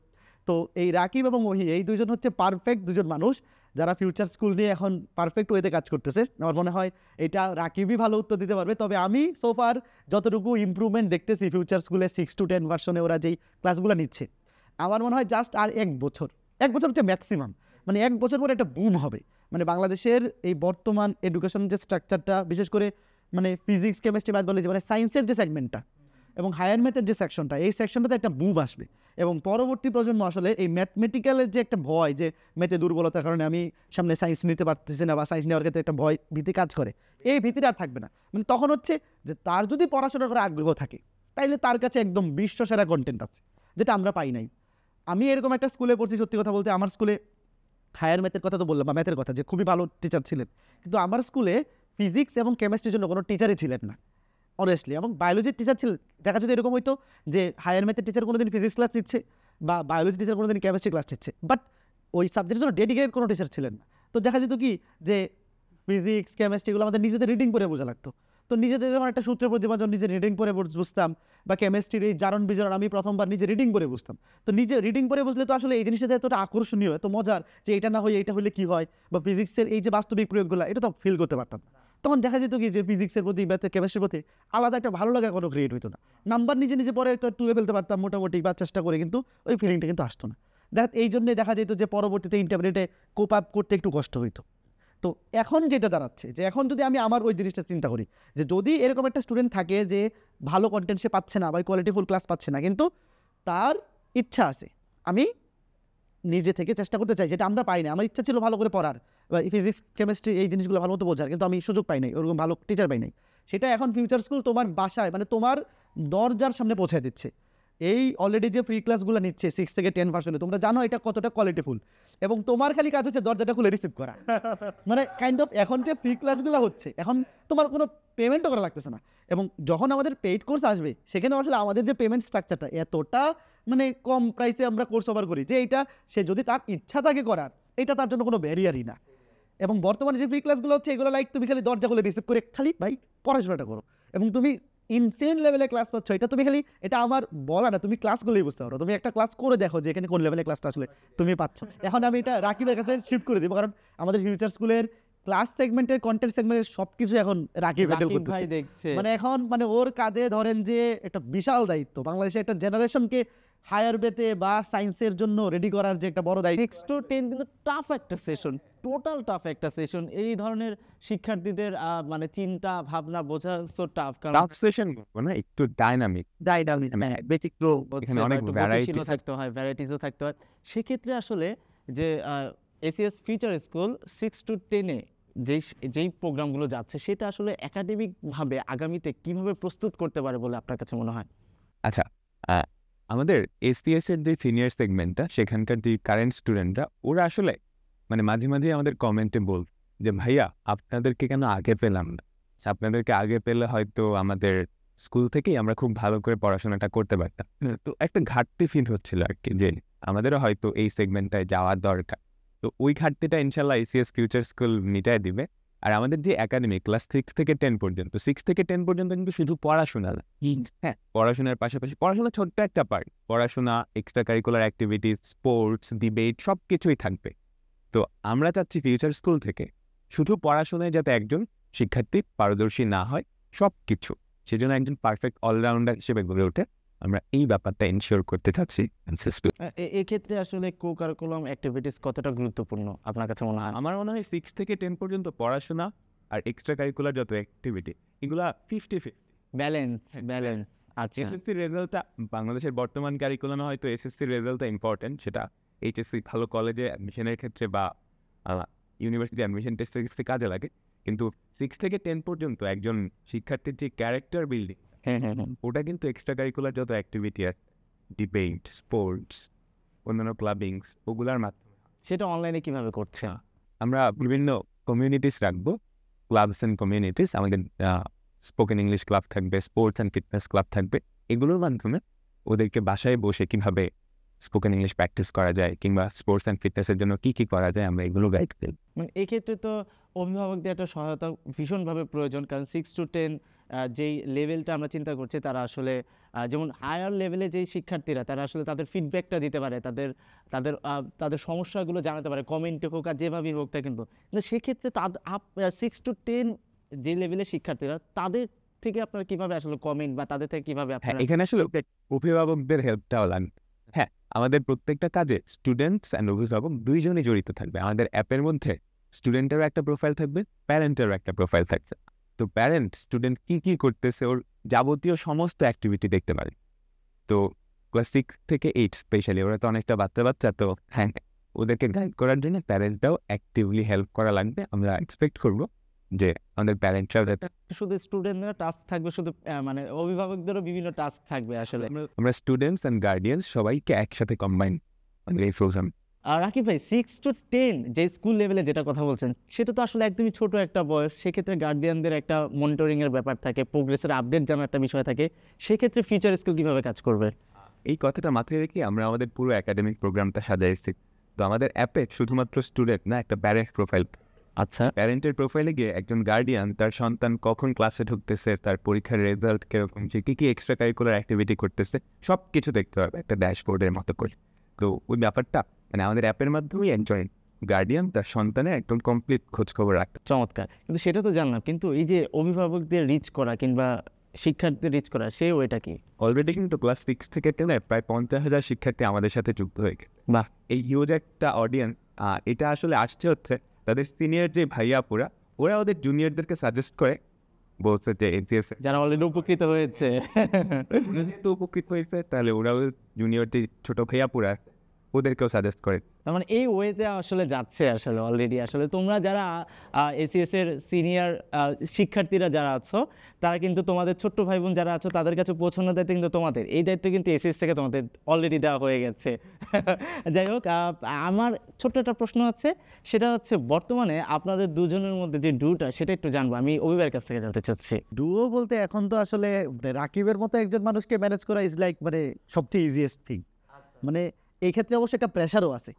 তো এই রাকিব এবং ওহি এই দুজন হচ্ছে পারফেক্ট দুজন মানুষ যারা ফিউচার স্কুল নিয়ে এখন পারফেক্ট ওয়েতে কাজ করতেছে। আমার মনে হয় এটা রাকিবই ভালো উত্তর দিতে পারবে, তবে আমি সোফার যতটুকু ইমপ্রুভমেন্ট দেখতেছি ফিউচার স্কুলে 6 to 10 ভার্সনে ওরা যেই ক্লাসগুলো নিচ্ছে, আমার মনে হয় জাস্ট আর 1 বছর হচ্ছে ম্যাক্সিমাম, মানে 1 বছর পরে একটা বুম হবে। মানে বাংলাদেশের এই বর্তমান এডুকেশন যে স্ট্রাকচারটা, বিশেষ করে মানে ফিজিক্স, কেমিস্ট্রি, বায়োলজি মানে সায়েন্সের যে সেগমেন্টটা এবং হায়ার ম্যাথের যে সেকশনটা, এই সেকশনটাতে একটা বুম আসবে এবং পরবর্তী প্রজন্ম আসলে এই ম্যাথমেটিক্যালের যে একটা ভয়, যে ম্যাথে দুর্বলতার কারণে আমি সামনে সায়েন্স নিতে পারতেছি না বা সায়েন্স নেওয়ার ক্ষেত্রে একটা ভয় ভীতি কাজ করে, এই ভীতিটা আর থাকবে না। মানে তখন হচ্ছে যে তার যদি পড়াশোনা করার আগ্রহ থাকে, তাইলে তার কাছে একদম বিশ্বসেরা কন্টেন্ট আছে, যেটা আমরা পাই নাই। আমি এরকম একটা স্কুলে পড়ছি, সত্যি কথা বলতে আমার স্কুলে হায়ার ম্যাথের কথা তো বললাম বা ম্যাথের কথা, যে খুবই ভালো টিচার ছিলেন, কিন্তু আমার স্কুলে ফিজিক্স এবং কেমিস্ট্রির জন্য কোনো টিচারই ছিলেন না অনেস্টলি। এবং বায়োলজির টিচার ছিলেন, দেখা যদি এরকম হইতো যে হায়ার ম্যাথের টিচার কোনোদিন ফিজিক্স ক্লাস দিচ্ছে বা বায়োলজি টিচার কোনোদিন কেমিস্ট্রি ক্লাস দিচ্ছে, বাট ওই সাবজেক্টের জন্য ডেডিকেটেড কোনো টিচার ছিলেন না। তো দেখা যেত কি যে ফিজিক্স কেমিস্ট্রিগুলো আমাদের নিজেদের রিডিং করে বোঝা লাগতো। তো নিজেদের যখন একটা সূত্রের প্রতিপাদন নিজে রিডিং করে বুঝতাম, বা কেমিস্ট্রির এই জারণ বিজারণ আমি প্রথমবার নিজে রিডিং করে বুঝতাম। তো নিজে রিডিং করে বুঝলে তো আসলে এই জিনিসটা এতটা আকর্ষণীয়, এত মজার যে এটা না হয়ে এইটা হলে কী হয়, বা ফিজিক্সের এই যে বাস্তবিক প্রয়োগগুলো, এটা তো ফিল করতে পারতাম। তখন দেখা যেত কি যে ফিজিক্সের প্রতি বা কেমিস্ট্রির প্রতি আলাদা একটা ভালো লাগা কোনো ক্রিয়েট হতো না। নাম্বার নিজে নিজে পরে তো তুলে ফেলতে পারতাম মোটামুটি বা চেষ্টা করে, কিন্তু ওই ফিলিংটা কিন্তু আসতো না। এই জন্যই দেখা যেত যে পরবর্তীতে ইন্টারমিডিয়েটে কোপ আপ করতে একটু কষ্ট হইতো। তো এখন যেটা দাঁড়াচ্ছে যে এখন যদি আমি আমার ওই জিনিসটা চিন্তা করি যে যদি এরকম একটা স্টুডেন্ট থাকে যে ভালো কন্টেন্ট সে পাচ্ছে না বা কোয়ালিটিফুল ক্লাস পাচ্ছে না, কিন্তু তার ইচ্ছা আছে, আমি নিজে থেকে চেষ্টা করতে চাই, যেটা আমরা পাই না। আমার ইচ্ছা ছিল ভালো করে পড়ার বা ফিজিক্স কেমিস্ট্রি এই জিনিসগুলো ভালো মতো বোঝার, কিন্তু আমি সুযোগ পাই নাই, ওরকম ভালো টিচার পাই নাই। সেটা এখন ফিউচার স্কুল তোমার বাসায় মানে তোমার দরজার সামনে পৌঁছায় দিচ্ছে। এই অলরেডি যে ফ্রি ক্লাসগুলো নিচ্ছে 6 থেকে 10 ভার্সনে, তোমরা জানো এটা কতটা কোয়ালিটিফুল, এবং তোমার খালি কাজ হচ্ছে দরজাটা খুলে রিসিভ করা। মানে কাইন্ড অফ এখন যে ফ্রি ক্লাসগুলো হচ্ছে, এখন তোমার কোনো পেমেন্টও করা লাগতেছে না। এবং যখন আমাদের পেইড কোর্স আসবে, সেখানে আসলে আমাদের যে পেমেন্ট স্ট্রাকচারটা এতটা মানে কম প্রাইসে আমরা কোর্স অফার করি যে এইটা সে যদি তার ইচ্ছা থাকে করার, এটা তার জন্য কোনো ব্যারিয়ারই না। এবং বর্তমানে যে ফ্রি ক্লাসগুলো হচ্ছে, এগুলো লাইক তুমি খালি দরজা খুলে রিসিভ করে খালি ভাই পড়াশোনাটা করো, এবং তুমি ইনসেন লেভেলে ক্লাস পাচ্ছ, এটা তুমি খালি এটা আমার বলা না, তুমি ক্লাসগুলোই বুঝতে পারো। তুমি একটা ক্লাস করে দেখো যে এখানে কোন লেভেলে ক্লাসটা আসলে তুমি পাচ্ছ। এখন আমি এটা রাকিবের কাছে শিফট করে দিব, কারণ আমাদের ফিউচার স্কুলের ক্লাস সেগমেন্টের, কন্টেন্ট সেগমেন্টের সবকিছু এখন রাকিব হ্যান্ডেল রাকিব ভাই করতেছে। দেখছে। মানে এখন মানে ওর কাঁধে ধরেন যে একটা বিশাল দায়িত্ব, বাংলাদেশে একটা জেনারেশনকে হায়ার বেতে বা সায়েন্সের জন্য রেডি করার যে একটা বড় দায়িত্ব। 6 to 10 কিন্তু টাফ একটা সেশন, টোটাল টাফ একটা সেশন। এই ধরনের শিক্ষার্থীদের মানে চিন্তা ভাবনা বোঝা সো টাফ, কারণ টাফ সেশন না, একটু ডাইনামিক, ব্যতিক্রম, এখানে অনেক ভ্যারাইটি থাকতে হয়, ভ্যারাইটিসও থাকতে হয়। সেক্ষেত্রে আসলে যে এসিএস ফিউচার স্কুল 6 to 10 এ যেই প্রোগ্রামগুলো যাচ্ছে, সেটা আসলে একাডেমিকভাবে আগামীতে কিভাবে প্রস্তুত করতে পারে বলে আপনার কাছে মনে হয়? আচ্ছা, আমাদের এসটিএস এর যে সিনিয়র সেগমেন্টটা, সেখানকার যে কারেন্ট স্টুডেন্টরা, ওরা আসলে মানে মাঝে মাঝে আমাদের কমেন্টে বল যে ভাইয়া আপনাদেরকে কেন আগে পেলাম না, আপনাদেরকে আগে পেলে হয়তো আমাদের স্কুল থেকেই আমরা খুব ভালো করে পড়াশোনাটা করতে পারতাম। তো একটা ঘাটতি ফিল হচ্ছিল আর কি, যে আমাদেরও হয়তো এই সেগমেন্টটায় যাওয়ার দরকার। তো ওই ঘাটতিটা ইনশাল্লাহ এসিএস ফিউচার স্কুল মিটায় দিবে। আর আমাদের যে একাডেমি ক্লাস 6 থেকে 10 পর্যন্ত, 6 থেকে 10 পর্যন্ত কিন্তু শুধু পড়াশোনা না, হ্যাঁ পড়াশোনার পাশাপাশি, পড়াশোনা ছোট্ট একটা পার্ট, পড়াশোনা, extra curricular activities, sports, debate সব কিছুই থাকবে। তো আমরা চাচ্ছি ফিউচার স্কুল থেকে শুধু পড়াশোনায় যাতে একজন শিক্ষার্থী পারদর্শী না হয়, সব কিছু সেজন্য একজন পারফেক্ট অলরাউন্ডার হিসেবে গড়ে ওঠে। আমরা এই ব্যাপারটা এনশিওর করতে চাচ্ছি। এক্ষেত্রে আসলে কো কারিকুলাম অ্যাক্টিভিটিস কতটা গুরুত্বপূর্ণ আপনার কাছে মনে হয়? আমার মনে হয় 6 থেকে 10 পর্যন্ত পড়াশোনা আর এক্সট্রা কারিকুলার যত অ্যাক্টিভিটি, এগুলা 50-50 ব্যালেন্স। আচ্ছা, এসএসসি রেজাল্টটা বাংলাদেশের বর্তমান কারিকুলামে হয়তো এসএসসি রেজাল্টটা ইম্পর্টেন্ট, সেটা এইচএসসি ভালো কলেজে অ্যাডমিশনের ক্ষেত্রে বা ইউনিভার্সিটি অ্যাডমিশন টেস্টের ক্ষেত্রে কাজে লাগে। কিন্তু 6 থেকে 10 পর্যন্ত একজন শিক্ষার্থীর যে ক্যারেক্টার বিল্ডিং, ওটা কিন্তু এক্সট্রা কারিকুলার যত অ্যাক্টিভিটি আছে, ডিবেট, স্পোর্টস, অন্যান্য ক্লাবিংস, ওগুলার মাধ্যমে। সেটা অনলাইনে কিভাবে করছে? আমরা বিভিন্ন কমিউনিটিস রাখবো, ক্লাবস অ্যান্ড কমিউনিটিস। আমাদের স্পোকেন ইংলিশ ক্লাব থাকবে, স্পোর্টস অ্যান্ড ফিটনেস ক্লাব থাকবে। এগুলোর মাধ্যমে ওদেরকে বাসায় বসে কিভাবে স্পোকেন ইংলিশ প্র্যাকটিস করা যায় কিংবা স্পোর্টস অ্যান্ড ফিটনেসের জন্য কী কী করা যায়, আমরা এগুলো গাইড করি। মানে এক্ষেত্রে তো অভিভাবকদের একটা সহায়তা ভীষণভাবে প্রয়োজন, কারণ 6 to 10 যেই লেভেলটা আমরা চিন্তা করছি, তারা আসলে যেমন হায়ার লেভেলে যেই শিক্ষার্থীরা, তারা আসলে তাদের ফিডব্যাকটা দিতে পারে, তাদের সমস্যাগুলো জানাতে পারে, কমেন্টে হোক আর যেভাবেই হোক না কিন্তু সেক্ষেত্রে 6 to 10 যে লেভেলের শিক্ষার্থীরা, তাদের থেকে আপনারা কিভাবে আসলে কমেন্ট বা তাদের থেকে কিভাবে হ্যাঁ, আপনারা? এখানে আসলে অভিভাবকদের হেল্পটাও লাগবে। হ্যাঁ, আমাদের প্রত্যেকটা কাজে স্টুডেন্টস অ্যান্ড অভিভাবক দুইজনই জড়িত থাকবে। আমাদের অ্যাপের মধ্যে স্টুডেন্টেরও একটা প্রোফাইল থাকবে, প্যারেন্টেরও একটা প্রোফাইল থাকছে। তো প্যারেন্ট স্টুডেন্ট কী কী করতেছে, ওর যাবতীয় সমস্ত অ্যাক্টিভিটি দেখতে পারে। তো ক্লাস 6 থেকে 8 স্পেশালি, ওরা তো অনেকটা বাচ্চা, তো হ্যাঁ ওদেরকে গাইড করার জন্য প্যারেন্টটাও অ্যাক্টিভলি হেল্প করা লাগবে। আমরা এক্সপেক্ট করবো যে আমাদের প্যারেন্টরাও যাতে, শুধু স্টুডেন্টরা টাস্ক থাকবে, শুধু মানে অভিভাবকদেরও বিভিন্ন টাস্ক থাকবে আসলে। আমরা স্টুডেন্টস অ্যান্ড গার্ডিয়ানস সবাইকে একসাথে কম্বাইন এই প্রোগ্রাম। আর রাকিব ভাই, 6 to 10 যে স্কুল লেভেলে যেটা কথা বলছেন, সেটা তো আসলে একদমই ছোট একটা বয়স। সেক্ষেত্রে গার্ডিয়ানদের একটা মনিটরিং এর ব্যাপার থাকে, প্রোগ্রেসের আপডেট জানার একটা বিষয় থাকে। সেক্ষেত্রে ফিউচার স্কুল কিভাবে কাজ করবে? এই কথাটা মাথায় রেখে আমরা আমাদের পুরো একাডেমিক প্রোগ্রামটা সাজাইছি। তো আমাদের অ্যাপে শুধুমাত্র স্টুডেন্ট না, একটা প্যারেন্ট প্রোফাইল। আচ্ছা, প্যারেন্টের প্রোফাইলে গিয়ে একজন গার্ডিয়ান তার সন্তান কখন ক্লাসে ঢুকতেছে, তার পরীক্ষার রেজাল্ট কিরকম, সে কী কী এক্সট্রা কারিকুলার অ্যাক্টিভিটি করতেছে, সব কিছু দেখতে হবে একটা ড্যাশবোর্ডের মতো করে। তো ওই ব্যাপারটা মানে আমাদের অ্যাপের মাধ্যমেই এনজয় গার্ডিয়ান তার সন্তানের একদম কমপ্লিট খোঁজখবর রাখতে। চমৎকার। কিন্তু সেটা তো জানলাম, কিন্তু এই যে অভিভাবকদের রিচ করা কিংবা শিক্ষার্থীদের রিচ করা, সেই ওইটা কি? অলরেডি কিন্তু ক্লাস 6 থেকে 10 প্রায় 50,000 শিক্ষার্থী আমাদের সাথে যুক্ত হয়ে গেছে। বাহ, এই হিউজ একটা অডিয়েন্স। এটা আসলে আসছে হচ্ছে তাদের সিনিয়র যে ভাইয়াপুরা, ওরা ওদের জুনিয়রদেরকে সাজেস্ট করে, বলছে যে এনসিএস যারা অলরেডি উপকৃত হয়েছে। যেহেতু উপকৃত হয়েছে, তাহলে ওরা জুনিয়র যে ছোট ভাইয়াপুরা আছে, ওদেরকেও সাজেস্ট করে। তার মানে এই ওয়েতে আসলে যাচ্ছে আসলে অলরেডি। আসলে তোমরা যারা এসিএস এর সিনিয়র শিক্ষার্থীরা যারা আছো, তারা কিন্তু তোমাদের ছোট্ট ভাই বোন যারা আছো, তাদের কাছে পৌঁছানোর দায়িত্ব কিন্তু তোমাদের। এই দায়িত্ব কিন্তু এসিএস থেকে তোমাদের অলরেডি দেওয়া হয়ে গেছে। যাই হোক, আমার ছোট্ট একটা প্রশ্ন আছে, সেটা হচ্ছে বর্তমানে আপনাদের দুজনের মধ্যে যে ডুটা, সেটা একটু জানবো। আমি অভিভাবকের কাছ থেকে জানতে চাচ্ছি। ডুও বলতে এখন তো আসলে রাকিবের মতো একজন মানুষকে ম্যানেজ করা ইজ লাইক মানে সবচেয়ে ইজিয়েস্ট থিং। মানে এই ক্ষেত্রে অবশ্য একটা প্রেশারও আছে।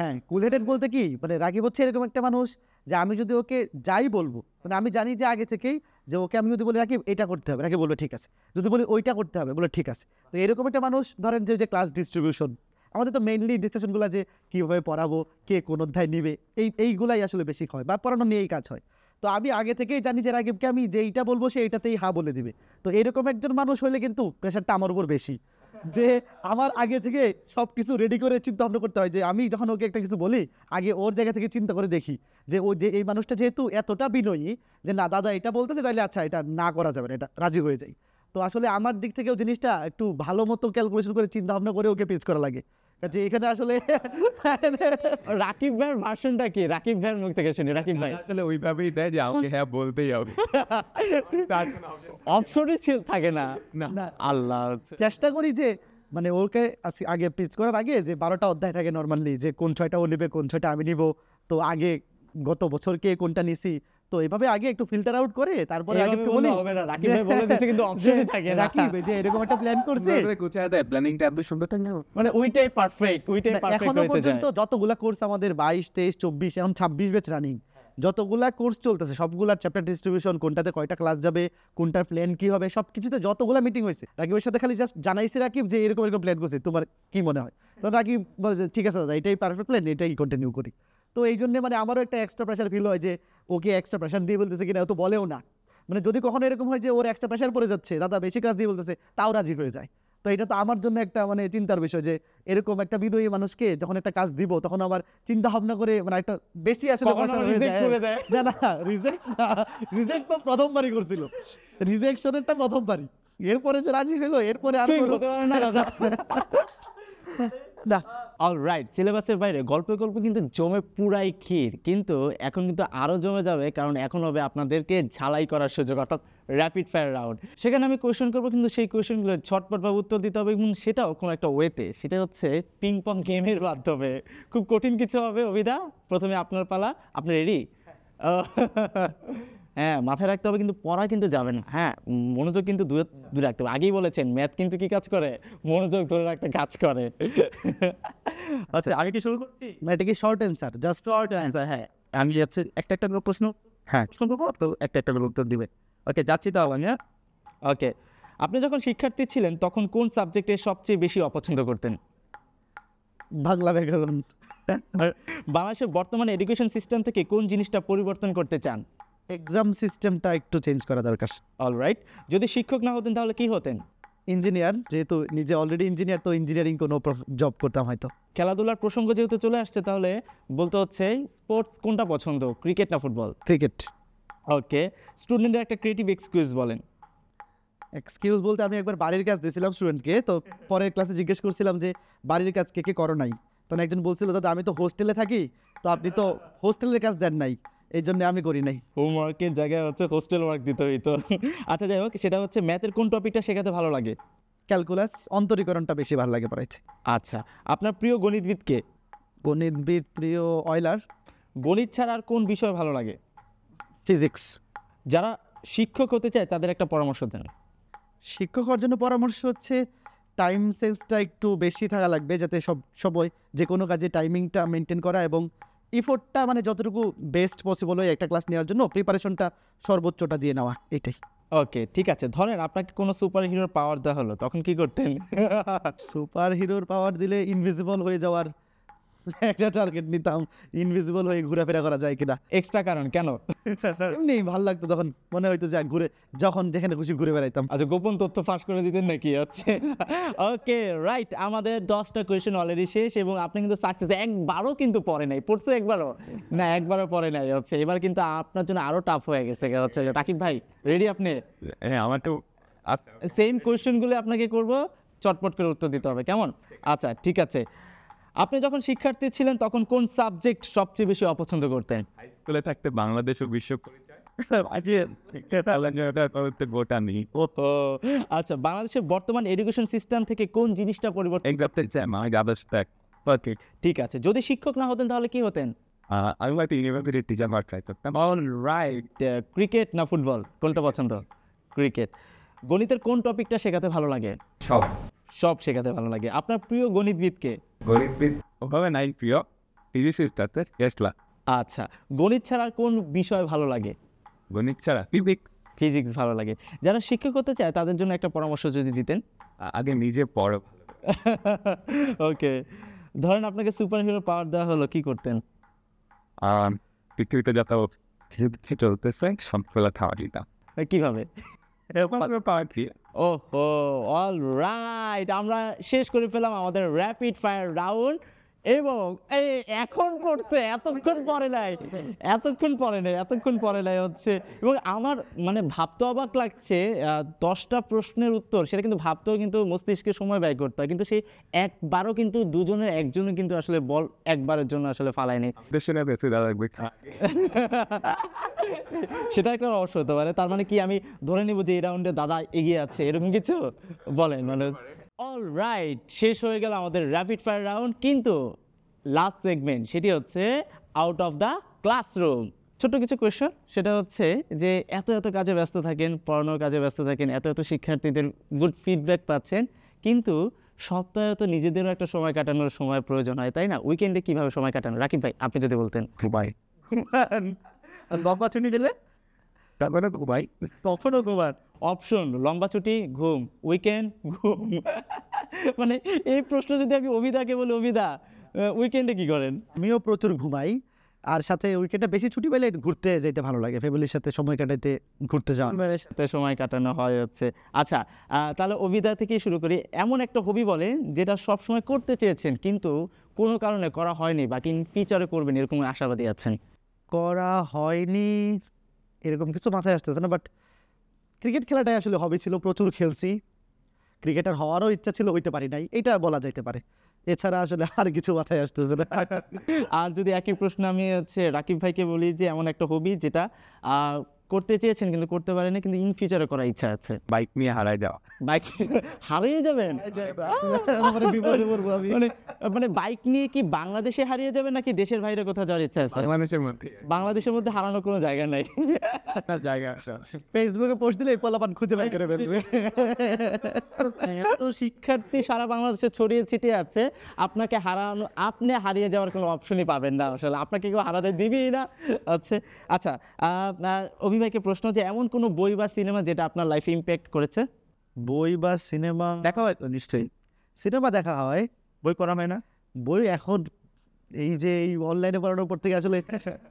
হ্যাঁ, কুল হেডেড বলতে কি মানে রাকিব হচ্ছে এরকম একটা মানুষ যে আমি যদি ওকে যাই বলবো, মানে আমি জানি যে আগে থেকেই যে ওকে আমি যদি বলি রাকিব এটা করতে হবে, রাকিব বলবে ঠিক আছে, যদি বলি ওইটা করতে হবে বলে ঠিক আছে। তো এরকম একটা মানুষ, ধরেন যে ক্লাস ডিস্ট্রিবিউশন, আমাদের তো মেইনলি ডিসকাশনগুলো যে কীভাবে পড়াবো, কে কোন অধ্যায় নিবে, এইগুলাই আসলে বেশি হয় বা পড়ানো নিয়েই কাজ হয়। তো আমি আগে থেকেই জানি যে রাকিবকে আমি যেইটা বলবো সে এইটাতেই হা বলে দিবে। তো এরকম একজন মানুষ হলে কিন্তু প্রেশারটা আমার উপর বেশি, যে আমার আগে থেকে সব কিছু রেডি করে চিন্তা ভাবনা করতে হয় যে আমি যখন ওকে একটা কিছু বলি আগে ওর জায়গা থেকে চিন্তা করে দেখি যে ও যে এই মানুষটা যেহেতু এতটা বিনয়ী যে না দাদা এটা বলতেছে তাহলে আচ্ছা এটা না করা যাবে না, এটা রাজি হয়ে যাই। তো আসলে আমার দিক থেকেও জিনিসটা একটু ভালো মতো ক্যালকুলেশন করে চিন্তা ভাবনা করে ওকে পেজ করা লাগে। কাজে এখানে আসলে রাকিব ভাইয়ের ভার্সনটা কি, রাকিব ভাইয়ের মুখ থেকে শুনি। রাকিব ভাই আসলে ওইভাবেই দেয় যে আমাকে হ্যাঁ বলতেই হবে, অপশনই থাকে না। না, আল্লাহ, চেষ্টা করি যে মানে ওকে আগে পিচ করার আগে যে 12টা অধ্যায় থাকে নর্মালি, যে কোন 6টা ও নেবে কোন 6টা আমি নিব, তো আগে গত বছর কে কোনটা নিছি, তো এভাবে আগে একটু ফিল্টার আউট করে তারপরে আগে একটু বলি হবে না। রাকিব ভাই বলে দিতে কিন্তু অপশনই থাকে না। রাকিব যে এরকম একটা প্ল্যান করছে, গুছায় দেয়, প্ল্যানিংটা এত সুন্দর থাকে না, মানে ওইটাই পারফেক্ট, ওইটাই পারফেক্ট এখনো হইতে যায়। পর্যন্ত যতগুলা কোর্স আমাদের 22, 23, 24 এখন 26 ব্যাচ রানিং, যতগুলা কোর্স চলতেছে সবগুলার চ্যাপ্টার ডিস্ট্রিবিউশন, কোনটাতে কয়টা ক্লাস যাবে, কোনটার প্ল্যান কি হবে, সবকিছুতে যতগুলা মিটিং হয়েছে রাকিবের সাথে খালি জাস্ট জানাইছি রাকিব যে এরকম এরকম প্ল্যান করছি, তোমার কি মনে হয়? তখন রাকিব বলে যে ঠিক আছে দাদা এটাই পারফেক্ট প্ল্যান, এটাই কন্টিনিউ করি। তো এই জন্য মানে আমারও একটা এক্সট্রা প্রেশার ফিল হয় যে ওকে এক্সট্রা প্রেশার দিয়ে বলতেছে কিনা, ও তো বলেও না, মানে যদি কখনো এরকম হয় যে ওর এক্সট্রা প্রেশার পড়ে যাচ্ছে, দাদা বেশি কাজ দিয়ে বলতেছে, তাও রাজি হয়ে যায়। তো এটা তো আমার জন্য একটা মানে চিন্তার বিষয় যে এরকম একটা বিনয়ী মানুষকে যখন একটা কাজ দিব তখন আবার চিন্তা ভাবনা করে মানে একটা বেশি আসলে কখনো pressure হয়ে reject যায়। করে দেয়। না রিজেক্ট তো প্রথমবারই করছিল, রিজেকশনেরটা প্রথমবারই, এরপরে যে রাজি হলো এরপরে আর ঠিক কোনো- হতে পারে না দাদা। না অলরাইট, সিলেবাসের বাইরে গল্পে গল্প কিন্তু জমে পুরাই ক্ষীর, কিন্তু এখন কিন্তু আরও জমে যাবে, কারণ এখন হবে আপনাদেরকে ঝালাই করার সুযোগ, অর্থাৎ র্যাপিড ফায়ার রাউন্ড। সেখানে আমি কোয়েশ্চেন করবো, কিন্তু সেই কোয়েশ্চেনগুলো ঝটপটভাবে উত্তর দিতে হবে, এবং সেটাও কোনো একটা ওয়েতে, সেটা হচ্ছে পিং পং গেমের মাধ্যমে। খুব কঠিন কিছু হবে। অভিদা, প্রথমে আপনার পালা, আপনি রেডি? হ্যাঁ, মাথায় রাখতে হবে কিন্তু পড়া কিন্তু যাবে না। হ্যাঁ, মনোযোগ কিন্তু দূরে রাখতে হবে। আগেই বলেছেন ম্যাথ কিন্তু কি কাজ করে, মনোযোগ ধরে রাখতে কাজ করে। আচ্ছা, আমি কি শুরু করছি? না, এটা কি short answer just? Short answer, হ্যাঁ। আমি যাচ্ছি একটা একটা করে প্রশ্ন, হ্যাঁ প্রশ্ন করবো, তো একটা একটা করে উত্তর দিবে। ওকে, যাচ্ছি তাহলে আমি। হ্যাঁ, ওকে। আপনি যখন শিক্ষার্থী ছিলেন তখন কোন সাবজেক্টে সবচেয়ে বেশি অপছন্দ করতেন? বাংলা ব্যাকরণ। বাংলাদেশের বর্তমান এডুকেশন সিস্টেম থেকে কোন জিনিসটা পরিবর্তন করতে চান? এক্সাম সিস্টেমটা একটু চেঞ্জ করা দরকার। অলরাইট, যদি শিক্ষক না হতেন তাহলে কি হতেন? ইঞ্জিনিয়ার, যেহেতু নিজে অলরেডি ইঞ্জিনিয়ার, তো ইঞ্জিনিয়ারিং কোনো জব করতাম হয়তো। খেলাধুলার প্রসঙ্গ যেহেতু চলে আসছে, তাহলে বলতে হচ্ছে স্পোর্টস কোনটা পছন্দ, ক্রিকেট না ফুটবল? ক্রিকেট। ওকে, স্টুডেন্টের একটা ক্রিয়েটিভ এক্সকিউজ বলেন। এক্সকিউজ বলতে আমি একবার বাড়ির কাজ দিয়েছিলাম স্টুডেন্টকে, তো পরের ক্লাসে জিজ্ঞেস করছিলাম যে বাড়ির কাজ কে কে করো নাই, তখন একজন বলছিল দাদা আমি তো হোস্টেলে থাকি, তো আপনি তো হোস্টেলের কাজ দেন নাই, এই জন্য আমি করি নাই। হোমওয়ার্কের জায়গায় হচ্ছে হোস্টেল ওয়ার্ক দিতে হইতো। আচ্ছা, যাই হোক, সেটা হচ্ছে ম্যাথের কোন টপিকটা শেখাতে ভালো লাগে? ক্যালকুলাস, অন্তরীকরণটা বেশি ভালো লাগে পড়াইতে। আচ্ছা, আপনার প্রিয় গণিতবিদ কে? গণিতবিদ প্রিয় অয়লার। গণিত ছাড়া আর কোন বিষয় ভালো লাগে? ফিজিক্স। যারা শিক্ষক হতে চায় তাদের একটা পরামর্শ দেন। শিক্ষক হওয়ার জন্য পরামর্শ হচ্ছে টাইম সেন্সটা একটু বেশি থাকা লাগবে, যাতে সময় যে কোনো কাজে টাইমিংটা মেনটেন করা এবং ইফোর্টটা মানে যতটুকু বেস্ট পসিবল হয় একটা ক্লাস নেওয়ার জন্য প্রিপারেশনটা সর্বোচ্চটা দিয়ে নেওয়া, এটাই। ওকে, ঠিক আছে। ধরেন আপনাকে কোনো সুপার হিরোর পাওয়ার দেওয়া হলো, তখন কি করতেন? সুপার হিরোর পাওয়ার দিলে ইনভিজিবল হয়ে যাওয়ার একটা টার্গেট নিতাম, ইনভিজিবল হয়ে ঘোরাফেরা করা যায় কিনা। এক্সট্রা কারণ কেন? এমনি ভালো লাগতো, তখন মনে হয়তো যে ঘুরে যখন যেখানে খুশি ঘুরে বেড়াইতাম। আচ্ছা, গোপন তথ্য ফাঁস করে দিতেন নাকি হচ্ছে? ওকে, রাইট, আমাদের 10টা কোয়েশ্চেন অলরেডি শেষ, এবং আপনি কিন্তু সাকসেস। একবারও কিন্তু পড়ে নাই, পড়ছে একবারও না, একবারও পড়ে নাই হচ্ছে। এবার কিন্তু আপনার জন্য আরো টাফ হয়ে গেছে হচ্ছে। রাকিব ভাই, রেডি আপনি? হ্যাঁ আমার তো সেম কোয়েশ্চেনগুলো আপনাকে করব, চটপট করে উত্তর দিতে হবে, কেমন? আচ্ছা, ঠিক আছে। আপনি যখন শিক্ষার্থী ছিলেন তখন কোন সাবজেক্ট সবচেয়ে বেশি অপছন্দ করতেন? হাই স্কুলে থাকতে বাংলাদেশ ও বিশ্ব পরিচয় গোটা নেই আচ্ছা, বাংলাদেশের বর্তমান এডুকেশন সিস্টেম থেকে কোন জিনিসটা পরিবর্তন? এক্সাম্পল আমার আদার্স ট্যাক ওকে ঠিক আছে, যদি শিক্ষক না হতেন তাহলে কি হতেন? আমি হয়তো ইউনিভার্সিটির টিচার হওয়ার ট্রাই করতাম। অলরাইট, ক্রিকেট না ফুটবল, কোনটা পছন্দ? ক্রিকেট। গণিতের কোন টপিকটা শেখাতে ভালো লাগে? সব। সব শেখাতে ভালো লাগে। আপনার প্রিয় গণিতবিদকে? গণিতবিদ ওভাবে নাই প্রিয়, ফিজিক্সটাতে টেসলা। আচ্ছা, গণিত ছাড়া আর কোন বিষয় ভালো লাগে? গণিত ছাড়া ফিজিক্স। ফিজিক্স ভালো লাগে। যারা শিক্ষক হতে চায় তাদের জন্য একটা পরামর্শ যদি দিতেন। আগে নিজে পড়ো। ওকে, ধরেন আপনাকে সুপার হিরো পাওয়ার দেওয়া হলো, কি করতেন? পৃথিবীতে যত কিছু চলতেছে সবগুলো খাওয়া দিতাম। কিভাবে? পাওয়ার কি? ওহো, অল রাইট, আমরা শেষ করে ফেলাম আমাদের র্যাপিড ফায়ার রাউন্ড। এবং এই এখন করতে এতক্ষণ পরে নাই হচ্ছে। এবং আমার মানে ভাবতে অবাক লাগছে, 10টা প্রশ্নের উত্তর সেটা কিন্তু ভাবতেও কিন্তু মস্তিষ্কে সময় ব্যয় করতে হয়, কিন্তু সেই একবারও কিন্তু দুজনের একজনও কিন্তু আসলে বল একবারের জন্য আসলে ফালায়নি। দেশে না বেশি লাগবে। সেটা একটা রহস্য হতে পারে। তার মানে কি আমি ধরে নিব যে এই রাউন্ডে দাদা এগিয়ে আছে, এরকম কিছু বলেন মানে? অল রাইট, শেষ হয়ে গেল আমাদের র্যাপিড ফায়ার রাউন্ড, কিন্তু লাস্ট সেগমেন্ট সেটি হচ্ছে আউট অফ দ্য ক্লাসরুম। ছোট কিছু কোয়েশ্চন, সেটা হচ্ছে যে এত কাজে ব্যস্ত থাকেন, পড়ানোর কাজে ব্যস্ত থাকেন, এত শিক্ষার্থীদের গুড ফিডব্যাক পাচ্ছেন, কিন্তু সপ্তাহে তো নিজেদেরও একটা সময় কাটানোর সময় প্রয়োজন হয়, তাই না? উইকেন্ডে কিভাবে সময় কাটানো? রাকিব ভাই, আপনি যদি বলতেন। ঘুমাই। লম্বা ছুটি দিলে? তারপরে ঘুমাই। তখনও ঘুমান। অপশন লম্বা ছুটি, ঘুম, উইকেন্ড, ঘুম। মানে এই প্রশ্ন যদি আমি অভিদাকে বলি, অভিদা উইকেন্ডে কি করেন? আমিও প্রচুর ঘুমাই, আর সাথে উইকেন্ডে বেশি ছুটি পেলে ঘুরতে যেতে ভালো লাগে, ফ্যামিলির সাথে সময় কাটাইতে ঘুরতে যাওয়া। পরিবারের সাথে সময় কাটানো হয় হচ্ছে। আচ্ছা, তাহলে অভিদা থেকেই শুরু করি। এমন একটা হবি বলেন যেটা সবসময় করতে চেয়েছেন কিন্তু কোনো কারণে করা হয়নি, বা ফিউচারে করবেন এরকম আশাবাদী আছেন। করা হয়নি এরকম কিছু মাথায় আসতেছে না, বাট ক্রিকেট খেলাটাই আসলে হবি ছিল, প্রচুর খেলছি, ক্রিকেটার হওয়ারও ইচ্ছা ছিল, হইতে পারি নাই, এটা বলা যাইতে পারে। এছাড়া আসলে আর কিছু মাথায় আসতেছে না। আর যদি একই প্রশ্ন আমি হচ্ছে রাকিব ভাইকে বলি, যে এমন একটা হবি যেটা করতে চেয়েছেন কিন্তু করতে পারেনি, কিন্তু ইন ফিউচারে করার ইচ্ছা আছে। বাইক নিয়ে হারায় যাওয়া। বাইক হারিয়ে যাবেন? বিপদে পড়বো আমি। মানে বাইক নিয়ে কি বাংলাদেশে হারিয়ে যাবেন নাকি দেশের বাইরে কোথাও যাওয়ার ইচ্ছা আছে? মানুষের মধ্যে। বাংলাদেশের মধ্যে হারানোর কোনো জায়গা নাই। জায়গা ফেসবুকে পোস্ট দিলে পোলাপান খুঁজে বের করে ফেলবে। এত শিক্ষার্থী সারা বাংলাদেশে ছড়িয়ে ছিটিয়ে আছে, আপনাকে হারানো, আপনি হারিয়ে যাওয়ার কোনো অপশনই পাবেন না আসলে, আপনাকে কেউ হারাতে দিবেই না। আচ্ছা, অভিভাইকে প্রশ্ন, যে এমন কোনো বই বা সিনেমা যেটা আপনার লাইফে ইম্প্যাক্ট করেছে? বই বা সিনেমা দেখা হয় তো নিশ্চয়ই। সিনেমা দেখা হয়, বই পড়া হয় না? বই এখন এই যে এই অনলাইনে পড়ানোর পর থেকে আসলে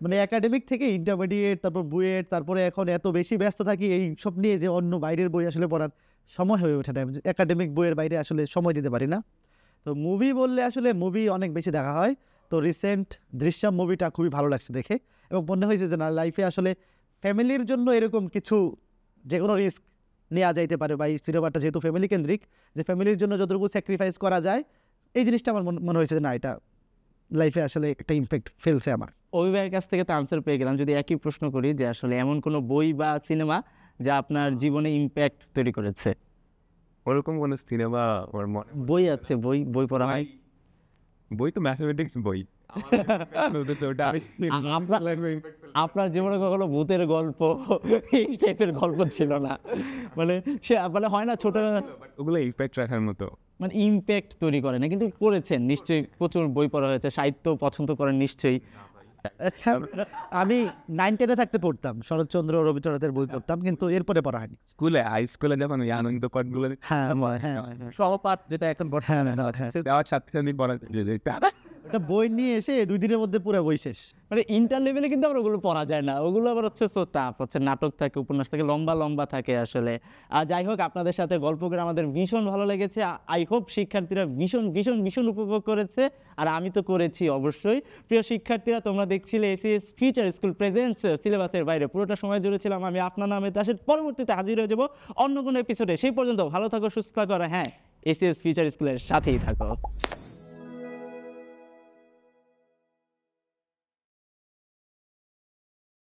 মানে একাডেমিক থেকে ইন্টারমিডিয়েট, তারপর বুয়েট, তারপরে এখন এত বেশি ব্যস্ত থাকি এই সব নিয়ে যে অন্য বাইরের বই আসলে পড়ার সময় হয়ে ওঠে না, একাডেমিক বইয়ের বাইরে আসলে সময় দিতে পারি না। তো মুভি বললে আসলে মুভি অনেক বেশি দেখা হয়। তো রিসেন্ট দৃশ্যম মুভিটা খুবই ভালো লাগছে দেখে, এবং মনে হয়েছে যে না, লাইফে আসলে ফ্যামিলির জন্য এরকম কিছু যে কোনো রিস্ক নেওয়া যাইতে পারে, বা এই সিনেমাটা যেহেতু ফ্যামিলি কেন্দ্রিক, যে ফ্যামিলির জন্য যতটুকু স্যাক্রিফাইস করা যায়, এই জিনিসটা আমার মনে হয়েছে যে না, এটা লাইফে আসলে একটা ইম্প্যাক্ট ফেলছে আমার। অভিভাবকের কাছ থেকে তো আনসার পেয়ে গেলাম। যদি একই প্রশ্ন করি, যে আসলে এমন কোনো বই বা সিনেমা যা আপনার জীবনে ইম্প্যাক্ট তৈরি করেছে? ওরকম কোনো সিনেমা আমার মনে। বই আছে, বই পড়া হয়? বই তো ম্যাথমেটিক্স বই। আপনার জীবনে কখনো ভূতের গল্প এই টাইপের গল্প ছিল না? মানে সে মানে হয় না ছোট, ওগুলো ইম্প্যাক্ট রাখার মতো, মানে ইম্প্যাক্ট তৈরি করে না, কিন্তু করেছেন নিশ্চয়ই। প্রচুর বই পড়া হয়েছে, সাহিত্য পছন্দ করেন নিশ্চয়ই। আমি 9-10-এ থাকতে পড়তাম, শরৎচন্দ্র, রবীন্দ্রনাথের বই পড়তাম, কিন্তু এরপরে পড়া হয়নি। স্কুলে হাই স্কুলে যখন ওই আনন্দ পাঠগুলো হ্যাঁ হ্যাঁ সহপাঠ যেটা এখন হ্যাঁ দেওয়ার সাথে সাথে পড়া একটা বই নিয়ে এসে 2 দিনের মধ্যে পুরো বই শেষ। মানে ইন্টার লেভেলে কিন্তু আবার ওগুলো পড়া যায় না, ওগুলো আবার হচ্ছে সো টাফ, হচ্ছে নাটক থাকে, উপন্যাস থাকে, লম্বা থাকে আসলে। আর যাই হোক, আপনাদের সাথে গল্প করে আমাদের ভীষণ ভালো লেগেছে। আই হোপ শিক্ষার্থীরা ভীষণ উপভোগ করেছে, আর আমি তো করেছি অবশ্যই। প্রিয় শিক্ষার্থীরা, তোমরা দেখছিলে এসিএস ফিউচার স্কুল প্রেজেন্টস সিলেবাসের বাইরে। পুরোটা সময় জুড়ে ছিলাম আমি, আপনার নামে তাসের। পরবর্তীতে হাজির হয়ে যাবো অন্য কোনো এপিসোডে। সেই পর্যন্ত ভালো থাকো, সুস্থ থাকো, আর হ্যাঁ, এসিএস ফিউচার স্কুলের সাথেই থাকো।